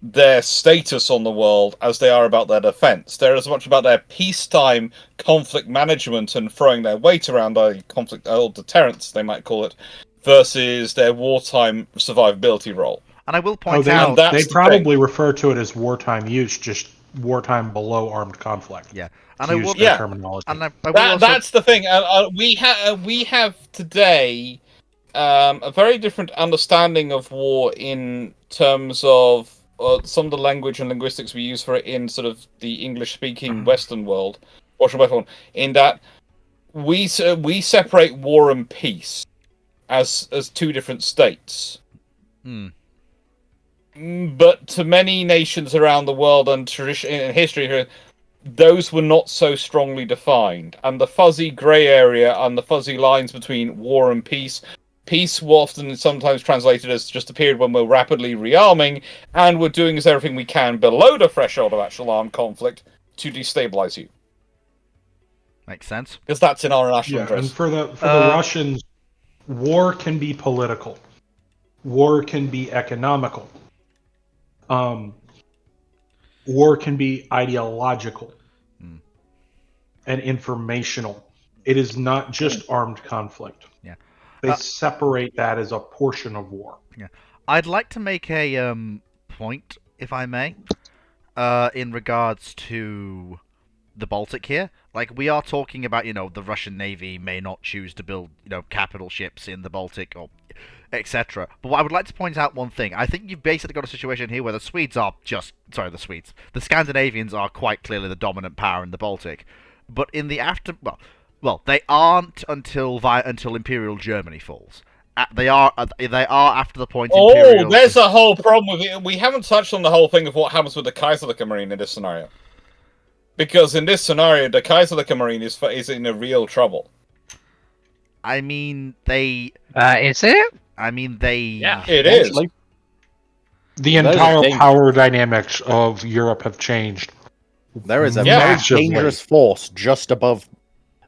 their status on the world as they are about their defense. They're as much about their peacetime conflict management and throwing their weight around a conflict, or deterrence, they might call it, versus their wartime survivability role. and I will point they, out. that's they the probably refer to it as wartime use, just wartime below armed conflict. Yeah, and to I use will. their Yeah. terminology. And I will also. That's the thing. We have today a very different understanding of war in terms of some of the language and linguistics we use for it in sort of the English-speaking Western world, in that we separate war and peace as two different states. Hmm. But to many nations around the world and tradition in history, those were not so strongly defined, and the fuzzy grey area and the fuzzy lines between war and peace. Peace will often sometimes translated as just a period when we're rapidly rearming and we're doing everything we can below the threshold of actual armed conflict to destabilize you, Makes sense. because that's in our national Yeah, and interest. for the Russians, war can be political, war can be economical, war can be ideological, and informational. It is not just armed conflict. Yeah. They separate that as a portion of war. Yeah, I'd like to make a point, if I may, in regards to the Baltic here. Like, we are talking about, the Russian Navy may not choose to build, capital ships in the Baltic, or etc. But I would like to point out one thing. I think you've basically got a situation here where the the Scandinavians are quite clearly the dominant power in the Baltic. But in the well, they aren't until Imperial Germany falls. They are after the point. Imperial... Oh, there's a whole problem with it. We haven't touched on the whole thing of what happens with the Kaiserliche Marine in this scenario. Because in this scenario, the Kaiserliche Marine is in a real trouble. I mean, they. Is it? I mean, they. Yeah. It is. Eventually. The That is entire dangerous. power dynamics of Europe have changed. There is a Yeah. very Massively. dangerous force just above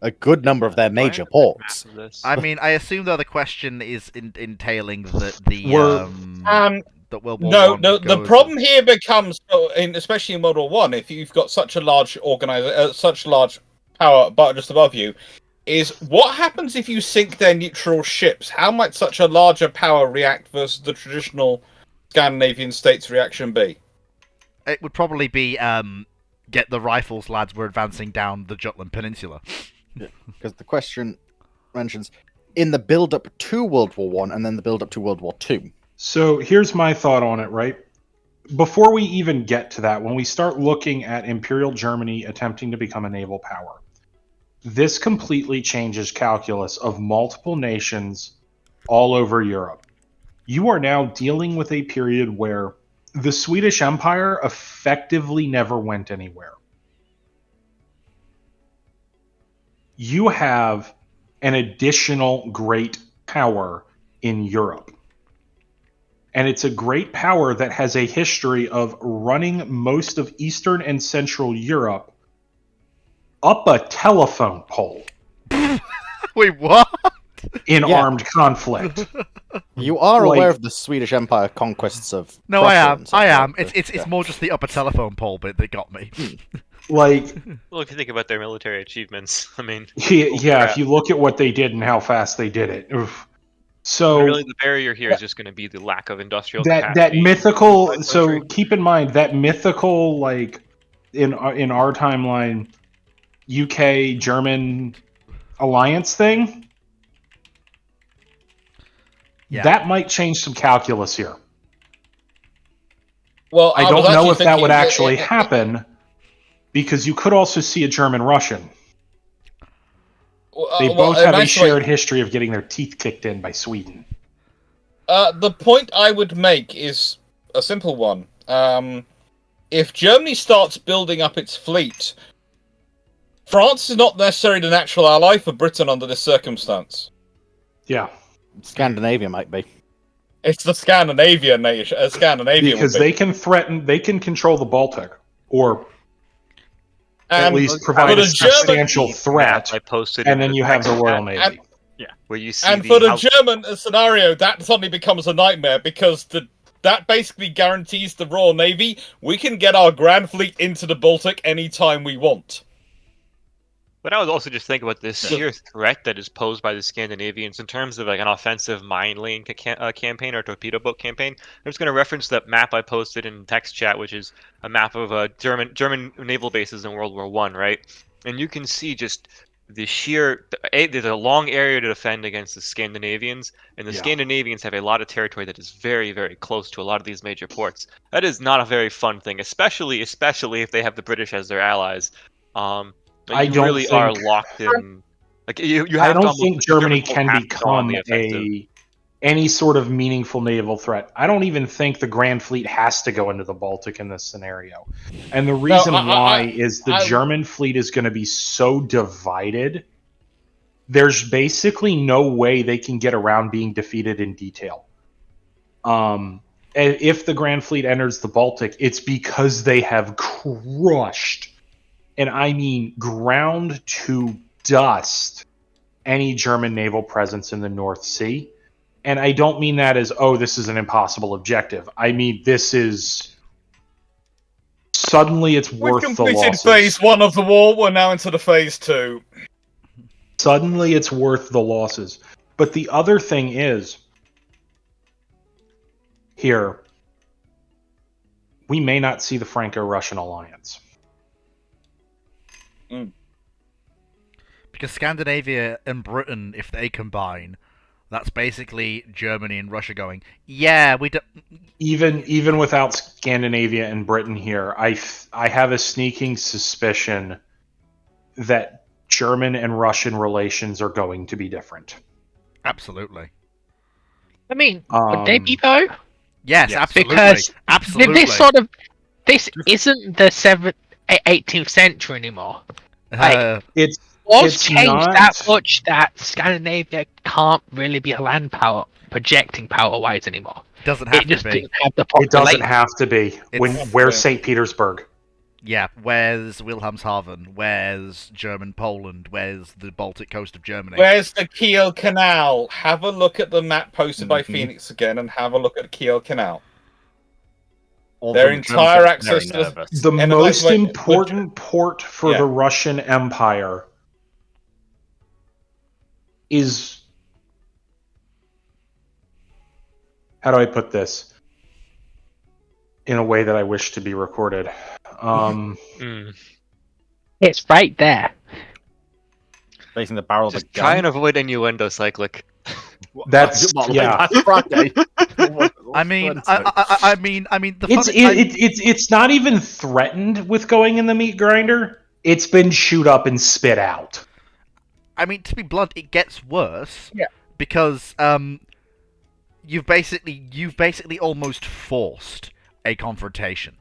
a good number of their major ports. I mean, I assume though the question is entailing that We're- that World War No, One the goes- problem here becomes, especially in World War One, if you've got such a large such large power, but just above you, is what happens if you sink their neutral ships? How might such a larger power react versus the traditional Scandinavian states' reaction be? It would probably be get the rifles, lads. We're advancing down the Jutland Peninsula. Because the question mentions in the build-up to World War One and then the build-up to World War Two. So here's my thought on it, right? Before we even get to that, when we start looking at Imperial Germany attempting to become a naval power, this completely changes calculus of multiple nations all over Europe. You are now dealing with a period where the Swedish Empire effectively never went anywhere. You have an additional great power in Europe. And it's a great power that has a history of running most of Eastern and Central Europe up a telephone pole Wait, what? in Yeah. armed conflict. You are Like- aware of the Swedish Empire conquests of No, Prussia I am. and such, I am. right? It's more just the upper telephone pole bit that got me. Like, Well, if you think about their military achievements, I mean, yeah, crap. if you look at what they did and how fast they did it. Oof. So really the barrier here is just going to be the lack of industrial that capacity. mythical, inside so country. keep in mind that mythical, like in our timeline, UK German alliance thing, Yeah. that might change some calculus here. Well, I was don't know actually if that would thinking- actually happen, because you could also see a German Russian. They both have a eventually- shared history of getting their teeth kicked in by Sweden. The point I would make is a simple one. If Germany starts building up its fleet, France is not necessarily the natural ally for Britain under this circumstance. Yeah, Scandinavia might be. It's the Scandinavia nation. Scandinavia because would be. they can threaten, they can control the Baltic, or at And least for provide the a substantial Map threat, I posted and in then you have the Royal Navy. where you see And for the how- German scenario, that suddenly becomes a nightmare because that basically guarantees the Royal Navy we can get our Grand Fleet into the Baltic anytime we want. But I would also just think about the sheer threat that is posed by the Scandinavians in terms of like an offensive mine laying campaign or torpedo boat campaign. I'm just going to reference that map I posted in text chat, which is a map of German naval bases in World War One, right? And you can see just the sheer there's a long area to defend against the Scandinavians, and the Yeah. Scandinavians have a lot of territory that is very, very close to a lot of these major ports. That is not a very fun thing, especially if they have the British as their allies. I You don't really are think- locked in. Like you have I to don't almost, think the Germany Germans will can have to go on become the offensive. any sort of meaningful naval threat. I don't even think the Grand Fleet has to go into the Baltic in this scenario. And the reason why is the German fleet is going to be so divided. There's basically no way they can get around being defeated in detail. And if the Grand Fleet enters the Baltic, it's because they have crushed, and I mean ground to dust, any German naval presence in the North Sea. And I don't mean that as, oh, this is an impossible objective. I mean, this is... Suddenly it's We've worth the completed losses. phase 1 of the war, we're now into the phase 2. Suddenly it's worth the losses. But the other thing is, here, we may not see the Franco-Russian alliance. Because Scandinavia and Britain, if they combine, that's basically Germany and Russia going, yeah, we don't... Even without Scandinavia and Britain here, I have a sneaking suspicion that German and Russian relations are going to be different. Absolutely. I mean, would they be Um, though? Yes, Yes. absolutely. Because Absolutely. this isn't the 18th century anymore. It's What's It's changed not- that much that Scandinavia can't really be a land power, projecting power-wise anymore. doesn't have It just to be. didn't have the it doesn't population. have to be. Where's St. Petersburg? Yeah, where's Wilhelmshaven? Where's German Poland? Where's the Baltic coast of Germany? Where's the Kiel Canal? Have a look at the map posted by Mhm. Phoenix again and have a look at the Kiel Canal. All Their of them entire very access to the- nervous. The And most like- important port for Yeah. the Russian Empire is, how do I put this? in a way that I wish to be recorded. It's right there. Facing the barrel of a Just try and gun. avoid innuendo cyclic. That's What, like yeah. last Friday. I mean, I mean, the It's fun- I- it's not even threatened with going in the meat grinder. It's been chewed up and spit out. I mean, to be blunt, it gets worse. Yeah. Because you've basically almost forced a confrontation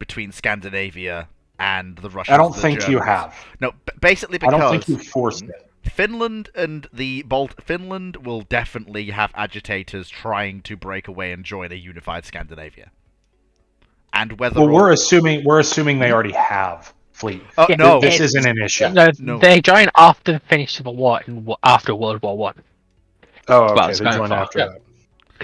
between Scandinavia and the Russians. I don't and the think you Germans. have. No, basically I because don't think you forced it. Finland and Finland will definitely have agitators trying to break away and join a unified Scandinavia. And whether Well, we're assuming they already have fleet. Oh, Yeah, no, This isn't an issue. No. They join after the finish of the war after World War One. Oh, okay. Well, They it's going join far. after Yeah.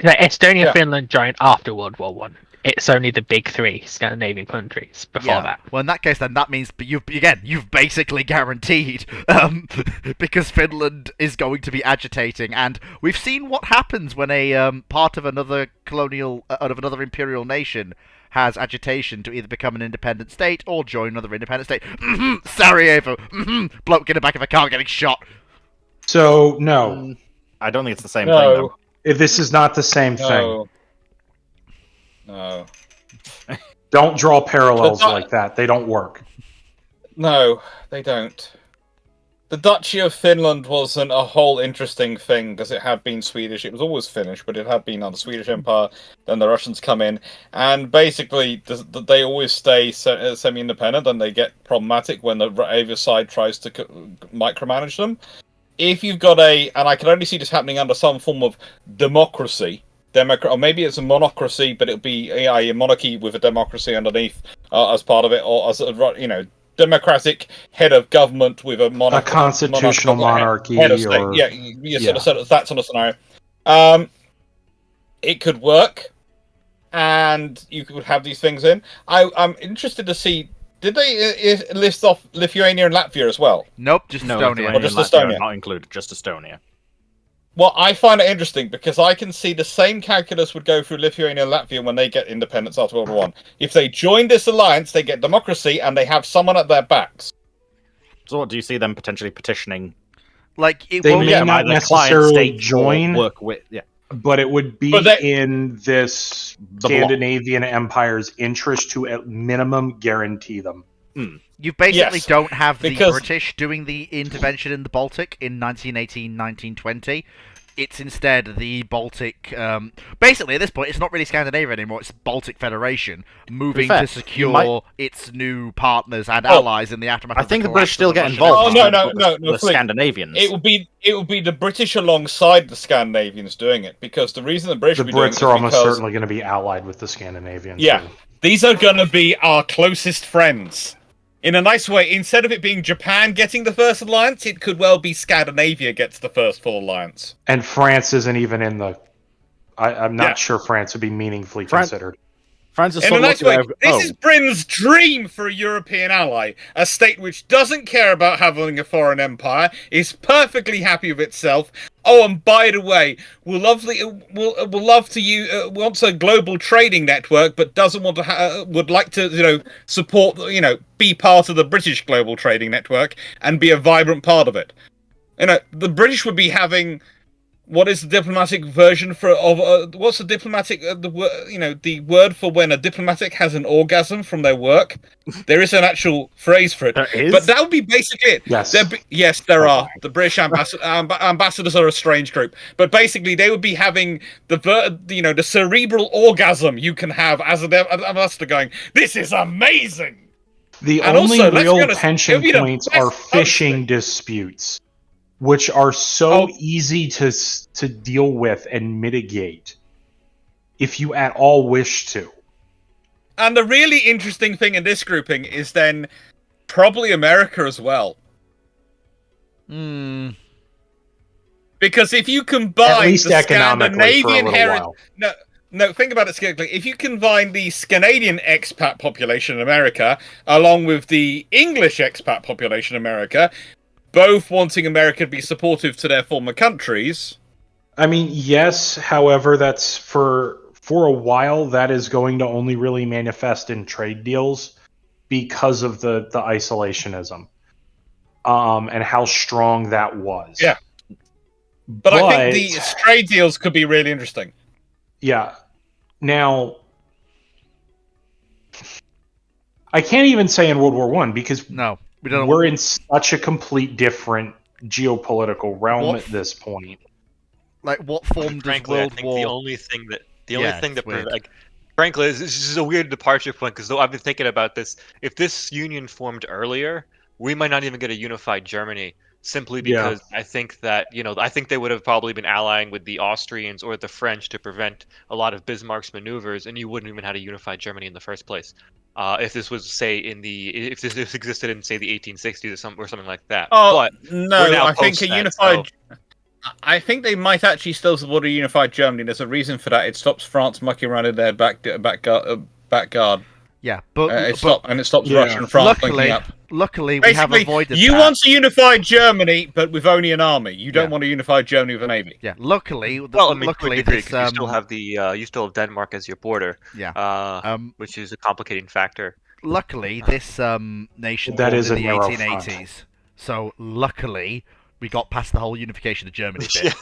that. Estonia, Yeah. Finland joined after World War One. It's only the big three Scandinavian countries before that. Well, in that case, then that means, but you've basically guaranteed, because Finland is going to be agitating, and we've seen what happens when a part of another imperial nation has agitation to either become an independent state or join another independent state. Sarajevo, bloke in the back of a car getting shot. So no, I don't think it's the same No. thing, though. this is not the same thing. No. No. Don't draw parallels But that- like that. They don't work. No, they don't. The Duchy of Finland wasn't a whole interesting thing because it had been Swedish. It was always Finnish, but it had been under Swedish Empire. Then the Russians come in, and basically they always stay semi-independent, and they get problematic when the other side tries to micromanage them. If you've got and I can only see this happening under some form of democracy, or maybe it's a monocracy, but it'll be a monarchy with a democracy underneath as part of it, or as democratic head of government with a A constitutional monarchy, head of state. or Sort of that sort of scenario. It could work, and you could have these things in. I'm interested to see. Did they list off Lithuania and Latvia as well? Nope, just No, Estonia. Or just Latvia are Estonia. not included, just Estonia. Well, I find it interesting because I can see the same calculus would go through Lithuania and Latvia when they get independence after World War One. If they join this alliance, they get democracy and they have someone at their backs. So what do you see them potentially petitioning? Like, it They won't may Yeah, not either client necessarily state or join, work with. Yeah. but it would be But they- in this The bloc. Scandinavian empire's interest to at minimum guarantee them. You basically Yes, don't have the because- British doing the intervention in the Baltic in 1918, 1920. It's instead the Baltic. Basically, at this point, it's not really Scandinavia anymore. It's Baltic Federation moving fair, to you secure might- its new partners and Oh, allies in the aftermath. I of think the collapse British still of the get Russian involved. Oh, Empire. no, The Flick. Scandinavians. It would be the British alongside the Scandinavians doing it because the reason the British The would be doing it Brits is are almost because certainly going to be allied with the Scandinavians. Yeah. too. these are going to be our closest friends. In a nice way, instead of it being Japan getting the first alliance, it could well be Scandinavia gets the first full alliance. And France isn't even in the. I'm not Yeah. sure France would be meaningfully Fran- considered. France is In a sort of nice looking way, over- this is Britain's dream for a European ally. A state which doesn't care about having a foreign empire, is perfectly happy with itself. Oh, and by the way, we'll love to use wants a global trading network, but doesn't want to would like to support be part of the British global trading network and be a vibrant part of it. The British would be having. What is the diplomatic version what's the diplomatic the word for when a diplomatic has an orgasm from their work? There is an actual phrase for it. There is? But that would be basically it. Yes. Yes, there are. The British ambassadors are a strange group, but basically they would be having the cerebral orgasm you can have as an ambassador, going, "This is amazing." The And only also, let's be real honest, tension it'll be the points best are fishing disputes, which are so easy to deal with and mitigate if you at all wish to. And the really interesting thing in this grouping is then probably America as well. Hmm. Because if you combine At least the economically for a Scandinavian little heritage, while. no, think about it skillfully. If you combine the Canadian expat population in America along with the English expat population in America, both wanting America to be supportive to their former countries. I mean, yes. However, that's for for a while, that is going to only really manifest in trade deals because of the isolationism and how strong that was. Yeah. But I think the trade deals could be really interesting. Yeah. Now, I can't even say in World War One because No, we don't. we're in such a complete different geopolitical realm at this point. Like, what form does Frankly, World I think War? the only thing that it's weird. like, frankly, this is a weird departure point because though I've been thinking about this, if this union formed earlier, we might not even get a unified Germany. Simply because I think that I think they would have probably been allying with the Austrians or the French to prevent a lot of Bismarck's maneuvers, and you wouldn't even had a unified Germany in the first place. If this was if this existed in say the 1860s or something like that. Oh but no, I think a unified. I think they might actually still support a unified Germany. There's a reason for that. It stops France mucking around in their back guard. Yeah, but it stops Russia and France linking up. Luckily, we have avoided you that. want a unified Germany, but with only an army. You don't want a unified Germany with a navy. Yeah, luckily, luckily, you still have you still have Denmark as your border. Yeah, which is a complicating factor. Luckily, this nation that formed is in the narrow 1880s. front. So luckily, we got past the whole unification of Germany bit. Yeah.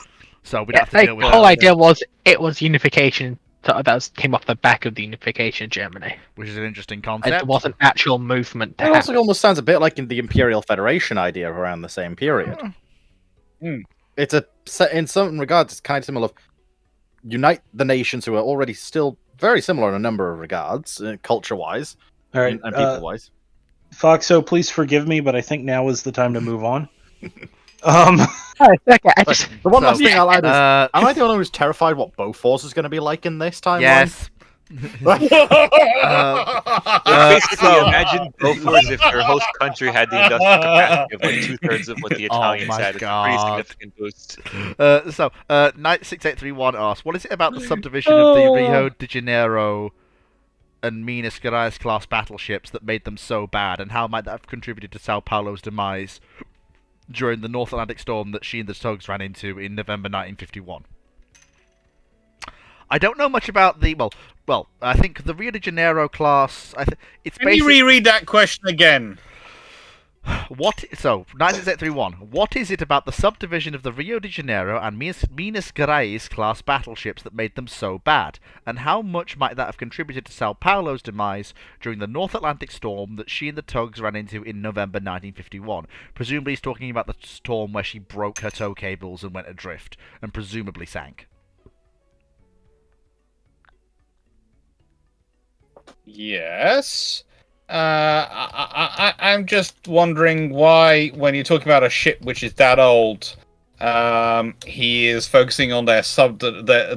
So we don't have to deal with the whole idea was it was unification that came off the back of the unification of Germany, which is an interesting and concept. it was an actual movement. It also almost sounds a bit like in the Imperial Federation idea around the same period. It's in some regards, it's kind of similar. Unite the nations who are already still very similar in a number of regards, culture-wise, all right, and people-wise. Foxo, please forgive me, but I think now is the time to move on. Okay, The one last thing I'll add is, am I the only one who's terrified what Bofors is going to be like in this timeline? Yes. Basically, imagine Bofors if their host country had the industrial capacity of like 2/3 of what the Italians had. It's a pretty significant boost. Knight 6831 asks, what is it about the subdivision of the Rio de Janeiro and Minas Gerais class battleships that made them so bad, and how might that have contributed to Sao Paulo's demise during the North Atlantic storm that she and the tugs ran into in November 1951? I don't know much about the well. I think the Rio de Janeiro class. It's Can you reread that question again? What? So 1931. What is it about the subdivision of the Rio de Janeiro and Minas Gerais class battleships that made them so bad, and how much might that have contributed to Sao Paulo's demise during the North Atlantic storm that she and the tugs ran into in November 1951? Presumably, he's talking about the storm where she broke her tow cables and went adrift, and presumably sank. Yes. I'm just wondering why, when you're talking about a ship which is that old, he is focusing on their subdivision.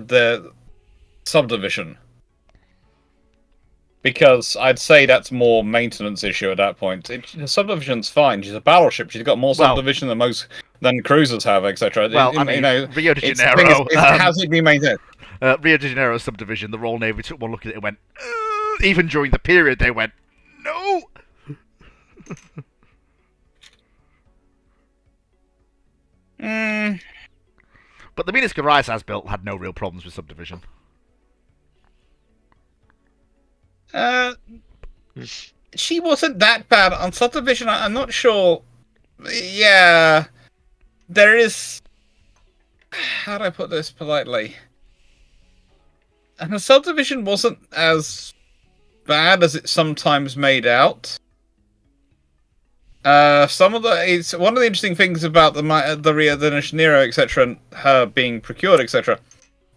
Because I'd say that's more maintenance issue at that point. The subdivision's fine. She's a battleship. She's got more subdivision than cruisers have, etc. Well, I mean, Rio de Janeiro. How's it been maintained? Rio de Janeiro subdivision. The Royal Navy took one look at it and went. Even during the period, they went, no. But the Minas Gerais as built had no real problems with subdivision. She wasn't that bad on subdivision. I'm not sure. Yeah, there is. How do I put this politely? And the subdivision wasn't as bad as it's sometimes made out. It's one of the interesting things about the Rio de Janeiro, etc., and her being procured, etc.,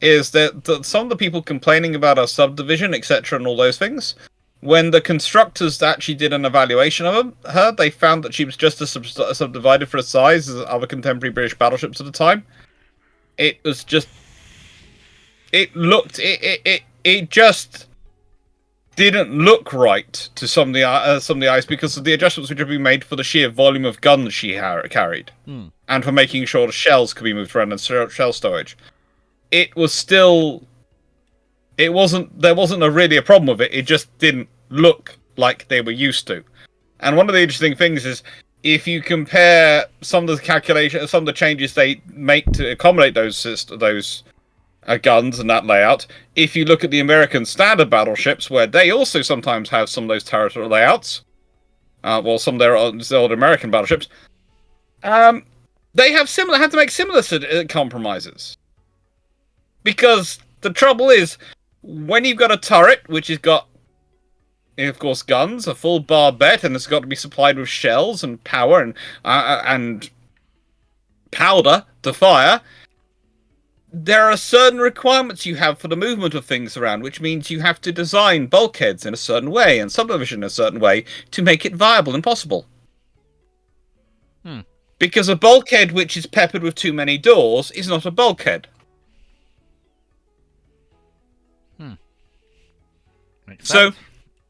is that some of the people complaining about her subdivision, etc., and all those things, when the constructors actually did an evaluation of her, they found that she was just as subdivided for a size as other contemporary British battleships at the time. It was just, it just didn't look right to some of the eyes because of the adjustments which had been made for the sheer volume of guns she carried, and for making sure the shells could be moved around and shell storage. It was still, there wasn't really a problem with it. It just didn't look like they were used to. And one of the interesting things is, if you compare some of the calculations, some of the changes they make to accommodate those guns and that layout. If you look at the American standard battleships, where they also sometimes have some of those turret layouts, well, some of their old American battleships, they have to make similar compromises. Because the trouble is, when you've got a turret which has got, of course, guns, a full barbette, and it's got to be supplied with shells and power and powder to fire, there are certain requirements you have for the movement of things around, which means you have to design bulkheads in a certain way and subdivision in a certain way to make it viable and possible. Because a bulkhead which is peppered with too many doors is not a bulkhead. Makes So,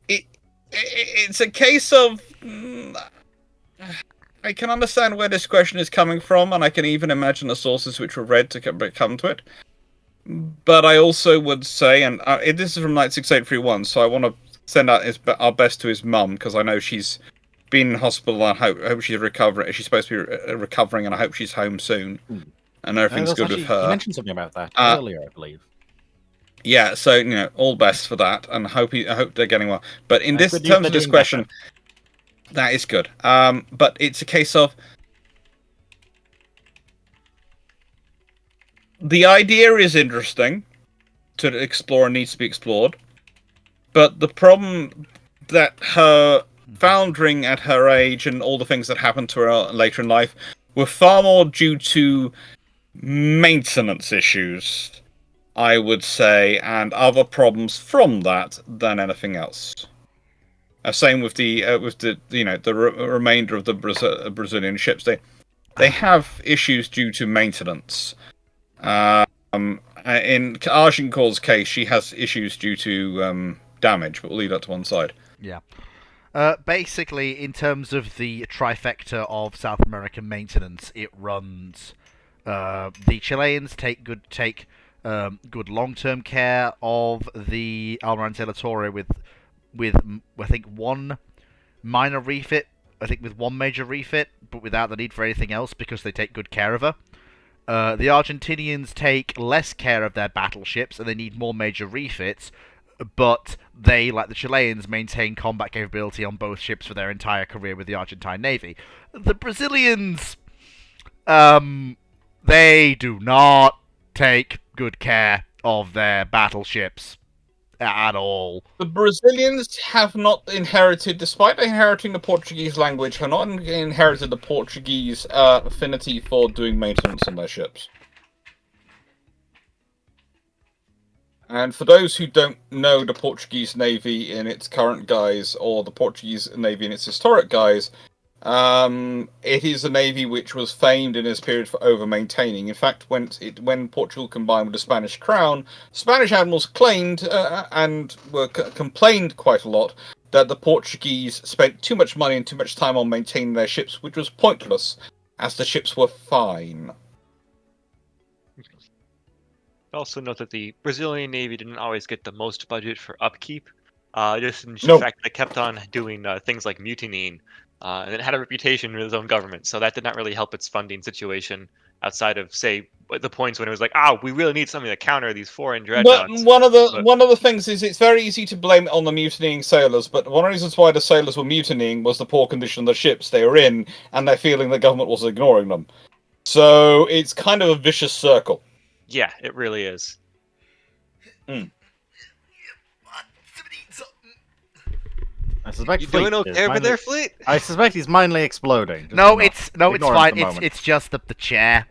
sense. it's a case of... I can understand where this question is coming from, and I can even imagine the sources which were read to come to it. But I also would say, and this is from Night 6831, so I want to send out our best to his mum, because I know she's been in hospital, and I hope she's recovering. She's supposed to be recovering, and I hope she's home soon. And everything's good with her. You mentioned something about that earlier, I believe. Yeah, so, all best for that, and I hope they're getting well. But in Good terms news, of they're this doing question, better. that is good. But it's a case of the idea is interesting to explore and needs to be explored, but the problem that her foundering at her age and all the things that happened to her later in life were far more due to maintenance issues, I would say, and other problems from that than anything else. Same with the remainder of the Brazilian ships. They have issues due to maintenance. In Argencourt's case, she has issues due to damage, but we'll leave that to one side. Yeah. Basically, in terms of the trifecta of South American maintenance, it runs. The Chileans take good long-term care of the Almirante Torre with I think one minor refit. I think with one major refit, but without the need for anything else because they take good care of her. The Argentinians take less care of their battleships and they need more major refits, but they, like the Chileans, maintain combat capability on both ships for their entire career with the Argentine Navy. The Brazilians, they do not take good care of their battleships at all. The Brazilians have not inherited, despite inheriting the Portuguese language, have not inherited the Portuguese affinity for doing maintenance on their ships. And for those who don't know the Portuguese Navy in its current guise, or the Portuguese Navy in its historic guise, it is a navy which was famed in its period for over-maintaining. In fact, when Portugal combined with the Spanish crown, Spanish admirals claimed and were complained quite a lot that the Portuguese spent too much money and too much time on maintaining their ships, which was pointless, as the ships were fine. Also note that the Brazilian Navy didn't always get the most budget for upkeep. Just in Nope. fact, they kept on doing things like mutinying, and it had a reputation with its own government, so that did not really help its funding situation outside of, say, the points when it was like, we really need something to counter these foreign But dreadnoughts. one of the things is it's very easy to blame it on the mutinying sailors, but one of the reasons why the sailors were mutinying was the poor condition of the ships they were in, and their feeling the government was ignoring them. So it's kind of a vicious circle. Yeah, it really is. I suspect You doing Fleet is okay over mindly- there, Fleet? I suspect he's mindly exploding. Just No, ignore- it's ignore him for fine. the moment. It's just the chair.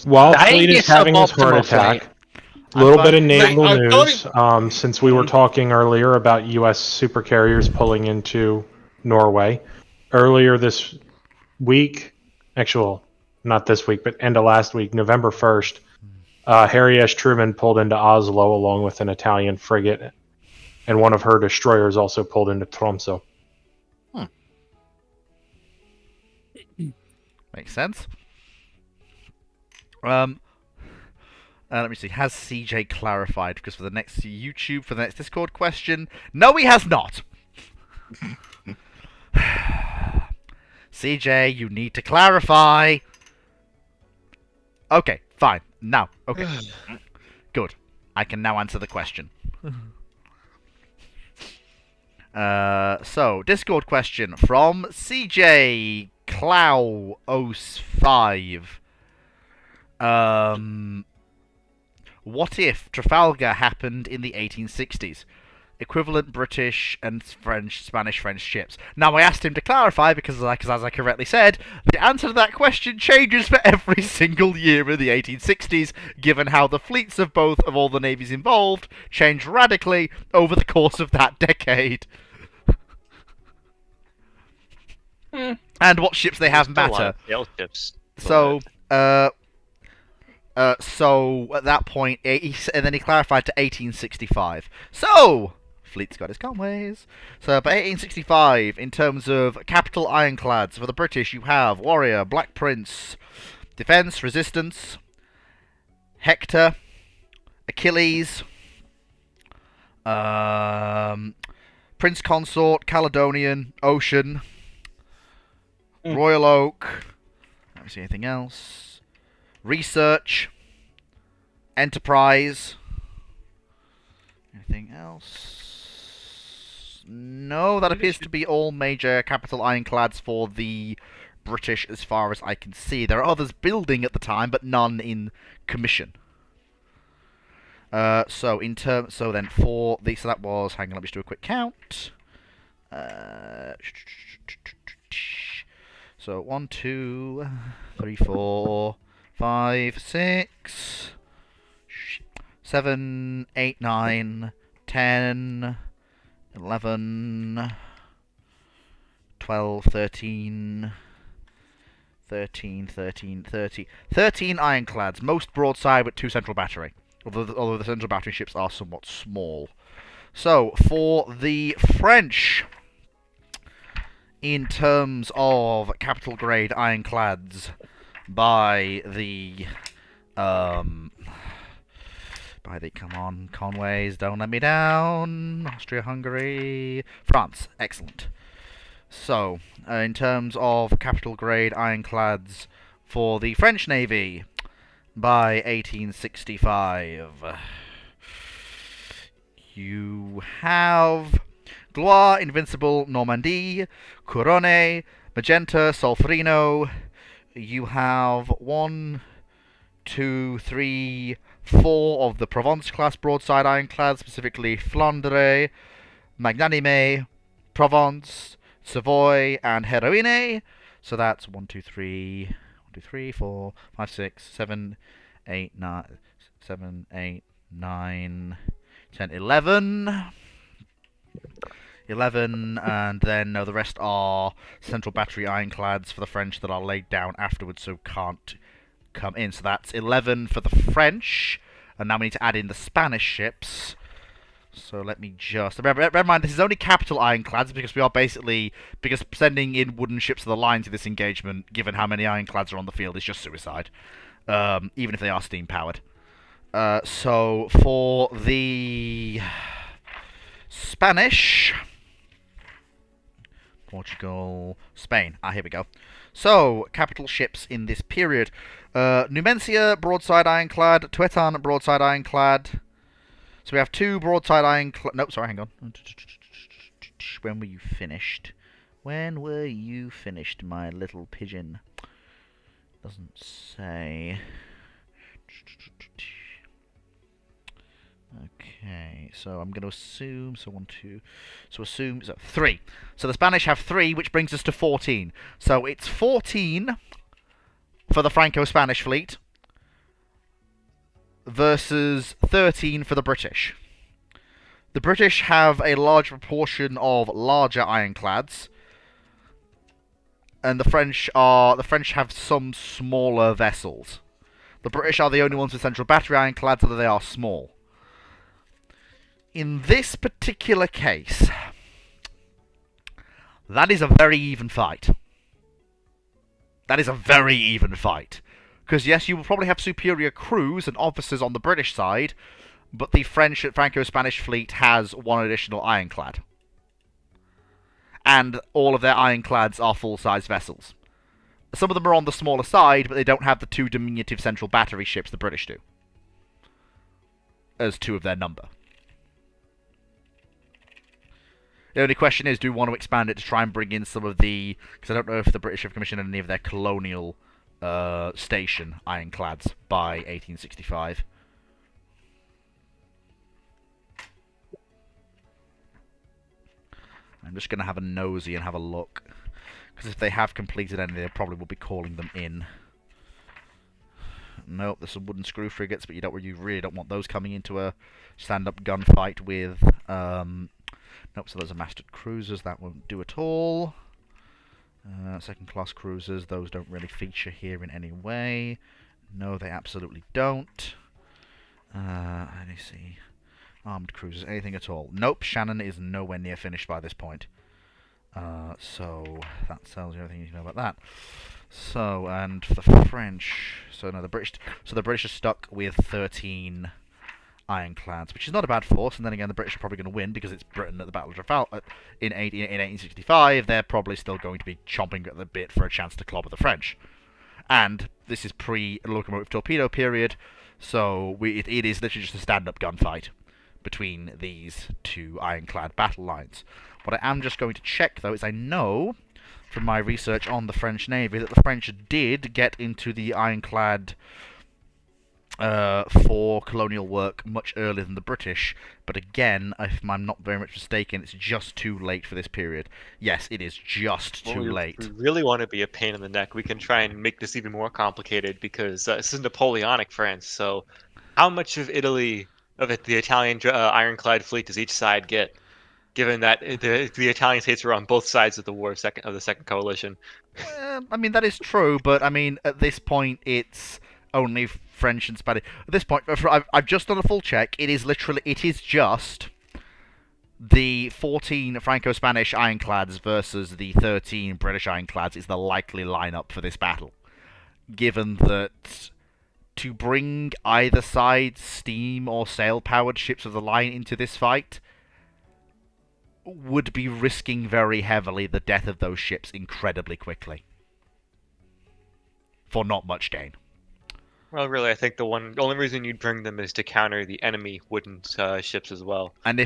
While I Fleet think is it's having his heart suboptimal, attack, Fleet. a little bit of Mate, naval I thought news. Since we were talking earlier about U.S. supercarriers pulling into Norway, earlier this week, not this week, but end of last week, November 1st, Harry S. Truman pulled into Oslo along with an Italian frigate, and one of her destroyers also pulled into Tromsø. Makes sense. Let me see. Has CJ clarified? Because for the next Discord question, no, he has not. CJ, you need to clarify. Okay, fine. Now, okay. Good. I can now answer the question. So, Discord question from CJ Clow05. What if Trafalgar happened in the 1860s? Equivalent British and Spanish-French ships. Now, I asked him to clarify because, as I correctly said, the answer to that question changes for every single year in the 1860s, given how the fleets of all the navies involved changed radically over the course of that decade. And what ships they have matter. Sail ships. So at that point, and then he clarified to 1865. So, fleet's got its conways. So, by 1865, in terms of capital ironclads, for the British, you have Warrior, Black Prince, Defence, Resistance, Hector, Achilles, Prince Consort, Caledonian, Ocean, Royal Oak. Let me see anything else. Research, Enterprise. Anything else? No, that appears to be all major capital ironclads for the British, as far as I can see. There are others building at the time, but none in commission. So that was. Hang on, let me just do a quick count. So 1, 2, 3, 4. 5, 6, 7, 8, 9, 10, 11, 12, 13, 13 ironclads, most broadside with 2 central battery, although the central battery ships are somewhat small. So, for the French, in terms of capital grade ironclads, by the come on, Conways, don't let me down. Austria-Hungary, France, excellent. So, in terms of capital grade ironclads for the French Navy by 1865, you have Gloire, Invincible, Normandie, Couronne, Magenta, Solferino. You have 1, 2, 3, 4 of the Provence-class broadside ironclads, specifically Flandre, Magnanime, Provence, Savoy, and Heroine. So that's 1, 2, 3, 4, 5, 6, 7, 8, 9, 10, 11. 11, and then the rest are central battery ironclads for the French that are laid down afterwards, so can't come in. So that's 11 for the French, and now we need to add in the Spanish ships. So let me just... Bear in mind, this is only capital ironclads, because because sending in wooden ships to the line to this engagement, given how many ironclads are on the field, is just suicide, even if they are steam-powered. So for the Spanish... Portugal, Spain. Here we go. So, capital ships in this period. Numancia, broadside ironclad. Tuetan, broadside ironclad. So we have 2 broadside ironclad... Nope, sorry, hang on. When were you finished? When were you finished, my little pigeon? Doesn't say... Okay, so I'm going to assume, so 3. So the Spanish have 3, which brings us to 14. So it's 14 for the Franco-Spanish fleet versus 13 for the British. The British have a large proportion of larger ironclads, and the French have some smaller vessels. The British are the only ones with central battery ironclads, although they are small. In this particular case, that is a very even fight. That is a very even fight. Because yes, you will probably have superior crews and officers on the British side, but the Franco-Spanish fleet has 1 additional ironclad. And all of their ironclads are full-size vessels. Some of them are on the smaller side, but they don't have the 2 diminutive central battery ships the British do. as 2 of their number. The only question is, do we want to expand it to try and bring in some of the... Because I don't know if the British have commissioned any of their colonial station ironclads by 1865. I'm just going to have a nosy and have a look. Because if they have completed any, they probably will be calling them in. Nope, there's some wooden screw frigates, but you really don't want those coming into a stand-up gunfight with... Nope, so those are mastered cruisers, that won't do at all. Second-class cruisers, those don't really feature here in any way. No, they absolutely don't. Let me see. Armed cruisers, anything at all. Nope, Shannon is nowhere near finished by this point. So that tells you everything you need to know about that. So, and for the French, so no, the British are stuck with 13 ironclads, which is not a bad force. And then again, the British are probably going to win because it's Britain at the Battle of Trafalgar in 1865. They're probably still going to be chomping at the bit for a chance to clobber the French. And this is pre-locomotive torpedo period, so it is literally just a stand-up gunfight between these 2 ironclad battle lines. What I am just going to check, though, is I know from my research on the French Navy that the French did get into the ironclad for colonial work much earlier than the British, but again, if I'm not very much mistaken, it's just too late for this period. Yes, it is just too late. We really want to be a pain in the neck. We can try and make this even more complicated because this is Napoleonic France, so how much of Italy, the Italian ironclad fleet does each side get? Given that the Italian states are on both sides of the war, of the Second Coalition. I mean, that is true, but I mean, at this point, it's only French and Spanish. At this point, I've just done a full check. It is just the 14 Franco-Spanish ironclads versus the 13 British ironclads is the likely lineup for this battle. Given that to bring either side's steam or sail-powered ships of the line into this fight would be risking very heavily the death of those ships incredibly quickly. For not much gain. Well, really, I think the only reason you'd bring them is to counter the enemy wooden ships as well. And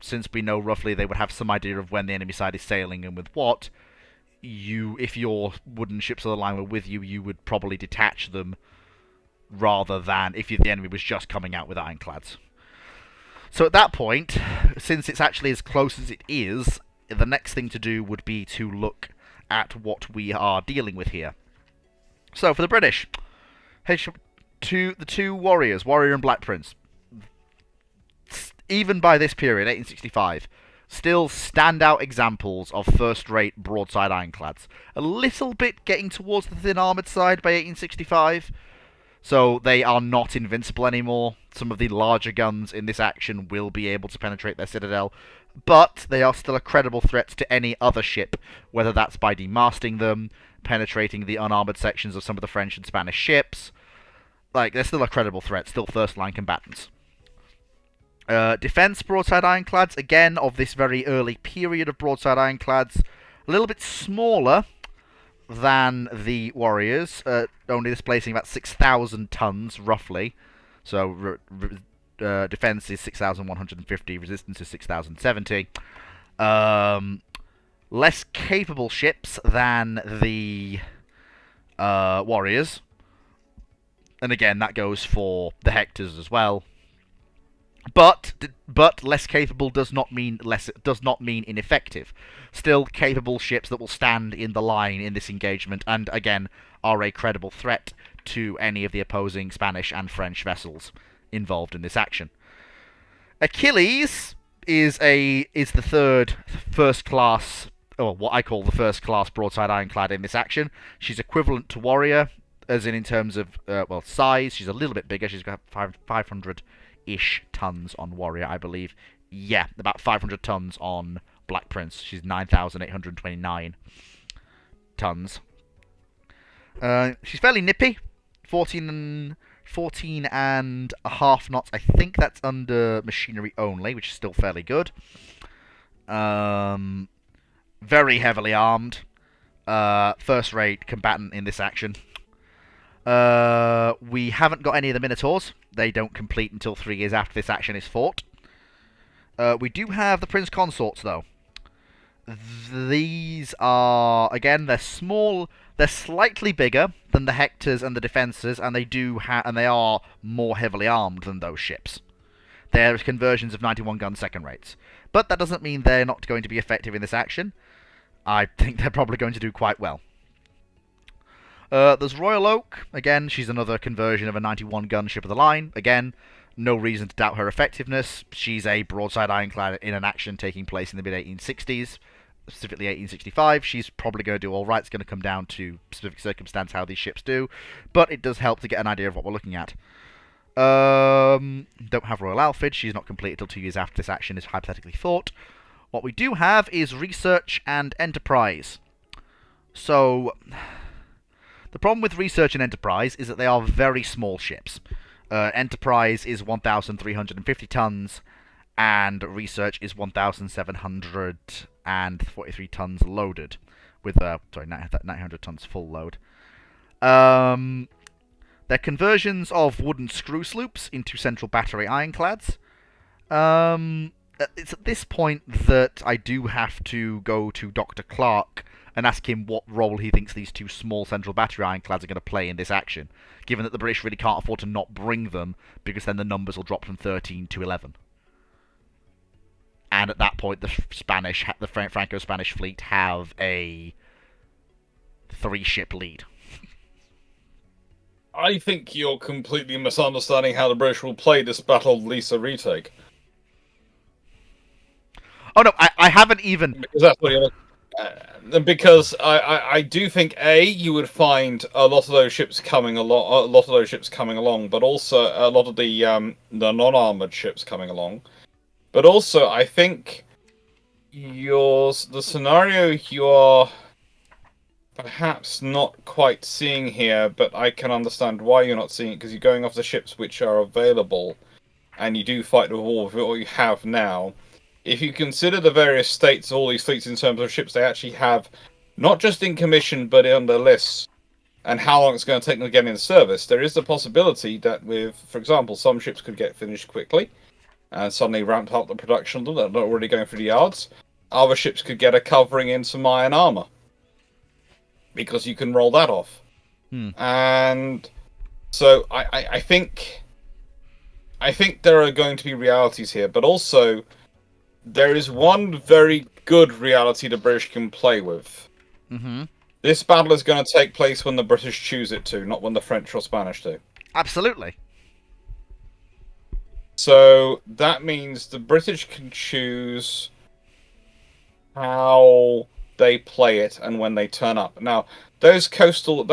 since we know roughly they would have some idea of when the enemy side is sailing and with what, if your wooden ships of the line were with you, you would probably detach them rather than if the enemy was just coming out with ironclads. So at that point, since it's actually as close as it is, the next thing to do would be to look at what we are dealing with here. So for the British, the 2 warriors, Warrior and Black Prince, even by this period, 1865, still standout examples of first-rate broadside ironclads. A little bit getting towards the thin armoured side by 1865, so they are not invincible anymore. Some of the larger guns in this action will be able to penetrate their citadel, but they are still a credible threat to any other ship, whether that's by demasting them, penetrating the unarmoured sections of some of the French and Spanish ships. They're still a credible threat, still first-line combatants. Defense broadside ironclads, again, of this very early period of broadside ironclads, a little bit smaller than the Warriors, only displacing about 6,000 tons, roughly. So, defense is 6,150, resistance is 6,070. Less capable ships than the Warriors. And again, that goes for the Hectors as well. But less capable does not mean ineffective. Still capable ships that will stand in the line in this engagement, and again are a credible threat to any of the opposing Spanish and French vessels involved in this action. Achilles is the third first-class, or what I call the first-class broadside ironclad in this action. She's equivalent to Warrior, as in terms of size. She's a little bit bigger. She's got 500-ish tons on Warrior, I believe. Yeah, about 500 tons on Black Prince. She's 9,829 tons. She's fairly nippy. 14 and a half knots. I think that's under machinery only, which is still fairly good. Very heavily armed. First-rate combatant in this action. We haven't got any of the Minotaurs. They don't complete until 3 years after this action is fought. We do have the Prince Consorts, though. These are, again, they're small. They're slightly bigger than the Hectors and the Defensors, and they are more heavily armed than those ships. They're conversions of 91 gun second rates. But that doesn't mean they're not going to be effective in this action. I think they're probably going to do quite well. There's Royal Oak. Again, she's another conversion of a 91 gun ship of the line. Again, no reason to doubt her effectiveness. She's a broadside ironclad in an action taking place in the mid-1860s, specifically 1865. She's probably going to do all right. It's going to come down to specific circumstance how these ships do, but it does help to get an idea of what we're looking at. Don't have Royal Alfred. She's not complete until 2 years after this action is hypothetically fought. What we do have is Research and Enterprise. So, the problem with Research and Enterprise is that they are very small ships. Enterprise is 1,350 tons, and Research is 1,743 tons loaded, with 900 tons full load. They're conversions of wooden screw sloops into central battery ironclads. It's at this point that I do have to go to Dr. Clark and ask him what role he thinks these two small central battery ironclads are going to play in this action, given that the British really can't afford to not bring them, because then the numbers will drop from 13 to 11. And at that point, the Franco-Spanish fleet have a 3-ship lead. I think you're completely misunderstanding how the British will play this Battle of Lisa retake. Oh no, I haven't even... Because that's what you're... because I do think you would find a lot of those ships coming along, but also a lot of the non-armored ships coming along. But also, I think the scenario you're perhaps not quite seeing here, but I can understand why you're not seeing it, because you're going off the ships which are available, and you do fight the war with what you have now. If you consider the various states of all these fleets in terms of ships they actually have, not just in commission, but on their lists, and how long it's going to take them to get in service, there is the possibility that with, for example, some ships could get finished quickly, and suddenly ramp up the production of them that are not already going through the yards. Other ships could get a covering in some iron armour, because you can roll that off. And so I think there are going to be realities here, but also there is one very good reality the British can play with. Mm-hmm. This battle is going to take place when the British choose it to, not when the French or Spanish do. Absolutely. So that means the British can choose how they play it and when they turn up. Now, those small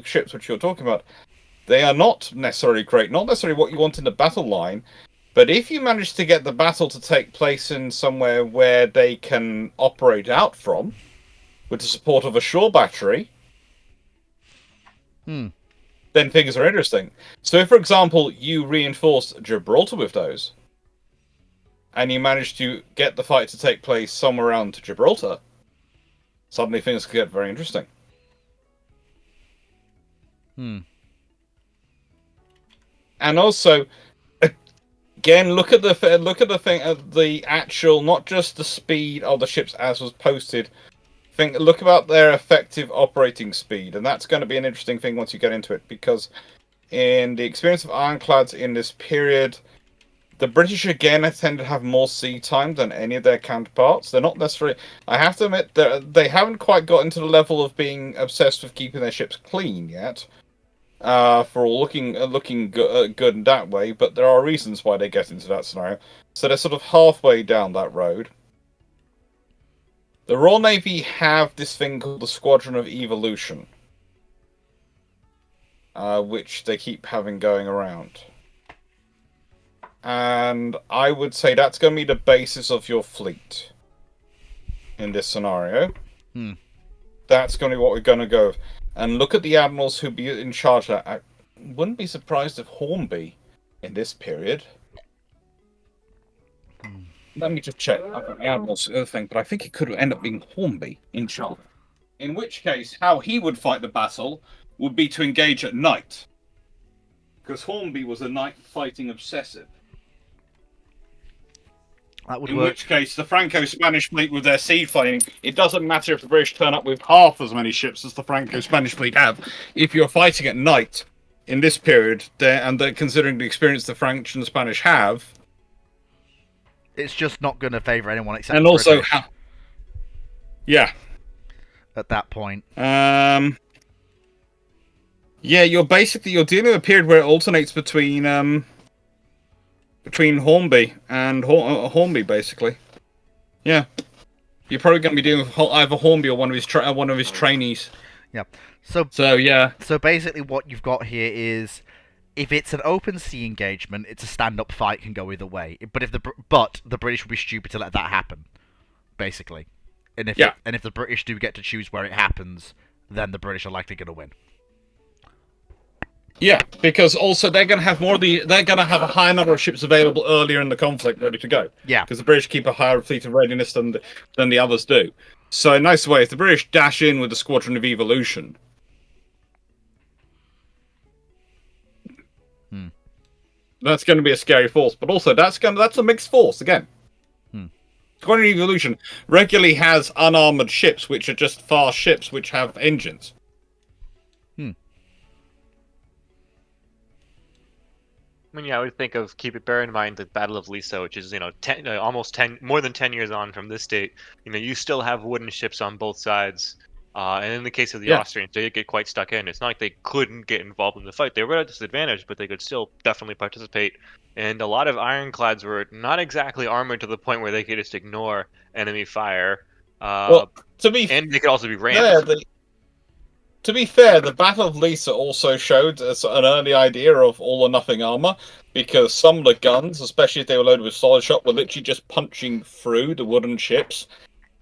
ships which you're talking about, they are not necessarily great, not necessarily what you want in the battle line. But if you manage to get the battle to take place in somewhere where they can operate out from, with the support of a shore battery, then things are interesting. So if, for example, you reinforce Gibraltar with those, and you manage to get the fight to take place somewhere around Gibraltar, suddenly things could get very interesting. And also, again, look at the actual, not just the speed of the ships as was posted. Look about their effective operating speed, and that's going to be an interesting thing once you get into it, because in the experience of ironclads in this period, the British again tend to have more sea time than any of their counterparts. They're not necessarily, I have to admit, they haven't quite gotten to the level of being obsessed with keeping their ships clean yet. For looking good in that way, but there are reasons why they get into that scenario. So they're sort of halfway down that road. The Royal Navy have this thing called the Squadron of Evolution, which they keep having going around. And I would say that's going to be the basis of your fleet in this scenario. That's going to be what we're going to go with. And look at the admirals who be in charge of that. I wouldn't be surprised if Hornby in this period. Let me just check. I've got the admirals thing, but I think it could end up being Hornby in charge. In which case, how he would fight the battle would be to engage at night. Because Hornby was a night fighting obsessive. That would In work. which case, the Franco-Spanish fleet with their sea fighting, it doesn't matter if the British turn up with half as many ships as the Franco-Spanish fleet have. If you're fighting at night in this period, and considering the experience the French and the Spanish have, It's just not going to favour anyone except and the also, British yeah, at that point. yeah, you're dealing with a period where it alternates between Hornby and Hornby, basically. Yeah, you're probably going to be dealing with either Hornby or one of his trainees. Yeah. So yeah, So basically, what you've got here is, if it's an open sea engagement, it's a stand-up fight, can go either way. But if the British would be stupid to let that happen, basically. And if if the British do get to choose where it happens, then the British are likely going to win. yeah, because also they're going to have a higher number of ships available earlier in the conflict, ready to go. Yeah. Because the British keep a higher fleet of readiness than the others do. So, in a nice way, if the British dash in with the Squadron of Evolution, that's going to be a scary force. But also, that's a mixed force again. Squadron of Evolution regularly has unarmored ships, which are just fast ships which have engines. I mean, yeah, I would bear in mind the Battle of Lisa, which is, more than 10 years on from this date. You still have wooden ships on both sides. And in the case of the Austrians, they get quite stuck in. It's not like they couldn't get involved in the fight. They were at a disadvantage, but they could still definitely participate. And a lot of ironclads were not exactly armored to the point where they could just ignore enemy fire. And they could also be rammed. To be fair, the Battle of Lisa also showed us an early idea of all or nothing armor, because some of the guns, especially if they were loaded with solid shot, were literally just punching through the wooden ships.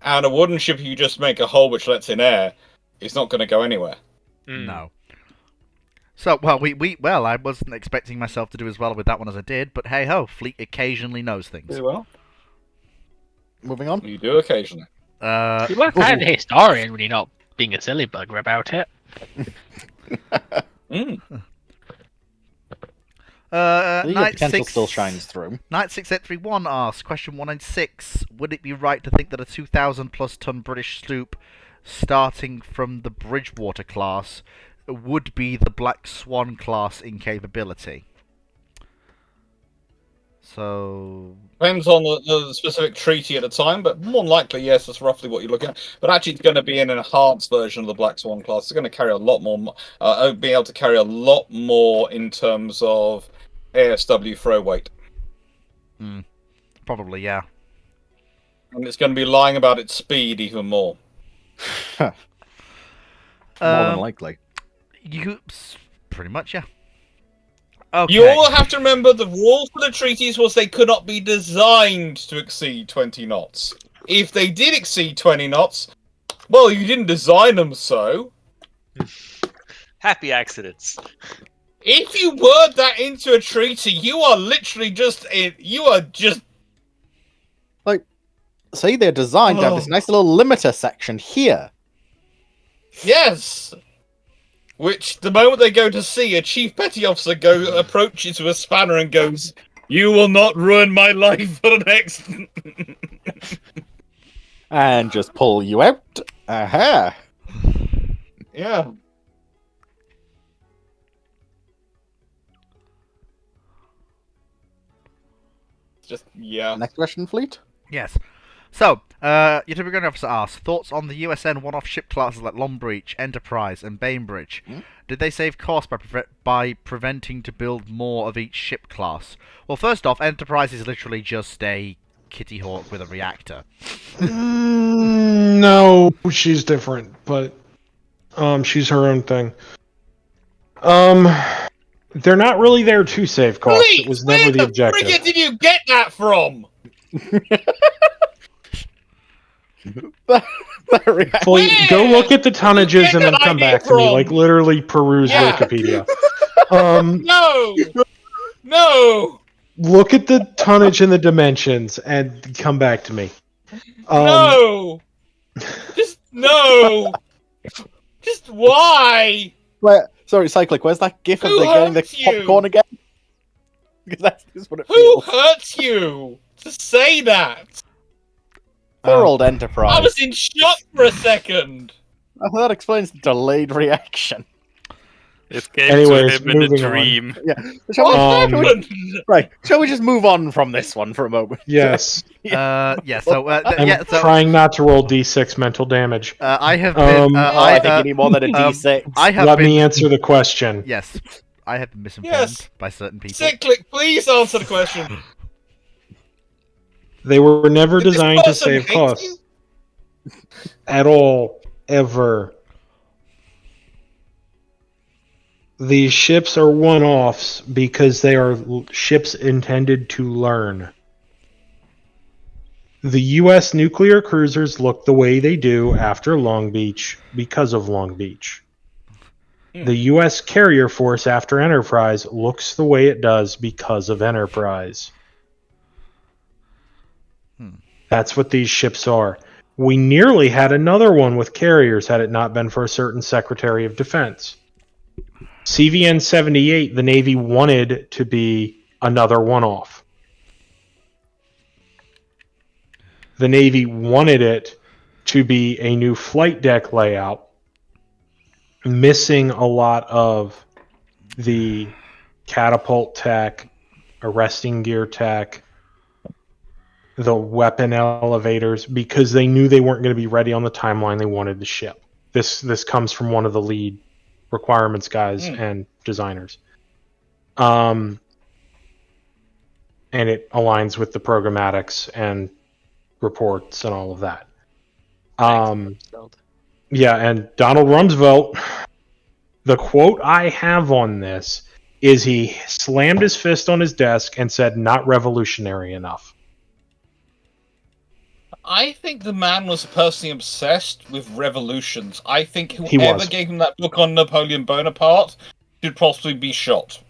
And a wooden ship, if you just make a hole which lets in air, it's not going to go anywhere. No. So, well, I wasn't expecting myself to do as well with that one as I did, but hey ho, fleet occasionally knows things. Very well. Moving on. You do occasionally. You look kind of a historian when you're not being a silly bugger about it. Your Knight potential 6 still shines through. Knight 6831 asks, question 196, would it be right to think that a 2,000 plus ton British sloop starting from the Bridgewater class would be the Black Swan class in capability? So... Depends on the specific treaty at the time, but more than likely, yes, that's roughly what you're looking at. But actually, it's going to be an enhanced version of the Black Swan class. It's going to carry a lot more, be able to carry a lot more in terms of ASW throw weight. Probably, yeah. And it's going to be lying about its speed even more. More than likely. Pretty much, yeah. Okay. You all have to remember the rule for the treaties was they could not be designed to exceed 20 knots. If they did exceed 20 knots, well, you didn't design them so. Happy accidents. If you word that into a treaty, you are literally just... Like, see, they're designed to have this nice little limiter section here. Yes! Which, the moment they go to sea, a chief petty officer approaches with a spanner and goes, "You will not ruin my life for the next..." And just pull you out. Aha! Yeah. Just, yeah. Next question, Fleet? Yes. So, Utilitarian Officer asks, thoughts on the USN one-off ship classes like Longbreach, Enterprise, and Bainbridge? Did they save cost by preventing to build more of each ship class? Well, first off, Enterprise is literally just a Kitty Hawk with a reactor. No, she's different, but she's her own thing. They're not really there to save costs. Please, it was never the objective. Where did you get that from? Well, go look at the tonnages and then come back to me. Like, literally peruse Wikipedia. No! Look at the tonnage and the dimensions and come back to me. No! Just why? Well, Sorry, Cyclic, where's that gif of Who the getting the hurts you? popcorn again? Because that's just what it Who feels. hurts you to say that? Poor old I Enterprise. was in shock for a second. Oh, that explains the delayed reaction. It came Anyways, to him in a moving on. dream. Yeah. Shall we, What Um, happened? right. Shall we just move on from this one for a moment? Yes, Yeah. So I'm yeah. So trying not to roll d6 mental damage. I have been. I think you need more than a um, D6. I have Let been. me answer the question. Yes, I have been misinformed Yes. by certain people. Cyclic, please answer the question. They were never Did this designed to person save hate costs you? at all, ever. These ships are one-offs because they are ships intended to learn. The U.S. nuclear cruisers look the way they do after Long Beach because of Long Beach. The U.S. carrier force after Enterprise looks the way it does because of Enterprise. That's what these ships are. We nearly had another one with carriers had it not been for a certain Secretary of Defense. CVN 78, the Navy wanted to be another one-off. The Navy wanted it to be a new flight deck layout, missing a lot of the catapult tech, arresting gear tech, the weapon elevators, because they knew they weren't going to be ready on the timeline they wanted the ship. This comes from one of the lead requirements guys and designers. And it aligns with the programmatics and reports and all of that. Yeah, and Donald Rumsfeld, the quote I have on this is he slammed his fist on his desk and said, "Not revolutionary enough." I think the man was personally obsessed with revolutions. I think He whoever was. gave him that book on Napoleon Bonaparte should possibly be shot.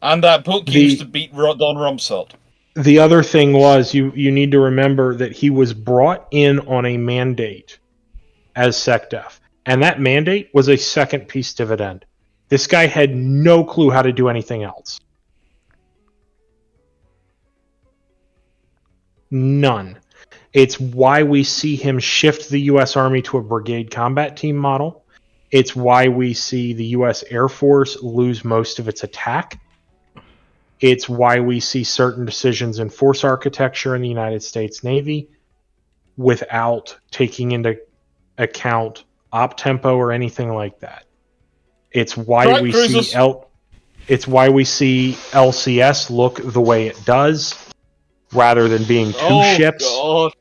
And that book used to beat Don Rumsfeld. The other thing was you need to remember that he was brought in on a mandate as SecDef, and that mandate was a second peace dividend. This guy had no clue how to do anything else. None. It's why we see him shift the U.S. Army to a brigade combat team model. It's why we see the U.S. Air Force lose most of its attack. It's why we see certain decisions in force architecture in the United States Navy without taking into account op tempo or anything like that. It's why we see it's why we see LCS look the way it does rather than being two ships. God.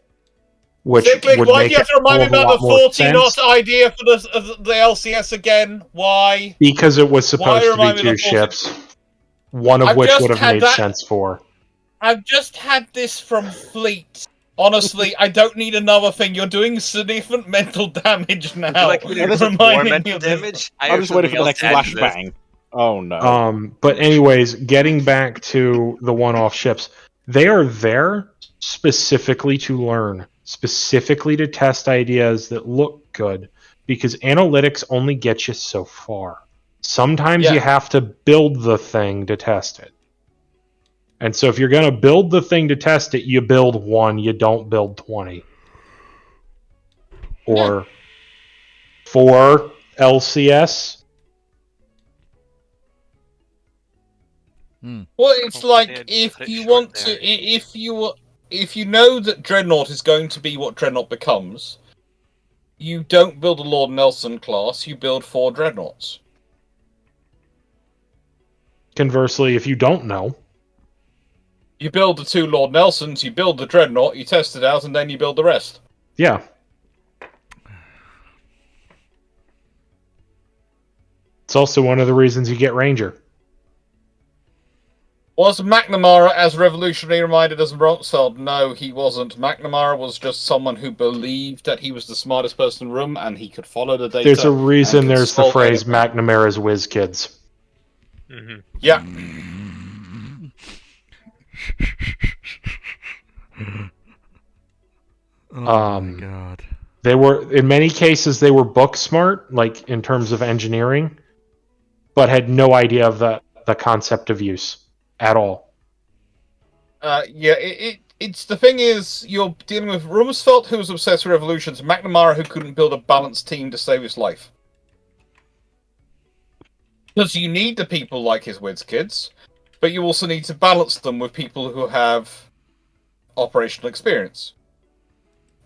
Which Cyclic, would why make do you have it to remind me a about lot the more 40 knot sense. idea for the LCS again? Why? Because it was supposed to remind be me two of the 40 ships, one of I've which just would have had made that- sense for. I've just had this from Fleet. Honestly, I don't need another thing. You're doing significant mental damage now. Would you like me to this do is more reminding me mental of this. damage? I'm just waiting for the next flashbang. Oh no. But anyways, getting back to the one-off ships, they are there specifically to learn, specifically to test ideas that look good, because analytics only get you so far. Sometimes you have to build the thing to test it. And so if you're going to build the thing to test it, you build one, you don't build 20. Or 4 LCS. Well, it's like if you want to, if you know that Dreadnought is going to be what Dreadnought becomes, you don't build a Lord Nelson class. You build 4 Dreadnoughts. Conversely, if you don't know, You build the 2 Lord Nelsons, you build the Dreadnought, you test it out, and then you build the rest. yeah. It's also one of the reasons you get Ranger. Was McNamara as revolutionary minded as Rumsfeld? No, he wasn't. McNamara was just someone who believed that he was the smartest person in the room and he could follow the data. There's a reason and could there's the solve phrase anything. McNamara's whiz kids. Mm-hmm. Yeah. Oh my god. They were, in many cases, they were book smart, like in terms of engineering, but had no idea of the concept of use at all. It's the thing is, you're dealing with Rumsfeld, who was obsessed with revolutions, McNamara, who couldn't build a balanced team to save his life. Because you need the people like his Wiz kids, but you also need to balance them with people who have operational experience.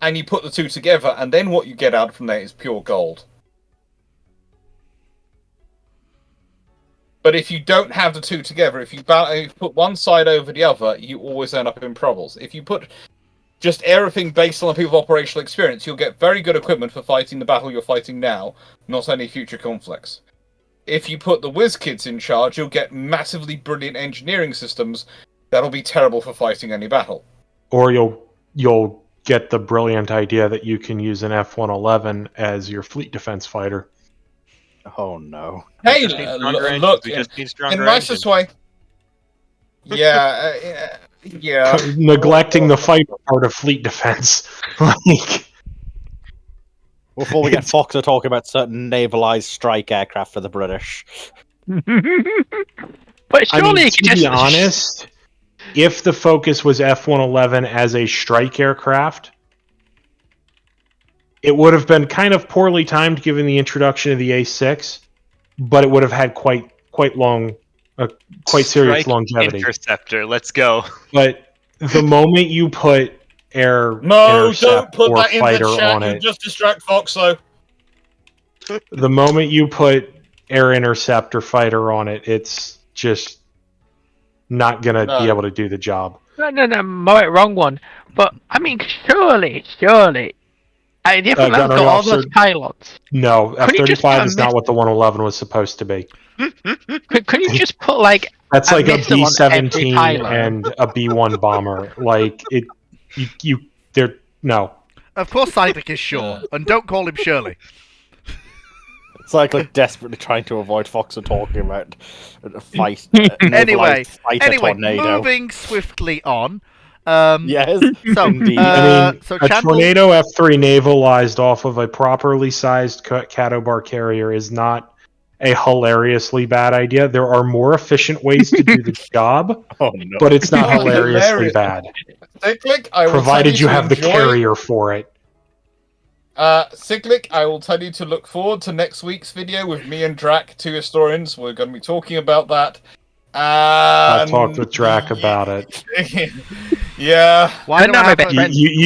And you put the two together, and then what you get out from there is pure gold. But if you don't have the two together, if you put one side over the other, you always end up in troubles. If you put just everything based on the people with operational experience, you'll get very good equipment for fighting the battle you're fighting now, not any future conflicts. If you put the Wiz kids in charge, you'll get massively brilliant engineering systems that'll be terrible for fighting any battle. Or you'll get the brilliant idea that you can use an F-111 as your fleet defense fighter. Oh no. Hey, We just need stronger engines. look, We just need in stronger nicest engines. way. Yeah. Neglecting the fighter part of fleet defense. Like, Before we get Fox to talk about certain navalized strike aircraft for the British. But I surely mean, you to can be just honest, if the focus was F-111 as a strike aircraft, it would have been kind of poorly timed given the introduction of the A6, but it would have had quite serious Strike longevity. Interceptor, let's go. But the moment you put air No, don't intercept put or that in the fighter chat. on You it, just distract Fox, though. the moment you put air intercept or fighter on it, it's just not gonna No. be able to do the job. No, wrong one. But I mean, surely, I different Gunnery got all those officer- pilots. No, Couldn't you just F-35 put a is not what the 111 was supposed to be. Couldn't you just put like That's a like a missile on every B-17 pilot? and a B-1 bomber. Like no. Of course, Cyclic is sure, and don't call him Shirley. Cyclic desperately trying to avoid Fox and talking about a fight. Anyway, fighter tornado. moving swiftly on. Yes, So, indeed. I mean, so a Chandler- Tornado F3 navalized off of a properly sized Catobar carrier is not a hilariously bad idea. There are more efficient ways to do the job, Oh no. but it's not Oh, hilariously hilarious. bad, Cyclic, I will provided tell you to have the enjoy- carrier for it. Cyclic, I will tell you to look forward to next week's video with me and Drac, two historians. We're going to be talking about that. I'll talk with Drac about it. Yeah. Why do No, I my have best a-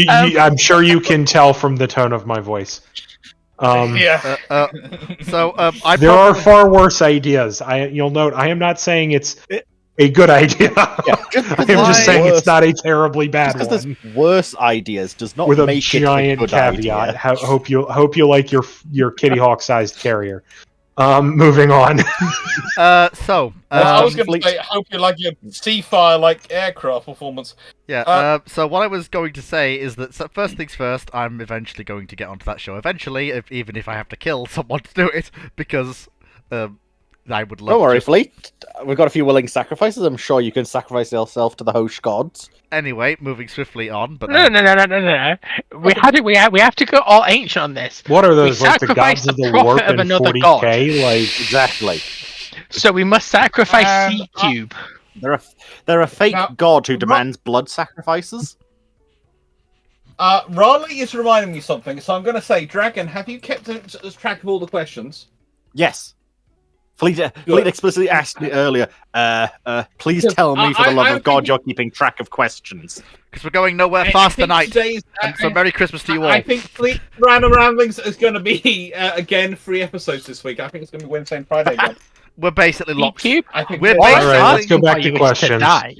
friend. I'm sure you can tell from the tone of my voice. Yeah. I There are probably- far worse ideas. You'll note I am not saying it's a good idea. Just I am just saying it's not a terribly bad because one. there's worse ideas does not With a make it a giant good caveat. idea. Hope you like your Kitty Hawk sized carrier. Moving on. Well, I was going Fleet- to say, I hope you like your Seafire like aircraft performance. Yeah, so what I was going to say is that, so first things first, I'm eventually going to get onto that show eventually, even if I have to kill someone to do it, because I would love Don't worry, to. Fleet. We've got a few willing sacrifices. I'm sure you can sacrifice yourself to the host gods. Anyway, moving swiftly on, but No. We have to go all ancient on this. What are those, We like the sacrifice gods of the the prophet warp of and another 40k? Like Exactly. So we must sacrifice And, Sea Cube. They're a fake Now, god who Ro- demands blood sacrifices. Raleigh is reminding me something, so I'm going to say, Dragon, have you kept track of all the questions? Yes. Fleet explicitly asked me earlier, please tell me for the love I'm of God thinking- you're keeping track of questions. because we're going nowhere I fast think tonight. today's- And so Merry Christmas to you all. I think Fleet Random Ramblings is going to be, again, 3 episodes this week. I think it's going to be Wednesday and Friday again. We're basically Sea locked. Cube. I think We're we're- basically- All right, let's go back Why to you wish questions. die.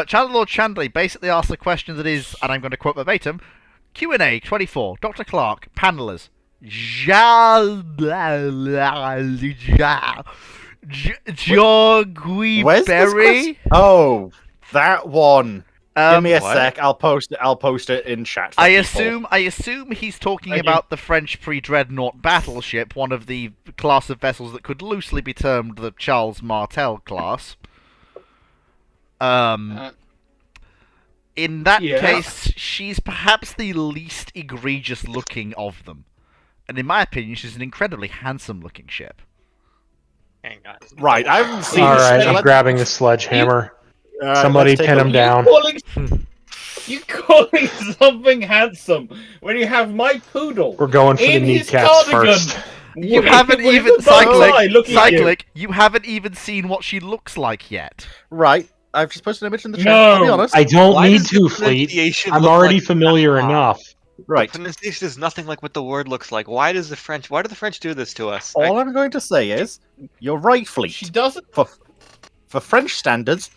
Chandler Lord Chandley basically asked the question that is, and I'm going to quote verbatim, Q&A 24, Dr. Clark, panelers, Jogui Where's this Berry. question? Oh, that one. Give me a What? sec. I'll post it in chat. for I people. assume he's talking Thank you. about the French pre-dreadnought battleship, one of the class of vessels that could loosely be termed the Charles Martel class. In that Yeah. case, she's perhaps the least egregious looking of them. And in my opinion, she's an incredibly handsome-looking ship. Hang on. Right, I haven't seen All this. right, so I'm let's- grabbing the sledgehammer. all right, Somebody let's take pin a him look. down. You calling something handsome when you have my poodle We're going for the in his kneecaps cardigan? first. You with haven't the even butterfly looking at you. Cyclic. You haven't even seen what she looks like yet. Right, I've just posted an image in the chat. I'll be No. honest. I don't Why need does the to, Fleet. pronunciation I'm look already like familiar ah? enough. Right. Pronunciation is nothing like what the word looks like. Why do the French do this to us? All I'm going to say is, you're right, Fleet. She doesn't. For French standards,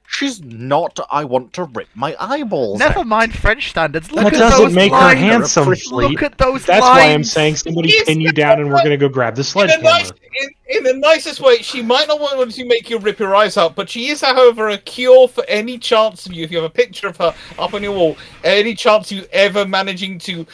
she's not. I want to rip my eyeballs. Never out. mind French standards. Look That at doesn't those make her lines. handsome, Look Fleet. Look at those That's lines. why I'm saying somebody Yes, pin you down and we're going to go grab the In the, sledgehammer. in the nicest way, she might not want to make you rip your eyes out, but she is, however, a cure for any chance of you, if you have a picture of her up on your wall, any chance of you ever managing to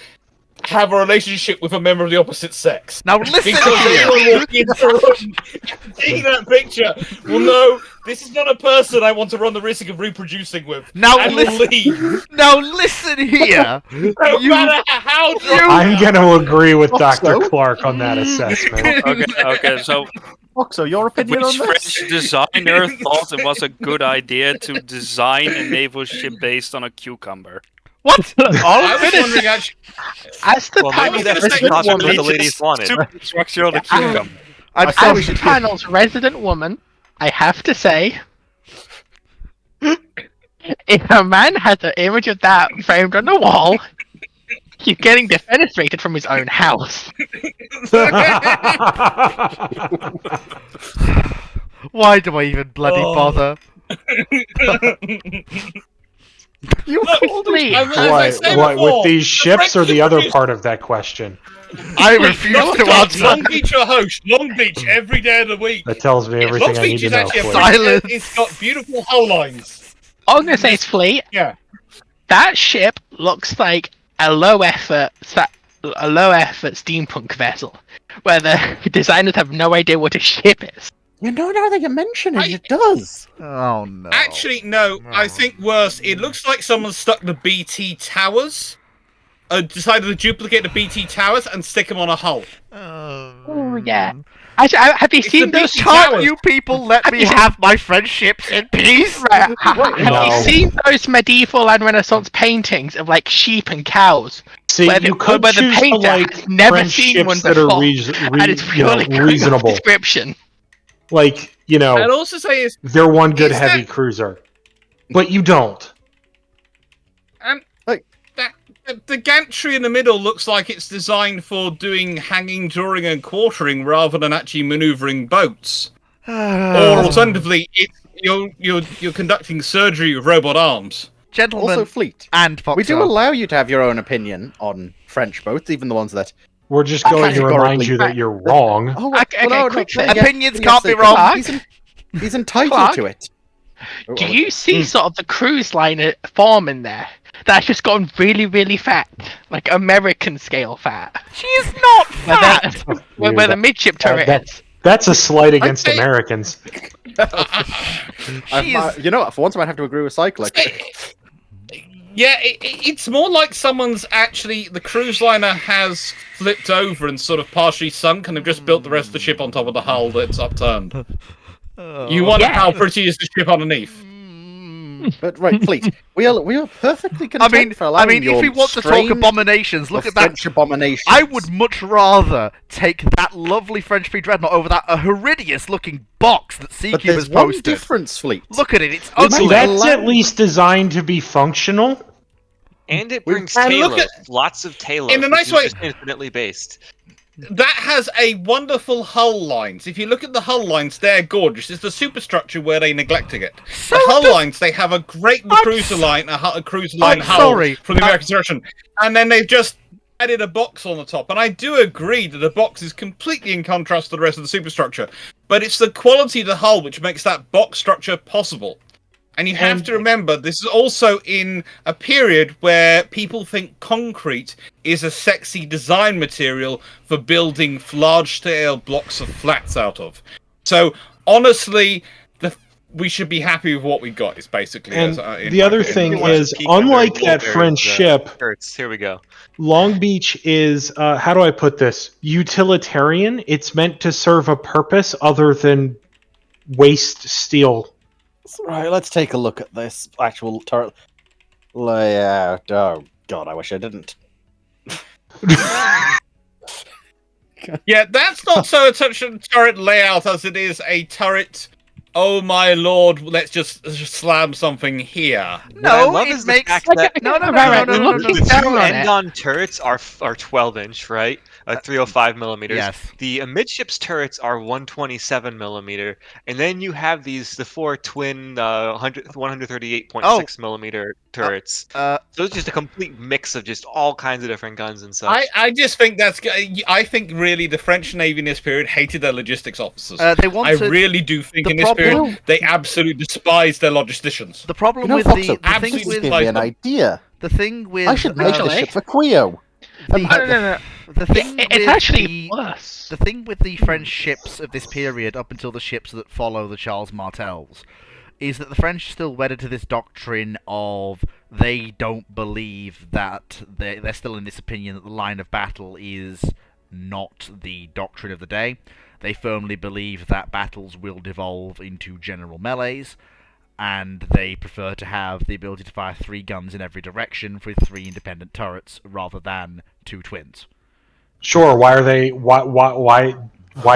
have a relationship with a member of the opposite sex. Now listen Because here. anyone walking into the room seeing that picture will know this is not a person I want to run the risk of reproducing with. Now and will listen. leave. Now listen here. No You- matter how drunk I'm going to agree with Dr. Also- Clark on that assessment. Okay, so Foxo, your opinion which on French this? designer thought it was a good idea to design a naval ship based on a cucumber? What? I was wondering actually. As the Well, I maybe was that gonna French say- thought what the It's ladies wanted. Superstructure of the cucumber. I'm I sorry. we as the should- panel's resident woman, I have to say, if a man has an image of that framed on the wall, he's getting defenestrated from his own house. Why do I even bloody Oh. bother? You Look, called it. Please. As I What, said what, before, with these ships or the other French part of that question? I refuse Not to Long answer. Beach or Host. Long Beach every day of the week. That tells me everything Long I need Beach to is know. actually a Fleet. Silence. Silence. It's got beautiful hull lines. All I'm gonna say is, Fleet, Yeah. that ship looks like a low effort steampunk vessel, where the designers have no idea what a ship is. You know, now that you mention it, I- it does. Oh no. Actually, no. I No. think worse. It looks like someone stuck the BT towers. Decided to duplicate the BT towers and stick them on a hull. Oh yeah. Actually, have you It's seen the those? big Can't towers. you people let Have me you seen- have my friendships in peace? Right, have No. you seen those medieval and Renaissance paintings of like sheep and cows? See, Where the- you could where the choose to painter like has never French seen ships one that are before, and it's purely going off reasonable. description. Like, I'd know, also say is they're one good Is heavy that- cruiser. But you don't. that the gantry in the middle looks like it's designed for doing hanging, drawing, and quartering rather than actually manoeuvring boats. Or alternatively, you're conducting surgery with robot arms. Gentlemen Also, Fleet. and Foxo. We do allow you to have your own opinion on French boats, even the ones that. We're just going to remind Categorically you that you're wrong. Oh, Okay, quickly. Opinions can't be wrong. Clark? He's entitled Clark? to it. Do you see sort of the cruise liner form in there? That's just gone really, really fat, like American scale fat. She's not Where, fat. where the midship turret that- is. That's a slight against think- Americans. She's You know what? For once, I might have to agree with Cyclic. Yeah, it's more like someone's actually the cruise liner has flipped over and sort of partially sunk, and they've just built the rest of the ship on top of the hull that's upturned. You wonder Yeah. how pretty is the ship underneath? But right, Fleet, we are perfectly I content mean, for allowing if your we want to talk strange abominations, look or at that. French abominations. I would much rather take that lovely French pre-dreadnought over that horrendous-looking box that But CQ there's has one posted. difference, Fleet. Look at it; it's It's ugly. That's at least designed to be functional. And it We- brings and look Talos. at- Lots of Talos. in a which nice is way- just infinitely based. That has a wonderful hull lines. If you look at the hull lines, they're gorgeous. It's the superstructure where they're neglecting it. So The hull does- lines, they have a great I'm cruiser s- line, a cruiser line I'm hull sorry. from the American direction, and then they've just added a box on the top. And I do agree that the box is completely in contrast to the rest of the superstructure, but it's the quality of the hull which makes that box structure possible. And you have to remember, this is also in a period where people think concrete is a sexy design material for building large-scale blocks of flats out of. So, honestly, we should be happy with what we got. Is basically. And in the my other opinion. thing is, unlike that French ship, Here we go. Long Beach is, how do I put this? Utilitarian. It's meant to serve a purpose other than waste steel. Right, let's take a look at this actual turret layout. Oh god, I wish I didn't. Yeah, that's not so much a turret layout as it is a turret. Oh my lord! Let's just slam something here. What I love is the fact that no, the two end-on turrets are 12-inch, right? 305 millimeters. Yes. The amidships turrets are 127 millimeter, and then you have the four twin 138.6 millimeter turrets. So it's just a complete mix of just all kinds of different guns and such. I just think I think really the French Navy in this period hated their logistics officers. They wanted, I really do think the in this problem- period they absolutely despised their logisticians. The problem You know, with Foxo, the absolutely thing Just with give me an idea. the thing with I should make Actually- this ship for Quio. No. the thing It's with actually worse. the thing with the French ships of this period, up until the ships that follow the Charles Martels, is that the French are still wedded to this doctrine of they don't believe that they're still in this opinion that the line of battle is not the doctrine of the day. They firmly believe that battles will devolve into general melees, and they prefer to have the ability to fire 3 guns in every direction with 3 independent turrets rather than 2 twins. Sure. Why are they? Why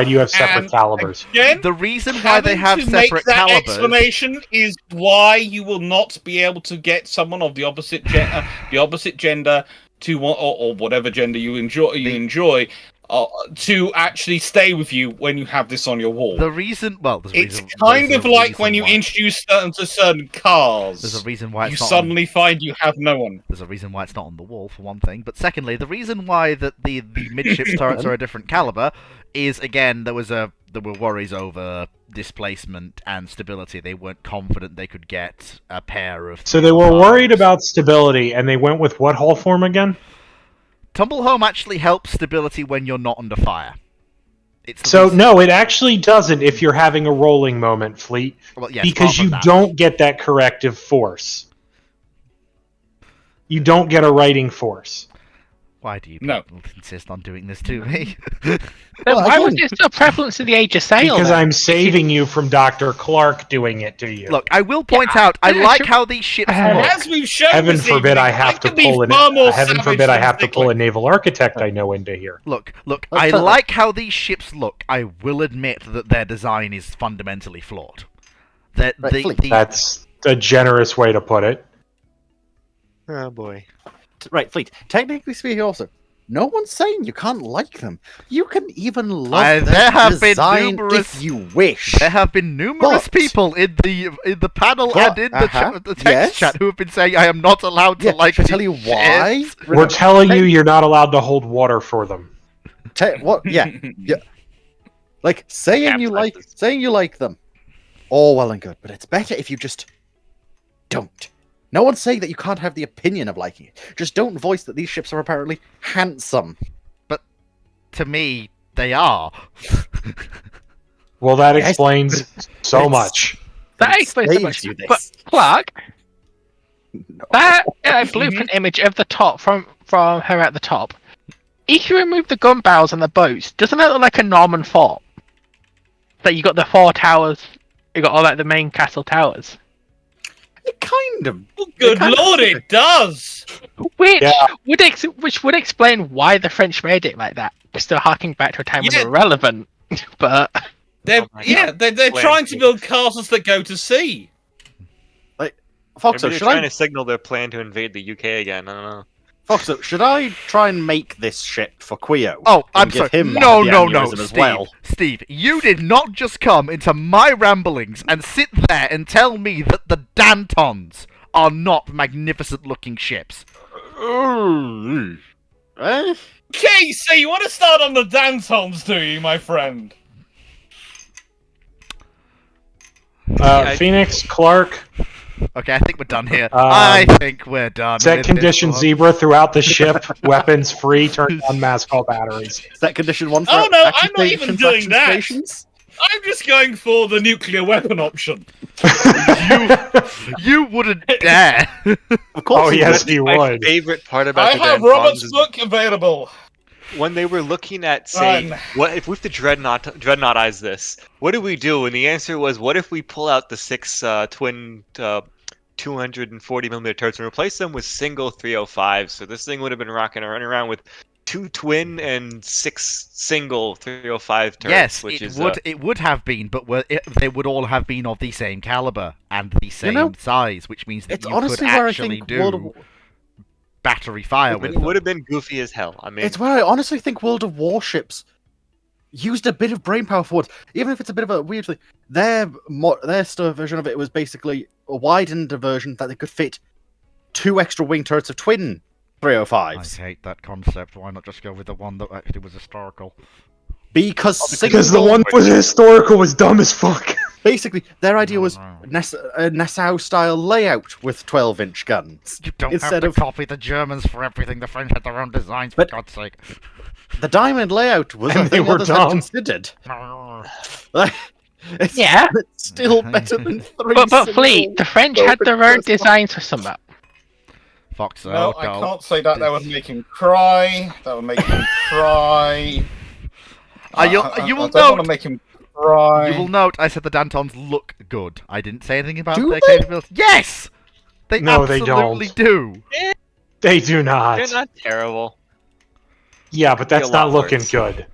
do you have separate And calibers? Again, The reason why they have having to separate make that calibers... explanation is why you will not be able to get someone of the opposite gender to or whatever gender you enjoy to actually stay with you when you have this on your wall. The reason... Well, there's a It's reason, kind there's of a like reason when you why. introduce certain cars. There's a reason why You it's not suddenly find you have no one. There's a reason why it's not on the wall, for one thing. But secondly, the reason why the midships turrets are a different caliber is, again, there were worries over displacement and stability. They weren't confident they could get a pair of... So they were worried about stability, and they went with what hull form again? Tumble home actually helps stability when you're not under fire. It's the So reason- no, it actually doesn't if you're having a rolling moment, Fleet, well, yes, because apart from you that. don't get that corrective force. You don't get a righting force. Why do you No. people insist on doing this to me? Then Well, why was again- it so prevalent in the Age of Sail? Because then? I'm saving you from Dr. Clark doing it to you. Look, I will point out, I yeah, like sure. how these ships Uh, look. As we've shown Heaven this forbid evening, I have to can be pull far more Heaven savage forbid I than have to pull a Stickling. naval architect I know into here. Look, Let's I tell- like how these ships look. I will admit that their design is fundamentally flawed. That Right, the, Fleet. the, That's a generous way to put it. Oh boy. Right, Fleet. Technically speaking, also, no one's saying you can't like them. You can even love their there have been design numerous- if you wish. there have been numerous But- people in the panel But- and in the text yes. chat who have been saying I am not allowed to Yeah, like to these tell you why. ships." We're telling you you're not allowed to hold water for them. What? Yeah, yeah. Like saying you like them. All well and good, but it's better if you just don't. No one's saying that you can't have the opinion of liking it. Just don't voice that these ships are apparently handsome. To me, they are. Well, that Yes. explains so It's- much. That It explains so saves much. you But this. Clark, No. that blueprint image of the top from her at the top. If you remove the gun barrels and the boats, doesn't that look like a Norman fort? That you got the 4 towers, you got all like the main castle towers. It kind of. Good kind of- lord, it does! Which Yeah. which would explain why the French made it like that. We're still harking back to a time when Yeah. they were relevant, but They're, Oh my yeah, God. they're Plan trying to B. build castles that go to sea. Foxo, Maybe should they're trying I? to signal their plan to invade the UK again. I don't know. Foxo, should I try and make this ship for Quio? Oh, I'm And give sorry. him No, the no, aneurysm as Steve. well. Steve, you did not just come into my ramblings and sit there and tell me that the Dantons are not magnificent-looking ships. Eh? Okay, so you want to start on the Dantons, do you, my friend? Phoenix, Clark, Okay, I think we're done here. Um, I think we're done. set with condition this one. zebra throughout the ship, weapons free, turn on mass call batteries. Set condition 1 for Oh, no, I'm action not even stations, doing action that. stations? I'm just going for the nuclear weapon option. You wouldn't dare. Of course, Oh, he yes, would. he My would. favorite part about I the have Dantons Robert's is book available. when they were looking at saying, Run. what if we have to dreadnoughtize this? What do we do? And the answer was, what if we pull out the 6 twin 240mm turrets and replace them with single 305s? So this thing would have been running around with 2 twin and 6 single 305 turrets. Yes, which it is would. It would have been, but they would all have been of the same caliber and the same know, size, which means that It's you could honestly where I actually think do World of battery fire with it them. would have been goofy as hell. I mean, It's where I honestly think World of Warships used a bit of brainpower for it, even if it's a bit of a weird thing. Their version of it was basically a widened version that they could fit 2 extra wing turrets of twin I 305s. hate that concept. Why not just go with the one that actually was historical? Because Because the one that was historical was dumb as fuck. basically their idea was No. a Nassau-style layout with 12-inch guns. You don't Instead have of to copy the Germans for everything. The French had their own designs, for But- God's sake. the diamond layout was And a they thing were others had dumb. considered. Like, it's, Yeah. it's still better than 3. But single Fleet, the French had their own broken designs for some. Fox, No, oh, I can't say that. That would make him cry. That would make him cry. You I will don't want note. to make him cry. You will note. I said the Dantons look good. I didn't say anything about Do their they? capability. Yes, they No, they absolutely don't. do. They do not. they're not terrible. Yeah, but Be a that's not lot looking worse. good.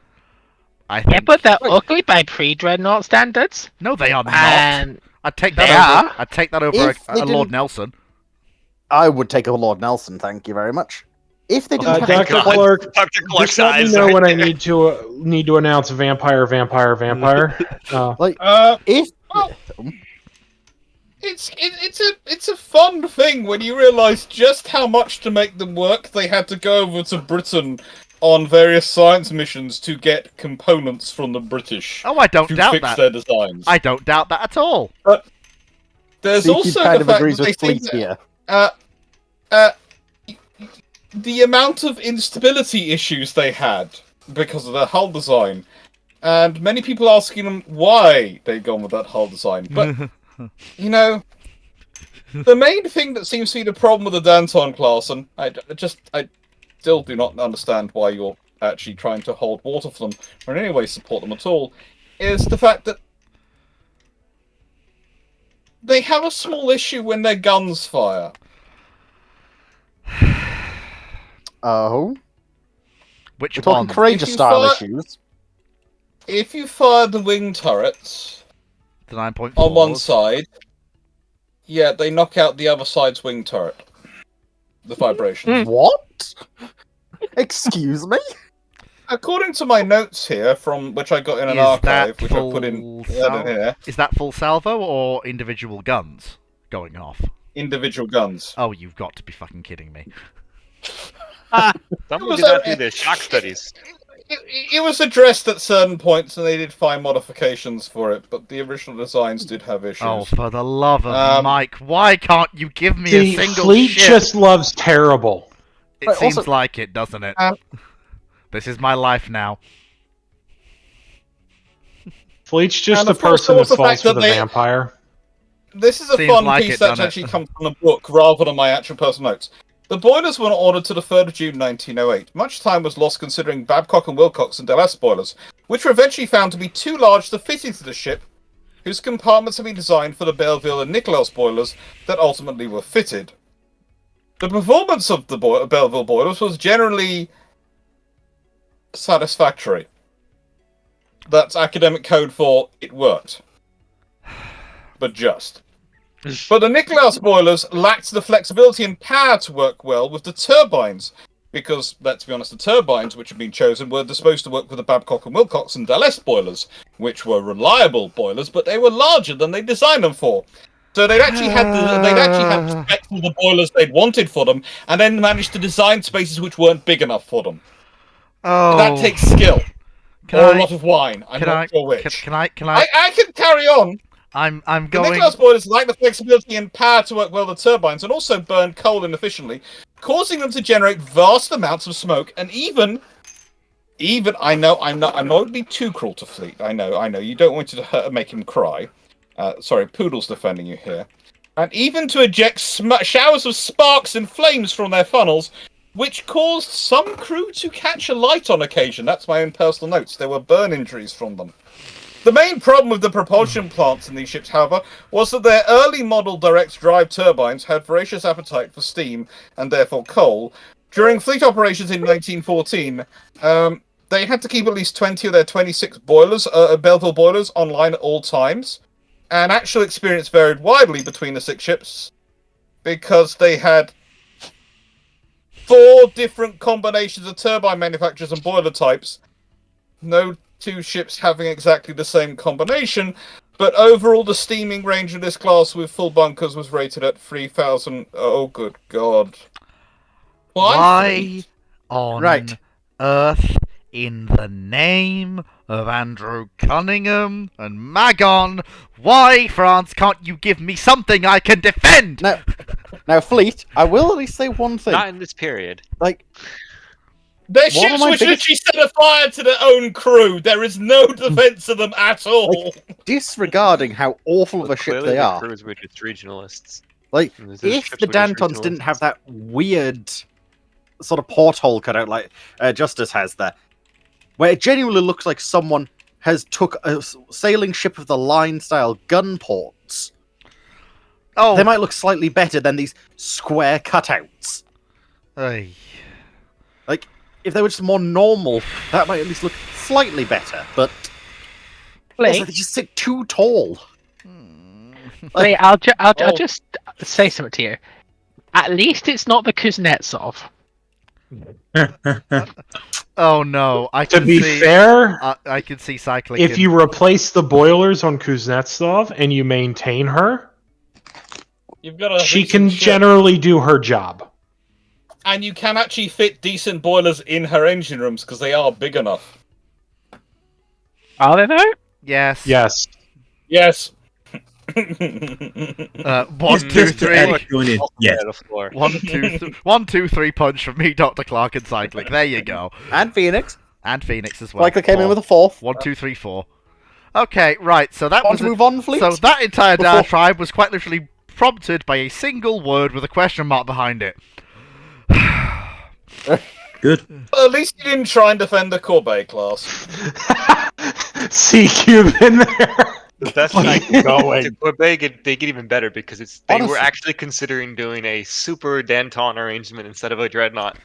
I think. Yeah, but they're ugly by pre-dreadnought standards. No, they are not. And I'd take they that over. are. I'd take that over If a they Lord didn't- Nelson. I would take a Lord Nelson, thank you very much. If they didn't have Dr. God. Clark, Dr. Clark's just let me eyes know right when I there. need to announce vampire. like Uh, if well, it's a fun thing when you realise just how much to make them work. They had to go over to Britain on various science missions to get components from the British Oh, I don't to doubt fix that. their designs. I don't doubt that at all. There's Seeky also kind the of fact agrees that they with think Fleet here. the amount of instability issues they had because of their hull design, and many people asking them why they'd gone with that hull design. But you know, the main thing that seems to be the problem with the Danton class, and I still do not understand why you're actually trying to hold water for them or in any way support them at all, is the fact that they have a small issue when their guns fire. Oh, Which we're talking one? courageous If you style thought- issues. If you fire the wing turrets The 9.4. on one side, yeah, they knock out the other side's wing turret. The vibration. What? Excuse me? According to my notes here, from which I got in an Is archive, that which I put in full here, Is that full salvo or individual guns going off? individual guns. Oh, you've got to be fucking kidding me. Someone was did not a- do their shock studies. It was addressed at certain points, and they did find modifications for it, but the original designs did have issues. Oh, for the love of Um, Mike, why can't you give me See, a single Fleet ship? just loves terrible. It But seems also- like it, doesn't it? Um, This is my life now. Fleet's just And the of course, person there that was the falls fact for that the they- vampire. This is a Seems fun like piece it, that doesn't it? actually comes from the book rather than my actual personal notes. The boilers were ordered to the 3rd of June 1908. Much time was lost considering Babcock and Wilcox and Dallas boilers, which were eventually found to be too large to fit into the ship, whose compartments had been designed for the Belleville and Nicholas boilers that ultimately were fitted. The performance of the Belleville boilers was generally satisfactory. That's academic code for it worked. But just. But the Nicholas boilers lacked the flexibility and power to work well with the turbines, because, let's be honest, the turbines which had been chosen were supposed to work with the Babcock and Wilcox and Dallas boilers, which were reliable boilers, but they were larger than they designed them for. So they'd actually had the specs of the boilers they'd wanted for them, and then managed to design spaces which weren't big enough for them. Oh, That takes skill, can or I- a lot of wine. I'm can not I- sure which. Can I? I can carry on. I'm The going. Nicholas boilers lack the flexibility and power to work well with turbines, and also burn coal inefficiently, causing them to generate vast amounts of smoke. And even I know I'm not going to be too cruel to Fleet. I know you don't want to make him cry. Poodle's defending you here. And even to eject showers of sparks and flames from their funnels, which caused some crew to catch alight on occasion. That's my own personal notes. There were burn injuries from them. The main problem with the propulsion plants in these ships, however, was that their early model direct drive turbines had voracious appetite for steam and therefore coal. During fleet operations in 1914, they had to keep at least 20 of their 26 boilers, Belleville boilers, online at all times. And actual experience varied widely between the 6 ships because they had 4 different combinations of turbine manufacturers and boiler types. No 2 ships having exactly the same combination, but overall the steaming range of this class with full bunkers was rated at 3,000. Oh, good God. Why on Right. earth, in the name of Andrew Cunningham and Magon, why, France, can't you give me something I can defend? Now, Fleet, I will at least say one thing. Not in this period. Like, Their One of ships my which biggest- literally set a fire to their own crew. There is no defense of them at all. disregarding how awful of a Well, ship clearly they the are. crews were just regionalists. Like, And those if ships the were just Dantons didn't regionalists. have that weird sort of porthole cut out like Justice has there, where it genuinely looks like someone has took a sailing ship of the line style gun ports, Oh, they might look slightly better than these square cutouts. Ay. Like, if they were just more normal, that might at least look slightly better, but also, they just sit too tall. Wait, I'll just say something to you. At least it's not the Kuznetsov. Oh no! I To can be see. fair, I can see cycling. if you replace the boilers on Kuznetsov and you maintain her, You've got a she decent can ship, generally do her job. and you can actually fit decent boilers in her engine rooms because they are big enough. Are they though? Yes. Yes. Yes. 1, 2, Just to 3. add to it, yes. On the floor. 1, 2, 3 punch from me, Dr. Clark, and cycling. There you go. And Phoenix. And Phoenix as well. Like they came in 4. with a fourth. 1, 2, 3, 4. Okay, right. So that Want was to move on, Fleet? so that entire Before- diatribe was quite literally prompted by a single word with a question mark behind it. Good. At least you didn't try and defend the Corbeil class. CQ in there. The best Keep going. they get even better because they were Honestly. actually considering doing a super Danton arrangement instead of a dreadnought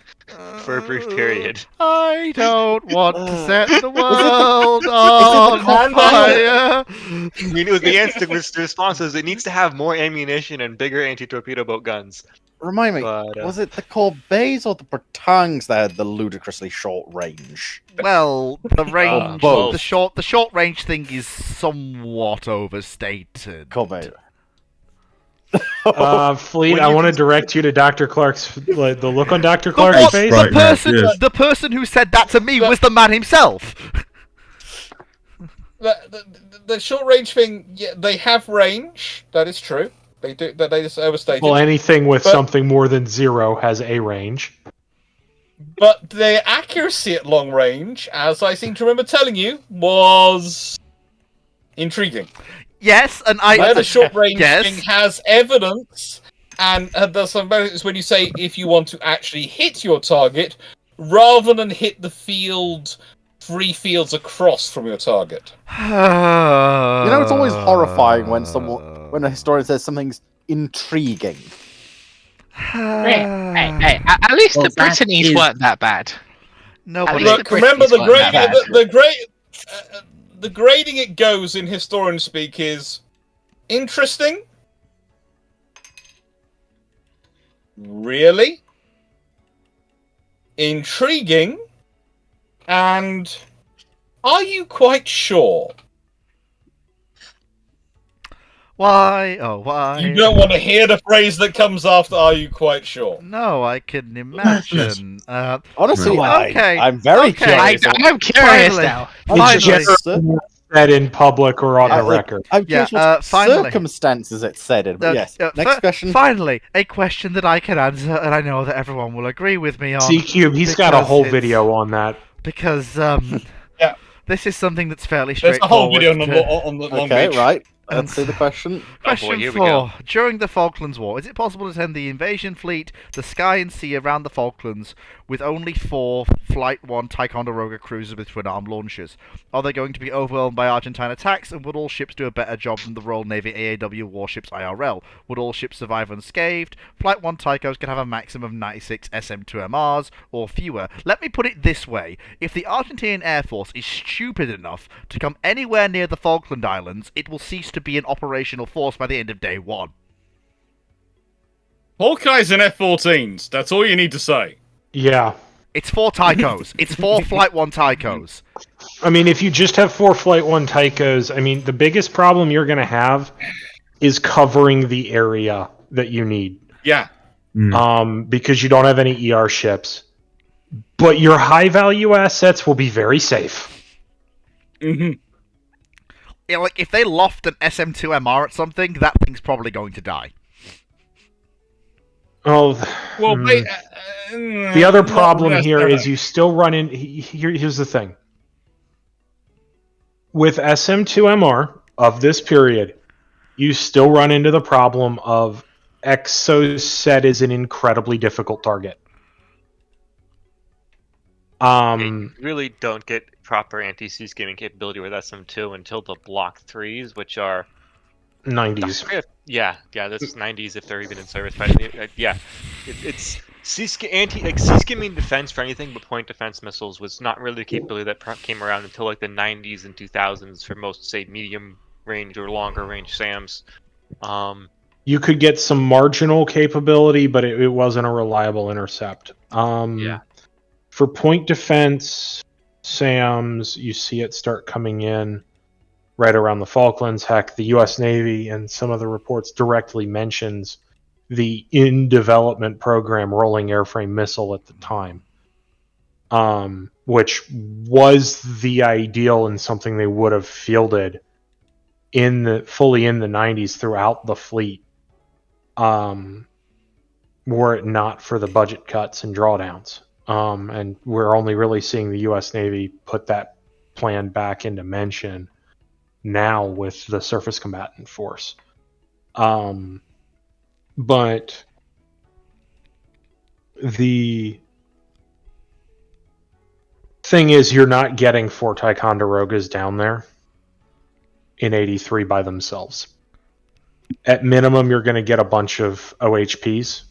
for a brief period. I don't want to set the it the- world is it the on Commando? fire. I mean, it was the answer. The response was it needs to have more ammunition and bigger anti-torpedo boat guns. Remind me, But, was it the Corbeils or the Bretongs that had the ludicrously short range? Well, the range, both. the short range thing is somewhat overstated. Corbeil. Fleet, When I you want to cons- direct you to Dr. Clark's, like, the look on Dr. The, Clark's what- face. the Right, person, yes. the person who said that to me was the man himself. The short range thing, yeah, they have range. That is true. They do. That they just overstated. Well, anything with But- something more than 0 has a range. But their accuracy at long range, as I seem to remember telling you, was intriguing. Yes, and Where the short range yes. thing has evidence, and there's some benefits when you say if you want to actually hit your target, rather than hit the field 3 fields across from your target. You know, it's always horrifying when when a historian says something's intriguing. Hey, at least Well, the that Brittany's is- weren't that bad. Nobody. least Look, the remember the British grade, weren't that the grading it goes in historian speak is interesting. Really? Intriguing? And are you quite sure? Why? Oh, why? You don't want to hear the phrase that comes after are you quite sure? No, I can imagine. Honestly, Okay, I'm very okay. curious. I'm curious Finally. now. I'm Finally. curious, Said in public or on the like, record. I'm Yeah, curious what finally. circumstances it said in. But yes. Next question. Finally, a question that I can answer, and I know that everyone will agree with me on. CQ, he's got a because whole it's- video on that. Because Yeah. this is something that's fairly There's straightforward. a whole video on the, to- on the long Okay, beach. right. Let's see the question. Question here we 4. go. During the Falklands War, is it possible to send the invasion fleet, the sky and sea around the Falklands, with only 4 Flight 1 Ticonderoga cruisers with twin-arm launchers? Are they going to be overwhelmed by Argentine attacks, and would all ships do a better job than the Royal Navy AAW warships IRL? Would all ships survive unscathed? Flight 1 Tychos can have a maximum of 96 SM-2MRs, or fewer. Let me put it this way. If the Argentine Air Force is stupid enough to come anywhere near the Falkland Islands, it will cease to be an operational force by the end of day 1. Hawkeyes and F-14s. That's all you need to say. Yeah. It's 4 Tychos. It's 4 Flight 1 Tychos. I mean, if you just have 4 Flight 1 Tychos, I mean, the biggest problem you're going to have is covering the area that you need. Yeah. Because you don't have any ER ships. But your high-value assets will be very safe. Mm-hmm. Yeah, like, if they loft an SM-2MR at something, that thing's probably going to die. Oh, Well, the other problem here is you still run in... Here's the thing. With SM-2MR of this period, you still run into the problem of Exocet is an incredibly difficult target. They really don't get proper anti-sea skimming capability with SM2 until the Block 3s, which are 90s. Yeah, that's 90s if they're even in service. But it's sea skimming defense for anything but point defense missiles was not really a capability that came around until like the 90s and 2000s for most, say, medium range or longer range SAMs. You could get some marginal capability, but it wasn't a reliable intercept. For point defense SAMs, you see it start coming in right around the Falklands. Heck, the U.S. Navy and some of the reports directly mentions the in-development program rolling airframe missile at the time, which was the ideal and something they would have fielded fully in the 90s throughout the fleet, were it not for the budget cuts and drawdowns. And we're only really seeing the U.S. Navy put that plan back into mention now with the surface combatant force. But the thing is, you're not getting 4 Ticonderogas down there in 83 by themselves. At minimum, you're going to get a bunch of OHPs.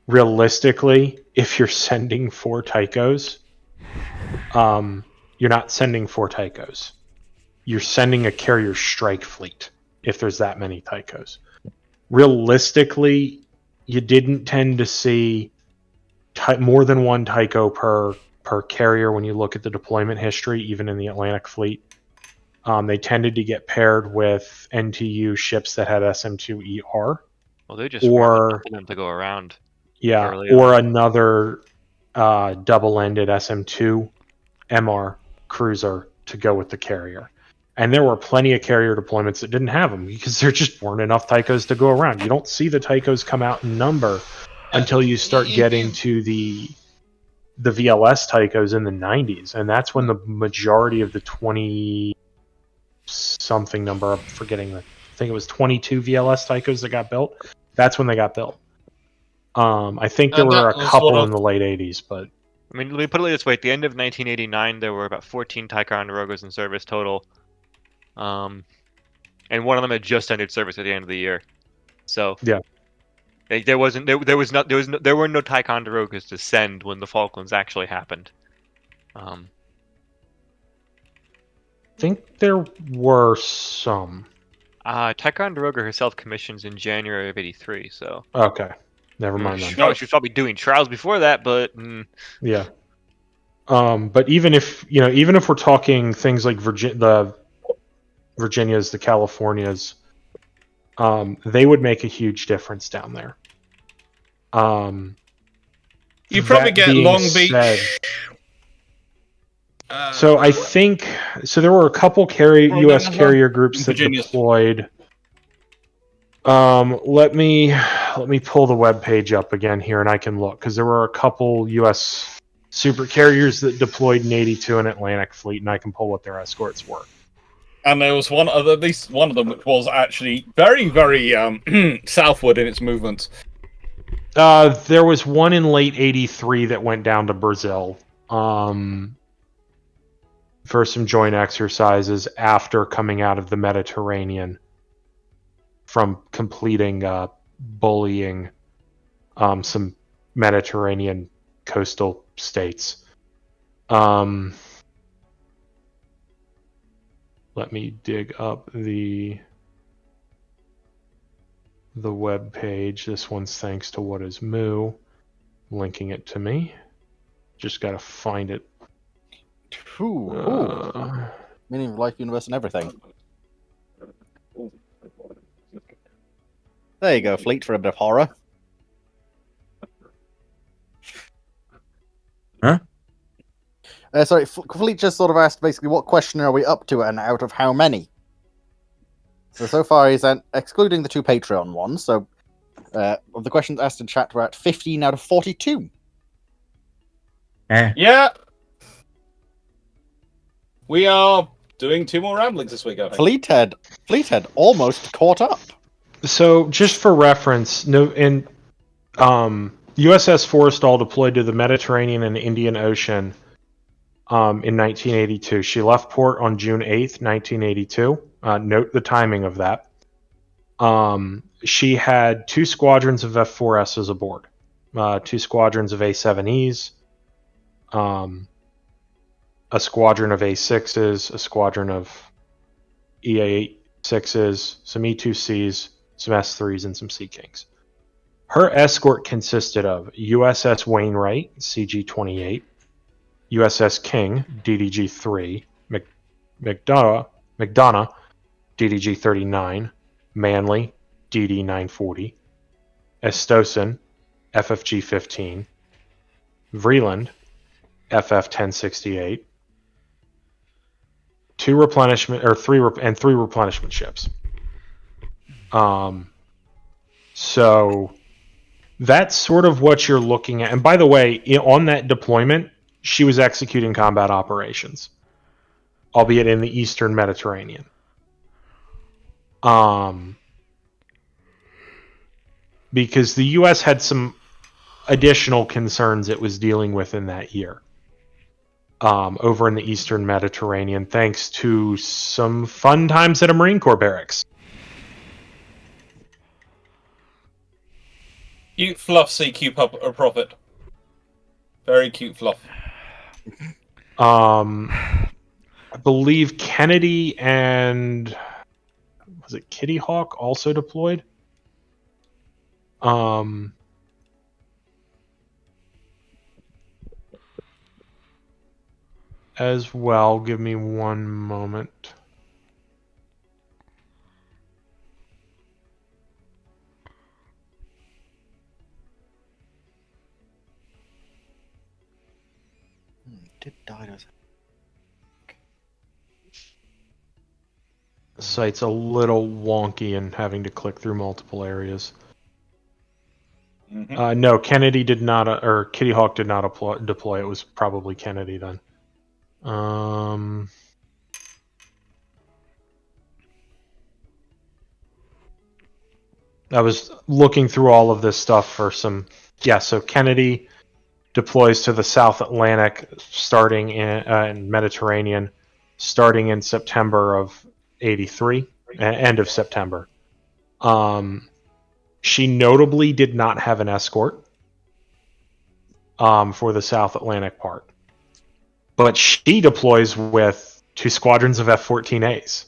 Realistically, if you're sending 4 Tychos, you're not sending 4 Tychos. You're sending a carrier strike fleet if there's that many Tychos. Realistically, you didn't tend to see more than 1 Tycho per carrier when you look at the deployment history, even in the Atlantic Fleet. They tended to get paired with NTU ships that had SM-2ER. Well, they just wanted them to go around. Yeah, or another double-ended SM-2 MR cruiser to go with the carrier. And there were plenty of carrier deployments that didn't have them because there just weren't enough Tychos to go around. You don't see the Tychos come out in number until you start getting to the VLS Tychos in the 90s. And that's when the majority of the 20-something number, I'm forgetting, I think it was 22 VLS Tychos that got built. That's when they got built. I think there were a couple in the late 80s, but... I mean, let me put it this way. At the end of 1989, there were about 14 Ticonderogas in service total. And one of them had just ended service at the end of the year. So yeah, there were no Ticonderogas to send when the Falklands actually happened. I think there were some. Ticonderoga herself commissions in January of '83. So okay. Never mind then. No, she was probably doing trials before that, but yeah. But even if we're talking things like the Virginias, the Californias, they would make a huge difference down there. You probably get Long Beach. So I think there were a couple U.S. carrier groups that deployed. Let me pull the webpage up again here, and I can look because there were a couple U.S. super carriers that deployed in '82 in Atlantic Fleet, and I can pull what their escorts were. And there was one other, at least one of them, which was actually very, very southward in its movements. There was one in late '83 that went down to Brazil for some joint exercises after coming out of the Mediterranean from completing bullying some Mediterranean coastal states. Let me dig up the web page. This one's thanks to What Is Moo, linking it to me. Just gotta find it. Meaning of life, universe, and everything. There you go, Fleet, for a bit of horror. Huh? Sorry, Fleet just sort of asked basically what question are we up to and out of how many? So far he's excluding the 2 Patreon ones, so of the questions asked in chat, we're at 15 out of 42. Yeah. We are doing 2 more ramblings this week, I think. Fleethead almost caught up. So, just for reference, USS Forrestal deployed to the Mediterranean and Indian Ocean in 1982. She left port on June 8th, 1982. Note the timing of that. She had 2 squadrons of F-4Ss aboard, 2 squadrons of A-7Es, a squadron of A-6s, a squadron of EA-6s, some E-2Cs, some S-3s, and some Sea Kings. Her escort consisted of USS Wainwright, CG-28, USS King, DDG-3, McDonough, DDG-39, Manly, DD-940, Estosin, FFG-15, Vreeland, FF-1068, 3 replenishment ships. So that's sort of what you're looking at. And by the way, on that deployment, she was executing combat operations, albeit in the Eastern Mediterranean. Because the U.S. had some additional concerns it was dealing with in that year over in the Eastern Mediterranean, thanks to some fun times at a Marine Corps barracks. Cute fluff, CQ profit. Very cute fluff. I believe Kennedy and was it Kitty Hawk also deployed? As well. Give me one moment. Did die, The site's a little wonky and having to click through multiple areas. Mm-hmm. No, Kennedy did not, or Kitty Hawk did not deploy. It was probably Kennedy then. I was looking through all of this stuff for some. Yeah, so Kennedy deploys to the South Atlantic, starting in Mediterranean, starting in September of '83, end of September. She notably did not have an escort for the South Atlantic part, but she deploys with 2 squadrons of F-14As,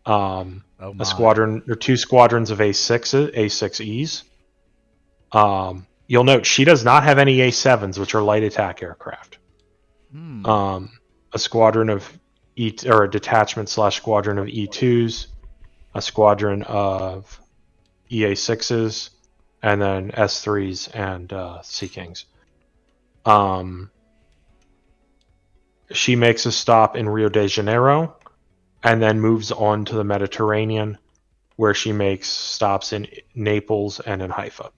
a squadron or 2 squadrons of A6Es. You'll note she does not have any A7s, which are light attack aircraft. A squadron of a detachment / squadron of E2s, a squadron of EA6s, and then S3s and Sea Kings. She makes a stop in Rio de Janeiro and then moves on to the Mediterranean, where she makes stops in Naples and in Haifa.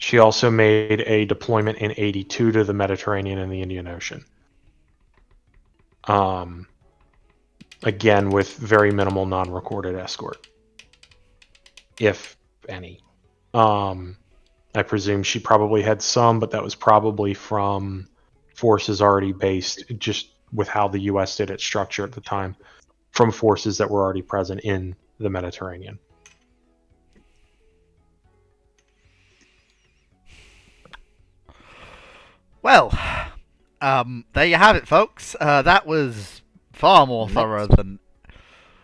She also made a deployment in '82 to the Mediterranean and the Indian Ocean. Again, with very minimal non-recorded escort, if any. I presume she probably had some, but that was probably from forces already based, just with how the U.S. did its structure at the time, from forces that were already present in the Mediterranean. Well, there you have it, folks. That was far more thorough than...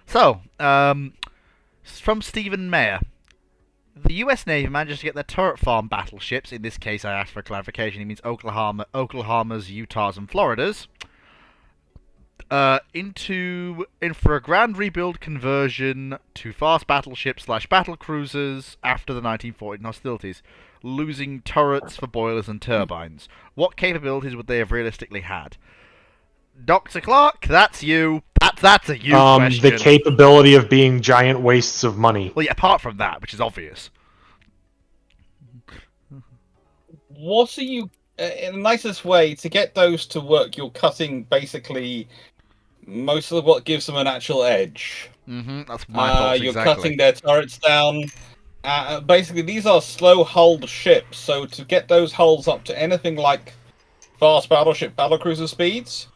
So, from Stephen Mayer. The US Navy managed to get their turret farm battleships, in this case I asked for clarification, he means Oklahomas, Utahs, and Floridas, in for a grand rebuild conversion to fast battleships / battlecruisers after the 1940 hostilities, losing turrets for boilers and turbines. What capabilities would they have realistically had? Dr. Clark, that's you. That's a you question. The capability of being giant wastes of money. Well, yeah, apart from that, which is obvious. What are you, in the nicest way, to get those to work, you're cutting basically most of what gives them an actual edge. That's my thoughts, You're exactly. cutting their turrets down. Basically, these are slow-hulled ships, so to get those hulls up to anything like fast battleship battlecruiser speeds,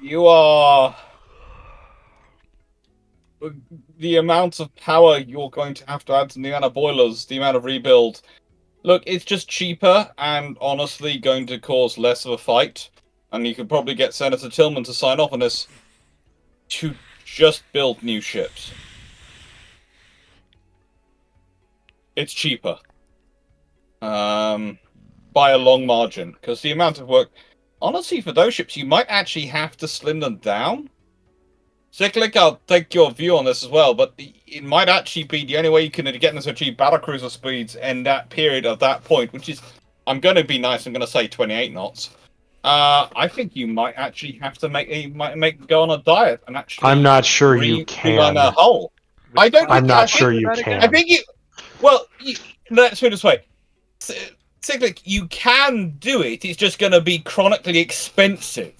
you are... The amount of power you're going to have to add to the amount of boilers, the amount of rebuild. Look, it's just cheaper and honestly going to cause less of a fight. And you could probably get Senator Tillman to sign off on this to just build new ships. It's cheaper. By a long margin. Because the amount of work... Honestly, for those ships, you might actually have to slim them down. Cyclic, I'll take your view on this as well, but it might actually be the only way you can get them to achieve battlecruiser speeds in that period of that point, which is, I'm going to be nice, I'm going to say 28 knots. I think you might actually have to go on a diet and actually... I'm not sure you can. A hull. I'm not sure you can. I think you... Well, let's put it this way. Cyclic, you can do it, it's just going to be chronically expensive.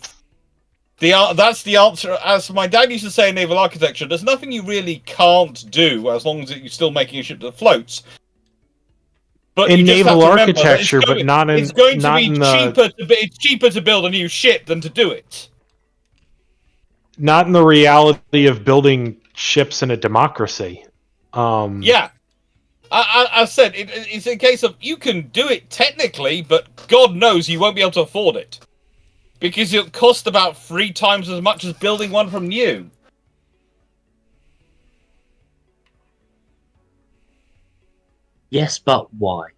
That's the answer. As my dad used to say in naval architecture, there's nothing you really can't do as long as you're still making a ship that floats. But in naval architecture, but not in... It's going to be it's cheaper to build a new ship than to do it. Not in the reality of building ships in a democracy. Yeah. I said, it's a case of you can do it technically, but God knows you won't be able to afford it. Because it'll cost about 3 times as much as building one from new. Yes, but why?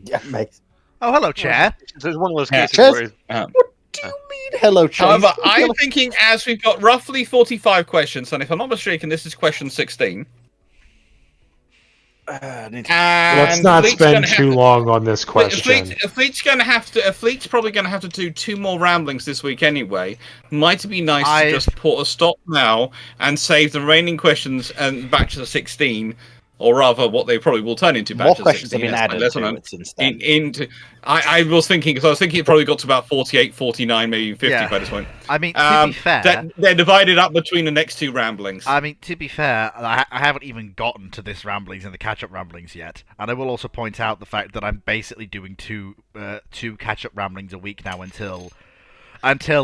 Yeah, mate. Oh, hello, Chair. There's one of those Yeah, cases where... What do you mean, hello, Chase? However, I'm thinking as we've got roughly 45 questions, and if I'm not mistaken, this is question 16. Let's not spend too long on this question. Fleet's probably going to have to do 2 more ramblings this week anyway. Might it be nice to just put a stop now and save the remaining questions and batches of 16, or rather, what they probably will turn into batches More questions of 16. have been added to it since then. I was thinking, because I was thinking it probably got to about 48, 49, maybe 50 by this point. I mean, to be fair... They're divided up between the next 2 ramblings. I mean, to be fair, I haven't even gotten to this ramblings and the catch-up ramblings yet. And I will also point out the fact that I'm basically doing two catch-up ramblings a week now until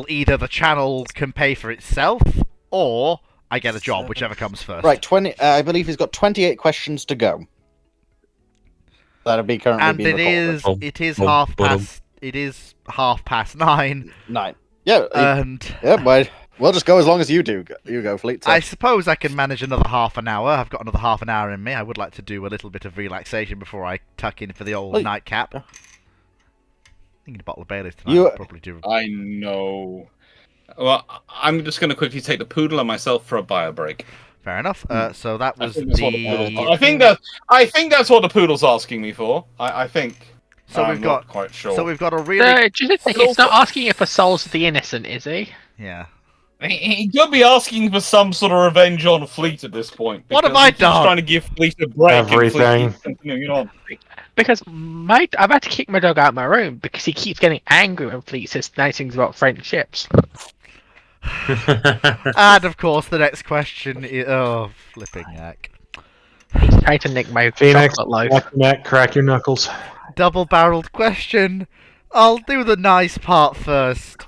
either the channel can pay for itself or I get a job, whichever comes first. Right, 20. I believe he's got 28 questions to go. That'll be currently being recorded. It is half past. It is 9:30. 9. Yeah, and but we'll just go as long as you do. You go, Fleet. So. I suppose I can manage another half an hour. I've got another half an hour in me. I would like to do a little bit of relaxation before I tuck in for the old nightcap. Thinking a bottle of Baileys tonight. I'll probably do. I know. Well, I'm just going to quickly take the poodle and myself for a bio break. Fair enough. So that was I think that's what the poodle's asking me for. I think. So I'm not quite sure. So we've got a really. He's not asking it for souls of the innocent, is he? Yeah. He could be asking for some sort of revenge on Fleet at this point. What have I done? He's trying to give Fleet a break. Everything. Because I've had to kick my dog out of my room because he keeps getting angry when Fleet says nice things about French ships. And of course, the next question is flipping heck. He's trying to nick my Phoenix, chocolate loaf. crack your neck, crack your knuckles. Double-barreled question. I'll do the nice part first.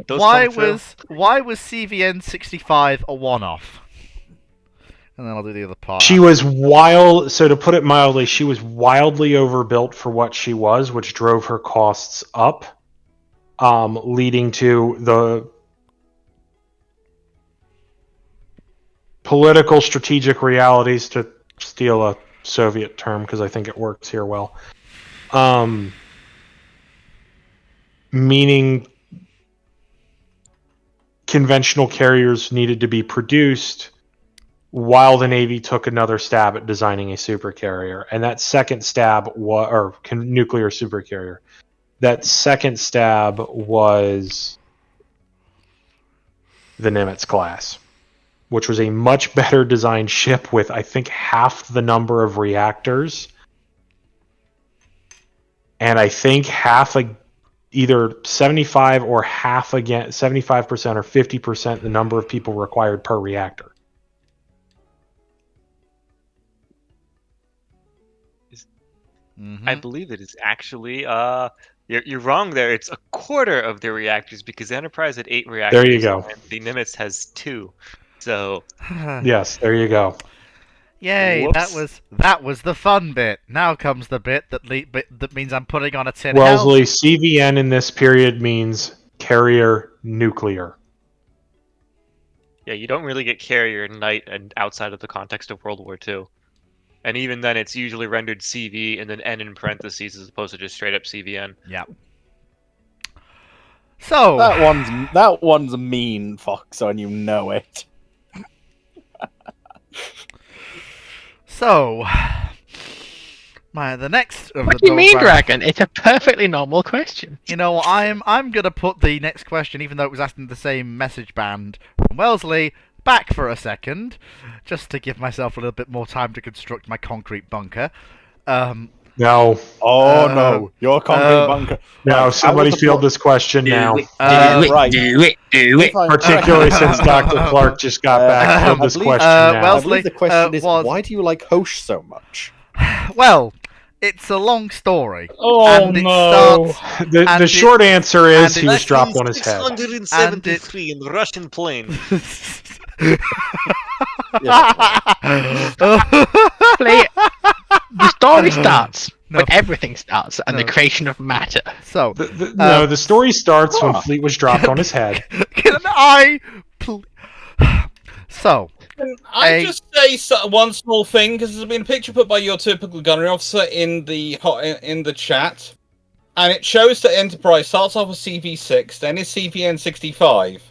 Those Why come through. was CVN 65 a one-off? And then I'll do the other part. She was wild. So to put it mildly, she was wildly overbuilt for what she was, which drove her costs up, leading to the political strategic realities, to steal a Soviet term because I think it works here well. Meaning conventional carriers needed to be produced while the Navy took another stab at designing a supercarrier. And that second stab was, nuclear supercarrier. That second stab was the Nimitz class, which was a much better designed ship with, I think, half the number of reactors. And I think either 75 or half again, 75% or 50% the number of people required per reactor. Mhm. I believe it is actually. You're wrong there. It's a quarter of the reactors because Enterprise had 8 reactors. There you go. And the Nimitz has 2. So Yes, there you go. Yay! Whoops. That was the fun bit. Now comes the bit that means I'm putting on a tin. Wellesley, CVN in this period means carrier nuclear. yeah, you don't really get carrier at night and outside of the context of World War II. And even then, it's usually rendered CV and then N in parentheses as opposed to just straight up CVN. Yeah. So That one's a mean fox, and you know it. So, the next. What do you mean, Dragon? It's a perfectly normal question. You know, I'm gonna put the next question, even though it was asked in the same message band from Wellesley, back for a second, just to give myself a little bit more time to construct my concrete bunker. No, No, your concrete bunker. no, Right, somebody I was field this question now. right. Do it. Particularly since Dr. Clark just got back. Field I this believe- question well, now. I Wellesley, believe the question is, was- why do you like Hosh so much? Well, it's a long story. Oh and it no! starts. The and short answer is and he it- was dropped on his head. 673 in Russian plane. Play the story starts No. when everything starts and No. the creation of matter. So, No, the story starts when Fleet was dropped on his head. can I? So, Can I A- just say one small thing? Because there's been a picture put by your typical gunnery officer in the chat, and it shows that Enterprise starts off with CV6, then is CVN 65.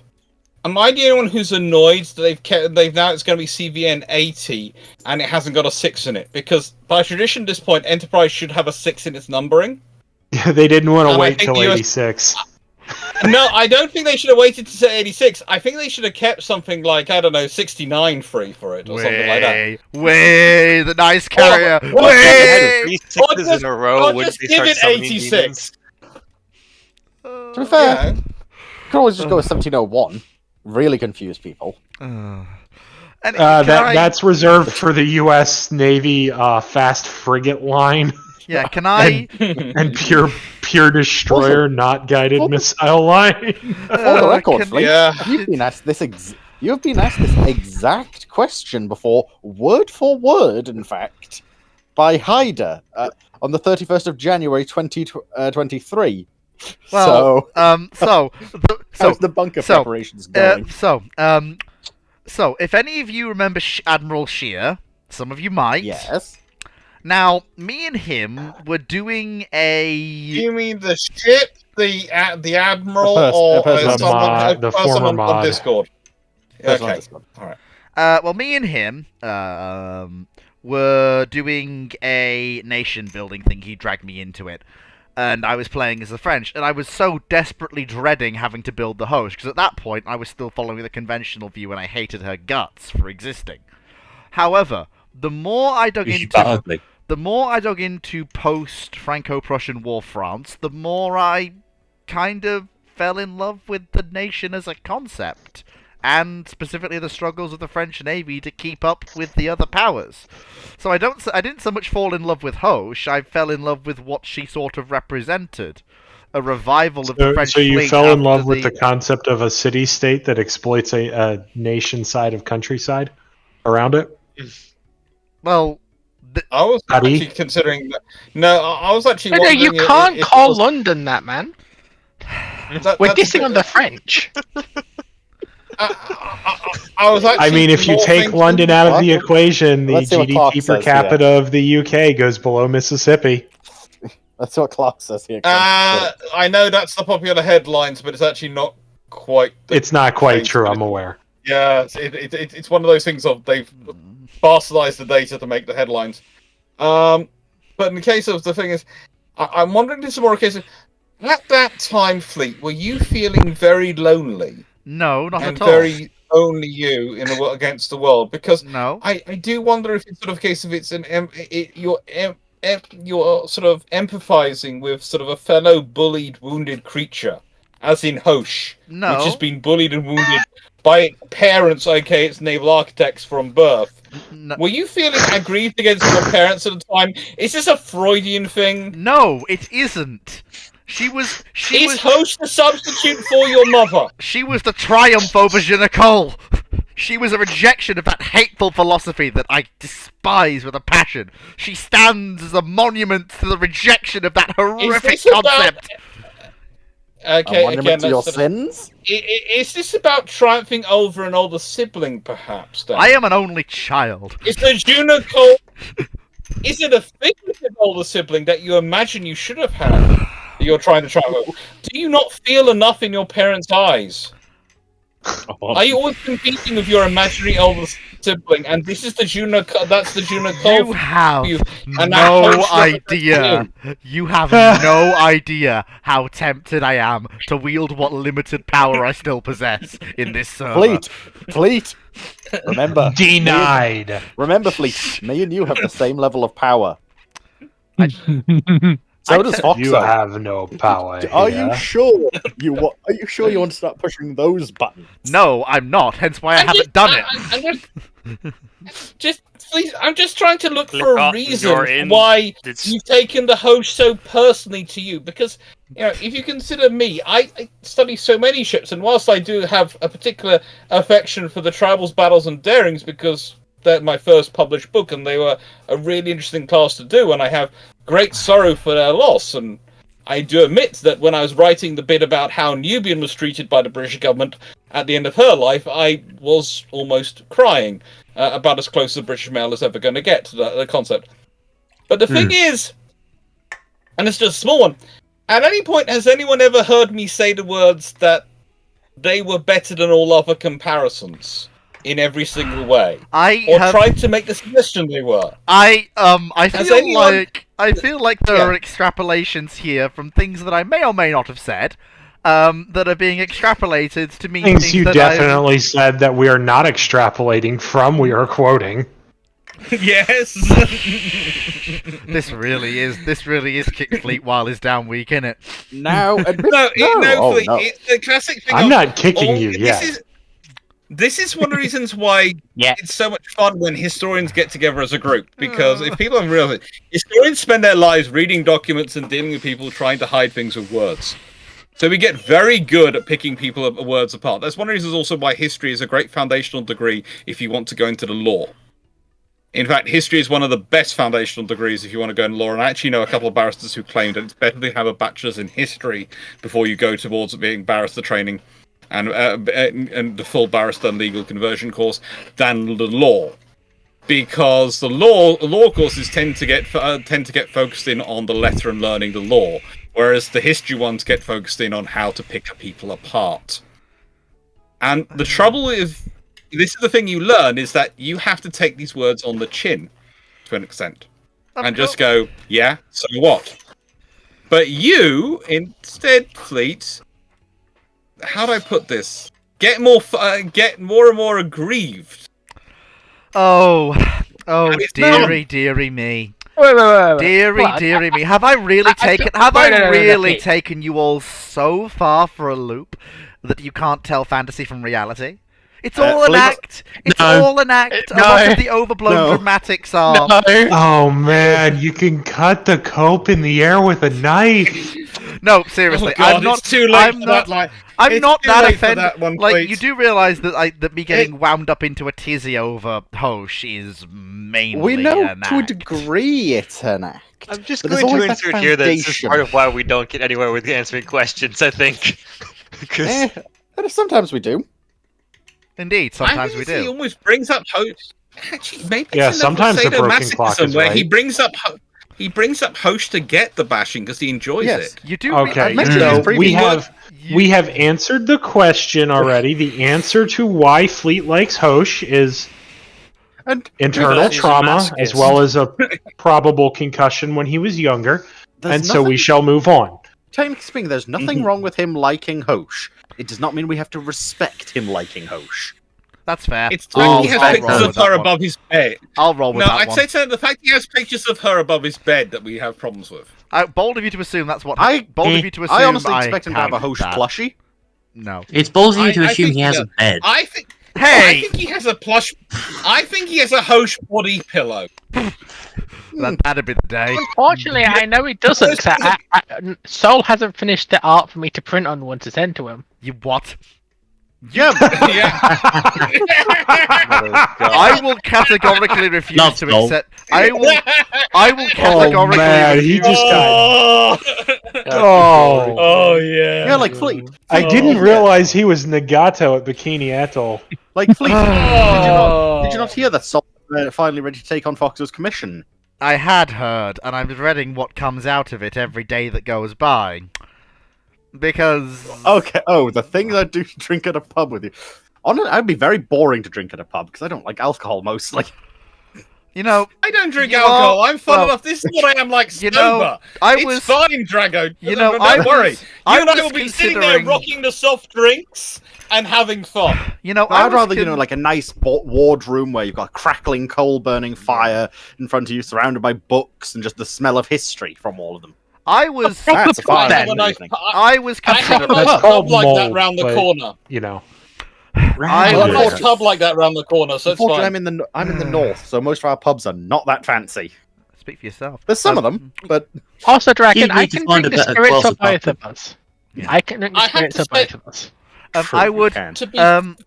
Am I the only one who's annoyed that they've now it's going to be CVN 80 and it hasn't got a 6 in it? Because by tradition, at this point, Enterprise should have a 6 in its numbering. They didn't want to And I wait think till the US 86. No, I don't think they should have waited to say 86. I think they should have kept something like, I don't know, 69 free for it or something like that. way, the nice carrier, well, way. 3 sixes just- in a row or when just they give start it summoning 86. To be fair, Yeah. you could always just go with 1701. Really confuse people. And can I- That's reserved for the U.S. Navy fast frigate line yeah. Can I? and pure destroyer, not guided also- missile line. For the record, can- Fleet, Yeah. you've been asked this exact question before, word for word, in fact, by Hyder on the 31st of January 2023. Well, so, how's the bunker so, preparations going? So if any of you remember Admiral Shear, some of you might. Yes. Now, me and him were doing a. You mean the ship, the admiral, A or person on mod, the former someone on mod. Discord? Person on Okay, Discord. all right. Well, me and him were doing a nation building thing. He dragged me into it. And I was playing as the French, and I was so desperately dreading having to build the host, because at that point I was still following the conventional view and I hated her guts for existing. However, the more I dug into post-Franco-Prussian War France, the more I kind of fell in love with the nation as a concept, and specifically the struggles of the French Navy to keep up with the other powers. So I didn't so much fall in love with Hoche, I fell in love with what she sort of represented. A revival of the French So you fleet fell in after love with the concept of a city-state that exploits a nation-side of countryside around it? Well, I was Paddy? actually considering that. No, I was actually No, wondering. you if can't it call was- London that, man. that- We're that's- dissing on the French. I was actually. I mean, if you more take thinking- London out of the What? equation, the Let's see what Clark GDP per says here. capita of the UK goes below Mississippi. That's what Clark says here. I know that's the popular headlines, but it's actually not quite. It's not quite thing. true, I'm aware. Yeah, it's one of those things of they've bastardized the data to make the headlines. But in the case of the thing is, I'm wondering this is more a case of at that time, Fleet, were you feeling very lonely no, not and at all. very only you in the world against the world? Because No. I do wonder if it's sort of a case of it's you're sort of empathizing with sort of a fellow bullied, wounded creature, as in Hoche, No. which has been bullied and wounded by its parents, aka its naval architects from birth. No. Were you feeling aggrieved against your parents at the time? Is this a Freudian thing? No, it isn't. She Is was Hoche the substitute for your mother? She was the triumph over Je ne colle. She was a rejection of that hateful philosophy that I despise with a passion. She stands as a monument to the rejection of that horrific this about- concept. Okay, a monument again, to your that's sort of- sins? Is this about triumphing over an older sibling, perhaps? Then? I am an only child. Is the Junicle? Is it a figurative older sibling that you imagine you should have had? That you're trying to triumph over? Do you not feel enough in your parents' eyes? Are you always competing with your imaginary older sibling? And this is the Junicle. That's the Junicle. You have you- no and that Hoche idea. You have no idea how tempted I am to wield what limited power I still possess in this server. Fleet! Remember. Denied. Remember, Fleet. Me and you have the same level of power. I- So does Fox. You have no power. Are here. you sure Are you sure you want to start pushing those buttons? No, I'm not. Hence why I haven't done it. Just please, I'm just trying to look Click for a on reason you're in. why It's- you've taken the Hoche so personally to you. Because if you consider me, I study so many ships, and whilst I do have a particular affection for the Tribals, Battles, and Darings, because they're my first published book, and they were a really interesting class to do, and I have great sorrow for their loss, and I do admit that when I was writing the bit about how Nubian was treated by the British government at the end of her life, I was almost crying about as close as the British mail is ever going to get to the concept. But the thing is, and it's just a small one, at any point has anyone ever heard me say the words that they were better than all other comparisons in every single way? Or tried to make the suggestion they were? I Has feel anyone- like there are extrapolations here from things that I may or may not have said, that are being extrapolated to mean Things you that definitely said that we are not extrapolating from, we are quoting. Yes. This really is Kick Fleet while his down week, innit? Now, No, Oh, no. it's the classic thing. I'm of, not kicking you this yet. This is one of the reasons why Yeah. it's so much fun when historians get together as a group. Because if people haven't realized it, historians spend their lives reading documents and dealing with people trying to hide things with words. So we get very good at picking words apart. That's one of the reasons also why history is a great foundational degree if you want to go into the law. In fact, history is one of the best foundational degrees if you want to go in law. And I actually know a couple of barristers who claim that it's better to have a bachelor's in history before you go towards being barrister training and the full barrister legal conversion course than the law, because the law courses tend to get focused in on the letter and learning the law, whereas the history ones get focused in on how to pick people apart. And the trouble with this is the thing you learn is that you have to take these words on the chin to an extent and just go, yeah, so what? But you instead, Fleet, how do I put this? Get more and more aggrieved. Oh, And it's dearie me. Wait. Deary, What? deary me, have I really taken? No, Have I no, really wait. taken you all so far for a loop that you can't tell fantasy from reality? It's all an Flint- act. It's No. all an act. A No. lot of the overblown No. dramatics are. No. Oh man, you can cut the cope in the air with a knife. No, seriously, Oh, God, I'm not. It's too late I'm for not. that line. I'm It's not too that late for offended. that one, Like, please. you do realise that me getting wound up into a tizzy over Hosh is mainly We know an to a act. degree it's an act. I'm just But there's going to always that insert here that this is foundation. part of why we don't get anywhere with answering questions, I think. Because And sometimes we do. Indeed, I sometimes we think He do. almost brings up hope. Actually, maybe Yeah, it's sometimes the broken clock is where he right. brings up he brings up Hosh to get the bashing because he enjoys Yes. it. You do. Okay, I've mentioned so this we previously. have answered the question already. The answer to why Fleet likes Hosh is And internal Because he's a trauma, as masochist. well as a probable concussion when he was younger, there's and so we nothing- shall move on. technically speaking, there's nothing wrong with him liking Hosh. It does not mean we have to respect him liking Hosh. That's fair. It's the fact he has I'll pictures roll of with her that one. above his bed. I'll roll with No, that I'd one. say so, the fact he has pictures of her above his bed that we have problems with. Bold of you to assume that's what. I bold of you to assume. I honestly expect him to have a have Hosh that. plushie. No. It's ballsy I- to I assume think he has he a does. bed. I think I Hey, think he has a plush. I think he has a Hosh body pillow. that'd be the day. Unfortunately, I know he doesn't. 'Cause Sol hasn't finished the art for me to print on one to send to him. You what? Yeah, Yeah. I will categorically refuse Love to Noel. accept. I will categorically man, he refuse. just got. Oh, Oh, oh yeah. yeah, like Fleet. I didn't realize he was Nagato at Bikini Atoll. Like Fleet. Oh. Did you not hear that Sol finally ready to take on Fox's commission? I had heard, and I'm dreading what comes out of it every day that goes by. Because Okay. Oh, the things I do drink at a pub with you. I'd be very boring to drink at a pub because I don't like alcohol mostly. you know, I don't drink You alcohol. are- I'm fun well, enough. This is what I am like you sober. know, I it's was. fine, Drago. You know, don't I worry. was- I You and I was will be sitting there considering- rocking the soft drinks and having fun. You know, I'd was rather, con- like a nice ward room where you've got a crackling coal burning fire in front of you, surrounded by books and just the smell of history from all of them. I was. That's a pub fine then. have a nice, evening. I was I have a considering. nice That's pub called like that mold, round the but- corner. You know. I have a Right. nice pub like that round the corner, so it's Unfortunately, fine. I'm in the north, so most of our pubs are not that fancy. Speak for yourself. There's some of them, but Also, Dragon, You I need to can find drink a the better spirits closet of both pub. of us. Yeah. I can drink the I have spirits to of say- both of us. true, I you would. can. To be, Um.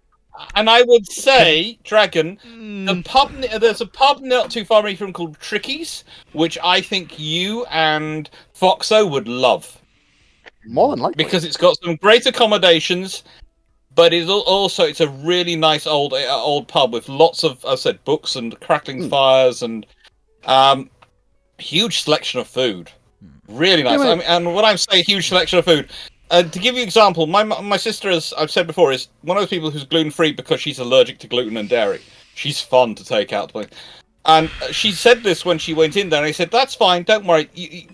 and I would say, Dragon, the mm, pub. There's a pub not too far away from called Tricky's, which I think you and Foxo would love More than likely. because it's got some great accommodations, but it's a really nice old pub with lots of, as I said, books and crackling fires and huge selection of food. Really nice. Yeah, I mean, and when I say huge selection of food, to give you an example, my sister, as I've said before, is one of those people who's gluten free because she's allergic to gluten and dairy. She's fun to take out to play. And she said this when she went in there, and I said, "That's fine, don't worry. You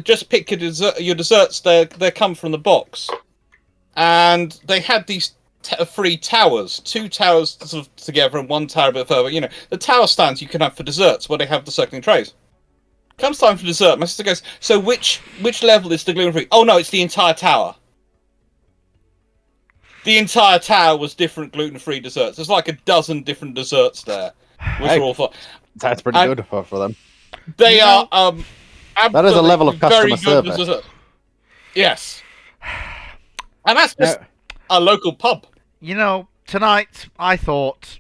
just pick your desserts. They come from the box." And they had these three towers, two towers sort of together and one tower a bit further. You know, the tower stands you can have for desserts where they have the circling trays. Comes time for dessert, my sister goes, "So which level is the gluten free?" "Oh no, it's the entire tower." The entire tower was different gluten free desserts. There's like a dozen different desserts there, which Hey. are all fun. That's pretty And- good for them. They You are That is a level of absolutely customer very good service. dessert. Yes, and that's just a local pub. You know, tonight I thought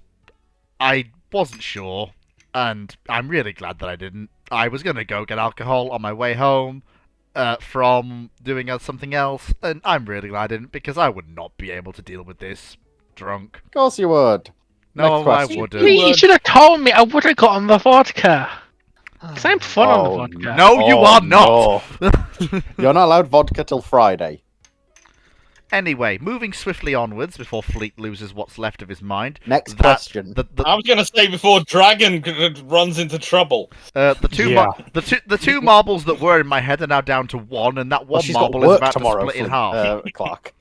I wasn't sure, and I'm really glad that I didn't. I was gonna go get alcohol on my way home from doing something else, and I'm really glad I didn't because I would not be able to deal with this drunk. Of course you would. No, Next I question. wouldn't. You should have told me. I would have gotten the vodka. Because I'm fun on the vodka. No, you are not. no. You're not allowed vodka till Friday. Anyway, moving swiftly onwards before Fleet loses what's left of his mind. Next that- question. I was going to say before Dragon runs into trouble. The two Yeah. the two marbles that were in my head are now down to one, and that Well, one she's got marble is work about tomorrow, to split in Flint, half. Clark.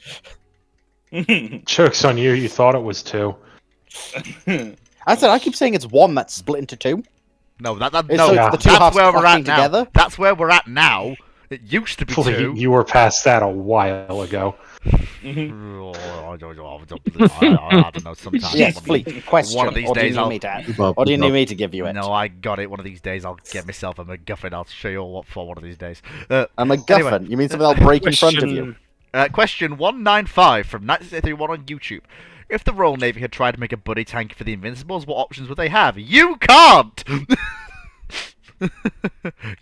Joke's on you. You thought it was two. I keep saying it's one that's split into two. No, It's no. so it's the two That's halves where we're clashing at now. together? That's where we're at now. It used to be Fleet, two. you were past that a while ago. I don't know. Sometimes. Yes, Fleet. Question. One of these or do you days need I'll. me to? Bob, Or do you Bob. need me to give you it? No, I got it. One of these days I'll get myself a MacGuffin. I'll show you all what for one of these days. A MacGuffin? Anyway. You mean something that'll break in front of you? Question 195 from 1931 on YouTube. If the Royal Navy had tried to make a buddy tank for the Invincibles, what options would they have? You can't!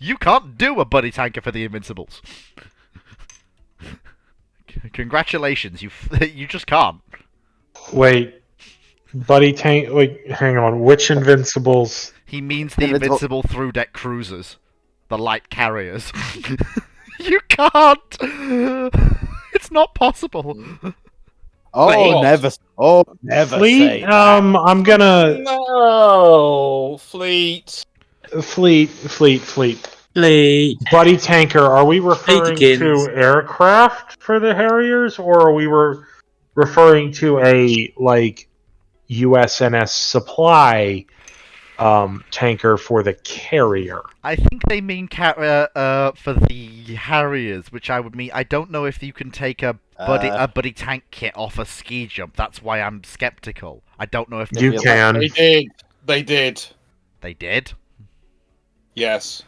You can't do a buddy tanker for the Invincibles. Congratulations, you just can't. Wait, buddy tank. Wait, hang on. Which Invincibles? He means the Invincible- Invincible through-deck cruisers. The light carriers. You can't! It's not possible. Oh, never. Oh, never Fleet. say that. I'm gonna No, Fleet. fleet. Fleet. Buddy tanker. Are we referring Fleetikins. to aircraft for the Harriers, or are we referring to a like USNS supply tanker for the carrier? I think they mean for the Harriers, which I would mean. I don't know if you can take a buddy tank kit off a ski jump. That's why I'm skeptical. I don't know if You feel can. They did. They did. they did. Yes.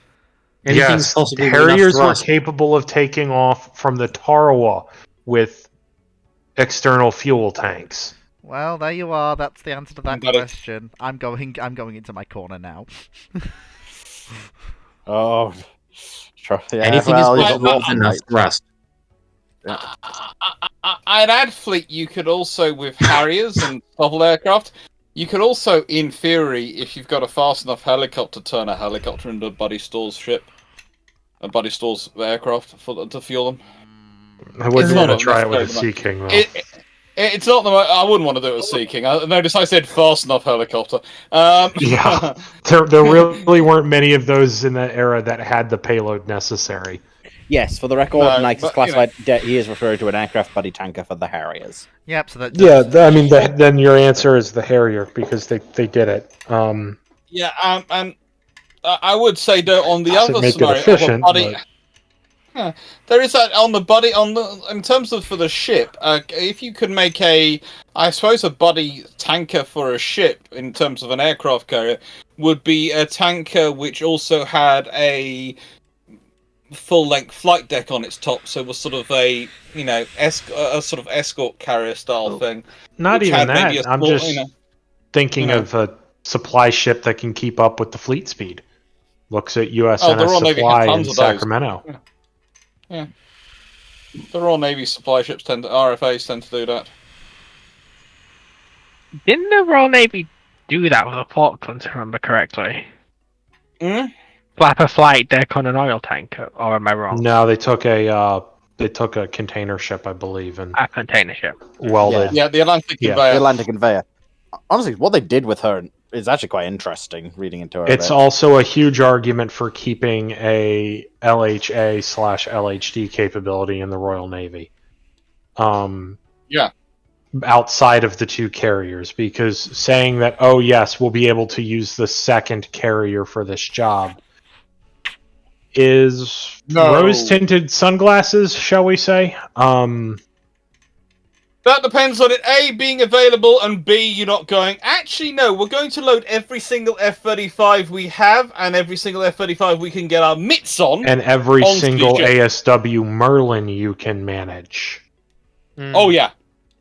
Anything's Yes, possible with Harriers enough were thrust. capable of taking off from the Tarawa with external fuel tanks. Well, there you are. That's the answer to that Got it. question. I'm going into my corner now. Oh. Sure. Yeah, Anything well, is you've got possible with one enough right. thrust. I'd add Fleet. You could also, with Harriers and naval aircraft, you could also, in theory, if you've got a fast enough helicopter, turn a helicopter into a Buddy Stores ship. A Buddy Stores aircraft to fuel them. I wouldn't It's want to not try it with a necessarily Sea King, though. It's not the. I wouldn't want to do it with Sea King. Notice I said fast enough helicopter. Yeah. There really weren't many of those in that era that had the payload necessary. Yes, for the record, No, Knight is but, you classified. He is referring to an aircraft buddy tanker for the Harriers. Yep. So that. Yeah, I mean, then your answer is the Harrier because they did it. Yeah, and I would say that on the Doesn't other make it scenario, efficient, of a buddy, but- yeah, there is that on the buddy in terms of for the ship. If you could make I suppose a buddy tanker for a ship in terms of an aircraft carrier would be a tanker which also had a full-length flight deck on its top, so it was sort of a a sort of escort carrier style thing. Not which even had maybe that. a I'm small, just thinking of a supply ship that can keep up with the fleet speed. Looks at the USNS Royal Navy Supply had in tons of those. Sacramento. The Royal Navy supply ships RFAs tend to do that. Didn't the Royal Navy do that with the Falklands, if I remember correctly? Hmm? Flap a flight deck on an oil tanker, or am I wrong? No, they took a container ship, I believe, and A container ship. welded. Yeah, the Atlantic Yeah. conveyor. The Atlantic conveyor. Honestly, what they did with her is actually quite interesting. Reading into her, a It's bit. also a huge argument for keeping a LHA/LHD capability in the Royal Navy. Yeah. Outside of the two carriers, because saying that, oh yes, we'll be able to use the second carrier for this job is No. rose-tinted sunglasses, shall we say? That depends on it, A, being available, and B, you're not going, actually, no, we're going to load every single F-35 we have, and every single F-35 we can get our mitts on. And every On single speed jet. ASW Merlin you can manage. Oh, yeah.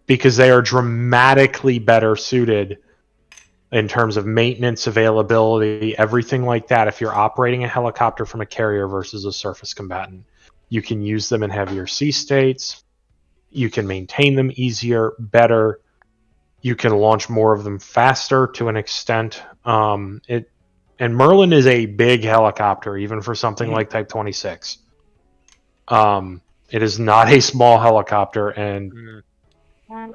Because they are dramatically better suited in terms of maintenance, availability, everything like that. If you're operating a helicopter from a carrier versus a surface combatant, you can use them in heavier sea states. You can maintain them easier, better. You can launch more of them faster to an extent. And Merlin is a big helicopter, even for something like Type 26. It is not a small helicopter, and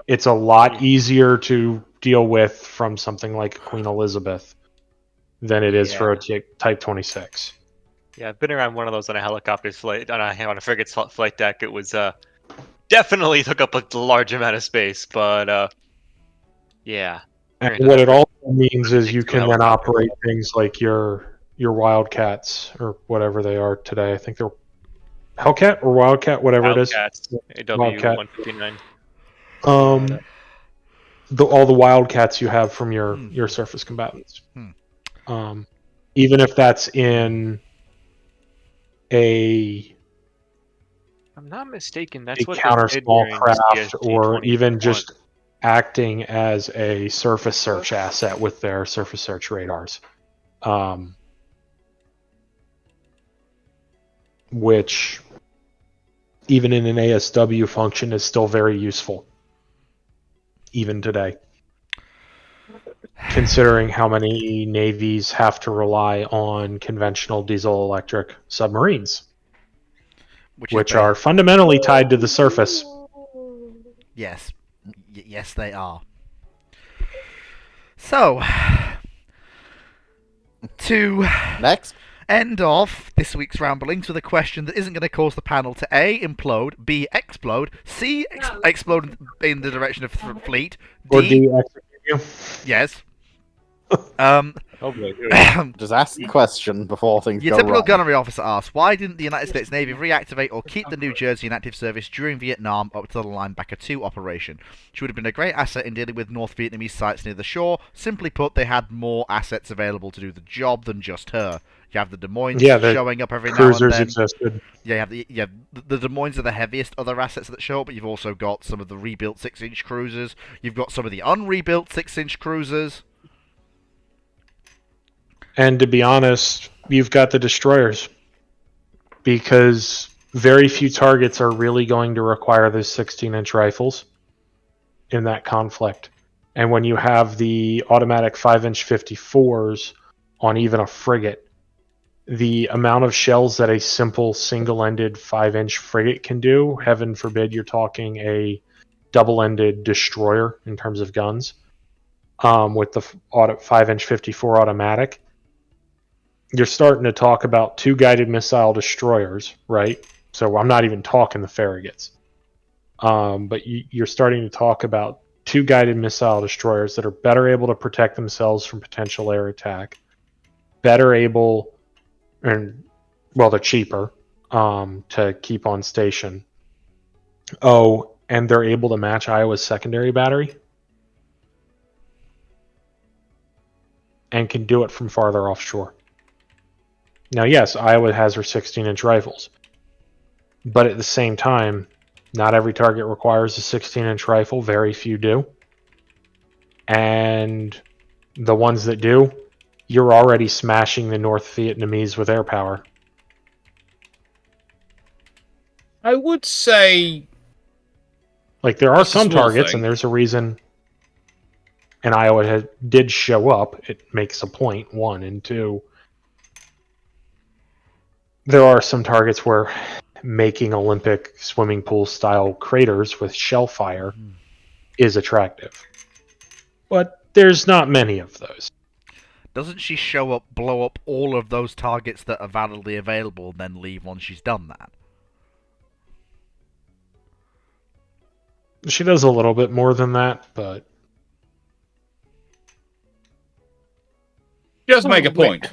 it's a lot easier to deal with from something like Queen Elizabeth than it is for a Type 26. Yeah, I've been around one of those on a helicopter's flight, on a frigate's flight deck. It was definitely took up a large amount of space, but yeah. And what it also means is you can then Helicopter. operate things like your your Wildcats or whatever they are today. I think they're Hellcat or Wildcat, whatever Wildcats, it is. AW Wildcat. 159. All the Wildcats you have from your surface combatants. Even if that's in a If I'm not mistaken, that's what counter they did small during craft, CSG or even 21. just acting as a surface search asset with their surface search radars, which even in an ASW function is still very useful, even today, considering how many navies have to rely on conventional diesel-electric submarines, which are fundamentally tied to the surface. Yes. Yes, they are. So, to Next. end off this week's ramblings with a question that isn't going to cause the panel to A, implode, B, explode, C, explode in the direction of fleet, Or D, do execute you? yes. Oh boy. Here we go. Just ask the question before things Your go typical wrong. gunnery officer asks, why didn't the United States Navy reactivate or keep the New Jersey in active service during Vietnam up to the Linebacker 2 operation? She would have been a great asset in dealing with North Vietnamese sites near the shore. Simply put, they had more assets available to do the job than just her. You have the Des Moines showing up every now and Cruisers then. existed. Yeah, the Des Moines are the heaviest other assets that show up, but you've also got some of the rebuilt 6-inch cruisers. You've got some of the unrebuilt 6-inch cruisers. And to be honest, you've got the destroyers, because very few targets are really going to require those 16-inch rifles in that conflict. And when you have the automatic 5-inch 54s on even a frigate, the amount of shells that a simple single-ended 5-inch frigate can do, heaven forbid you're talking a double-ended destroyer in terms of guns, with the 5-inch 54 automatic, you're starting to talk about 2 guided missile destroyers, right? So I'm not even talking the Farragut's. But you're starting to talk about 2 guided missile destroyers that are better able to protect themselves from potential air attack, better able, and well, they're cheaper to keep on station. Oh, and they're able to match Iowa's secondary battery and can do it from farther offshore. Now, yes, Iowa has her 16-inch rifles, but at the same time, not every target requires a 16-inch rifle. Very few do. And the ones that do, you're already smashing the North Vietnamese with air power. I would say... Like, there are That's a some small targets, thing. and there's a reason, and Iowa did show up. It makes a point, 1, and 2. There are some targets where making Olympic swimming pool style craters with shell fire is attractive. But there's not many of those. Doesn't she show up, blow up all of those targets that are validly available, and then leave once she's done that? She does a little bit more than that, but... Just make a point.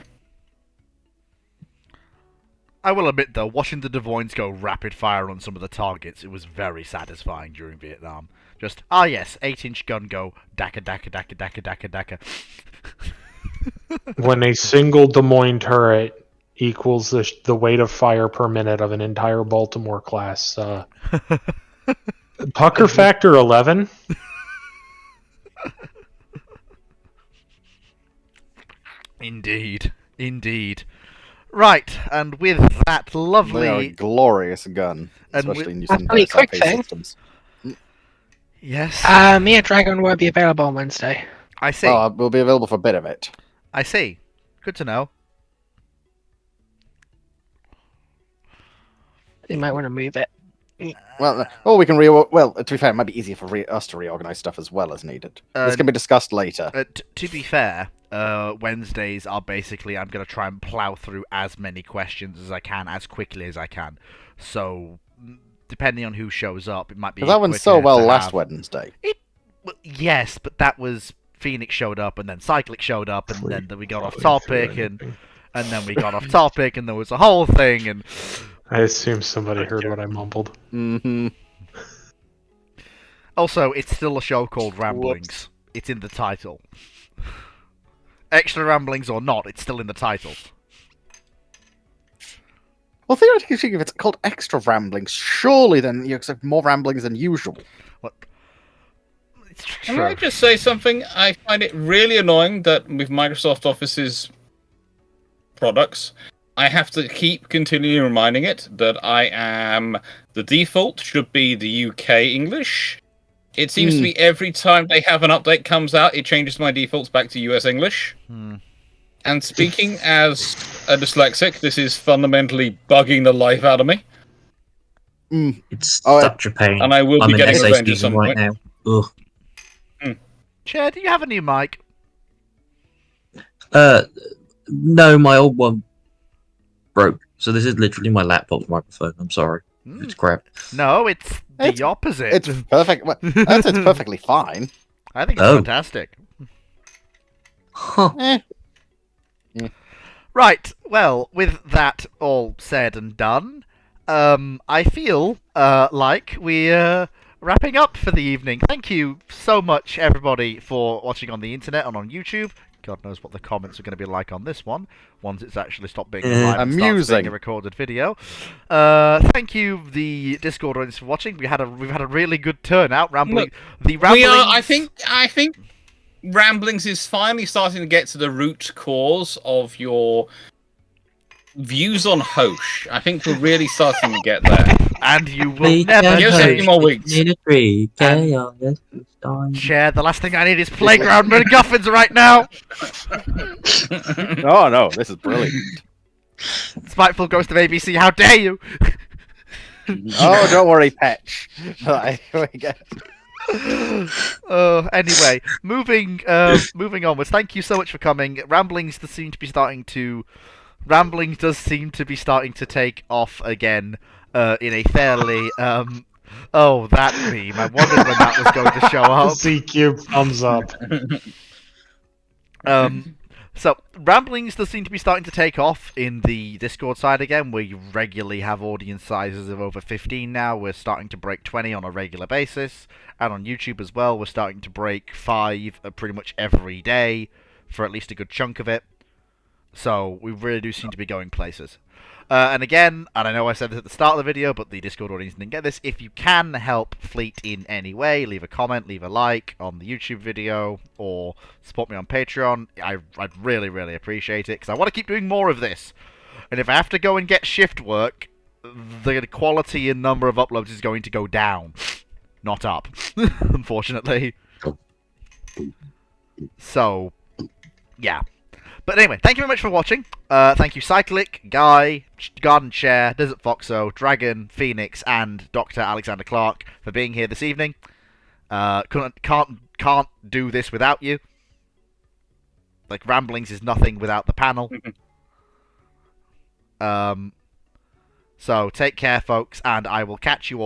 I will admit, though, watching the Des Moines go rapid fire on some of the targets, it was very satisfying during Vietnam. Just, yes, 8-inch gun go, daka daka daka daka daka daka. When a single Des Moines turret equals the weight of fire per minute of an entire Baltimore class, pucker factor 11? Indeed, indeed. Right, and with that lovely... They are a glorious gun, And especially in That's only using quick SRP thing. systems. Yes, Me and Dragon won't be available on Wednesday. I see, We'll be available for a bit of it. I see. Good to know. You might want to move it. Well, or we can well, to be fair, it might be easier for us to reorganize stuff as well as needed. This can be discussed later. To be fair, Wednesdays are basically I'm going to try and plow through as many questions as I can, as quickly as I can. So, depending on who shows up, it might be Because that went so quicker well to last have- Wednesday. Well, yes, but that was Phoenix showed up, and then Cyclic showed up, and then we got off Through topic, and anything. and then we got off topic, and there was a whole thing, and I assume somebody heard what I mumbled. Mm-hmm. also, it's still a show called Ramblings. It's in the title. Extra ramblings or not, it's still in the title. Well, theoretically speaking, if it's called extra ramblings, surely then you expect more ramblings than usual. What? It's Can true. I just say something? I find it really annoying that with Microsoft Office's products, I have to keep continually reminding it that the default should be the UK English. It seems to be every time they have an update comes out, it changes my defaults back to US English. And speaking as a dyslexic, this is fundamentally bugging the life out of me. It's such a pain. And I will I'm be an getting essay revenge at student some right point. now. Ugh. Chair, do you have a new mic? No, my old one broke. So this is literally my laptop's microphone. I'm sorry. It's crap. No, it's the opposite. It's perfect. It's perfectly fine. I think it's Oh. fantastic. Huh. Right, well, with that all said and done, I feel like we're wrapping up for the evening. Thank you so much, everybody, for watching on the internet and on YouTube. God knows what the comments are going to be like on this one, once it's actually stopped being live and starts being a recorded video. Thank you, the Discord audience, for watching. We've had a really good turnout. Ramblings. I think Ramblings is finally starting to get to the root cause of your views on Hosh. I think we're really starting to get there. And you will never Give us a few more weeks. Chair, the last thing I need is playground MacGuffins right now. Oh no, this is brilliant. Spiteful Ghost of ABC, how dare you? Oh, don't worry, Patch. Anyway, moving onwards. Thank you so much for coming. Ramblings does seem to be starting to take off again in a fairly oh, that meme. I wondered when that was going to show up. C-Cube thumbs up. So, Ramblings does seem to be starting to take off in the Discord side again. We regularly have audience sizes of over 15 now. We're starting to break 20 on a regular basis. And on YouTube as well, we're starting to break 5 pretty much every day for at least a good chunk of it. So, we really do seem to be going places. And again, and I know I said this at the start of the video, but the Discord audience didn't get this, if you can help Fleet in any way, leave a comment, leave a like on the YouTube video, or support me on Patreon, I'd really, really appreciate it, because I want to keep doing more of this. And if I have to go and get shift work, the quality and number of uploads is going to go down, not up, unfortunately. So, yeah. But anyway, thank you very much for watching. Thank you, Cyclic, Guy, Garden Chair, Desert Foxo, Dragon, Phoenix, and Dr. Alexander Clark for being here this evening. Can't do this without you. Like, Ramblings is nothing without the panel. So take care, folks, and I will catch you all.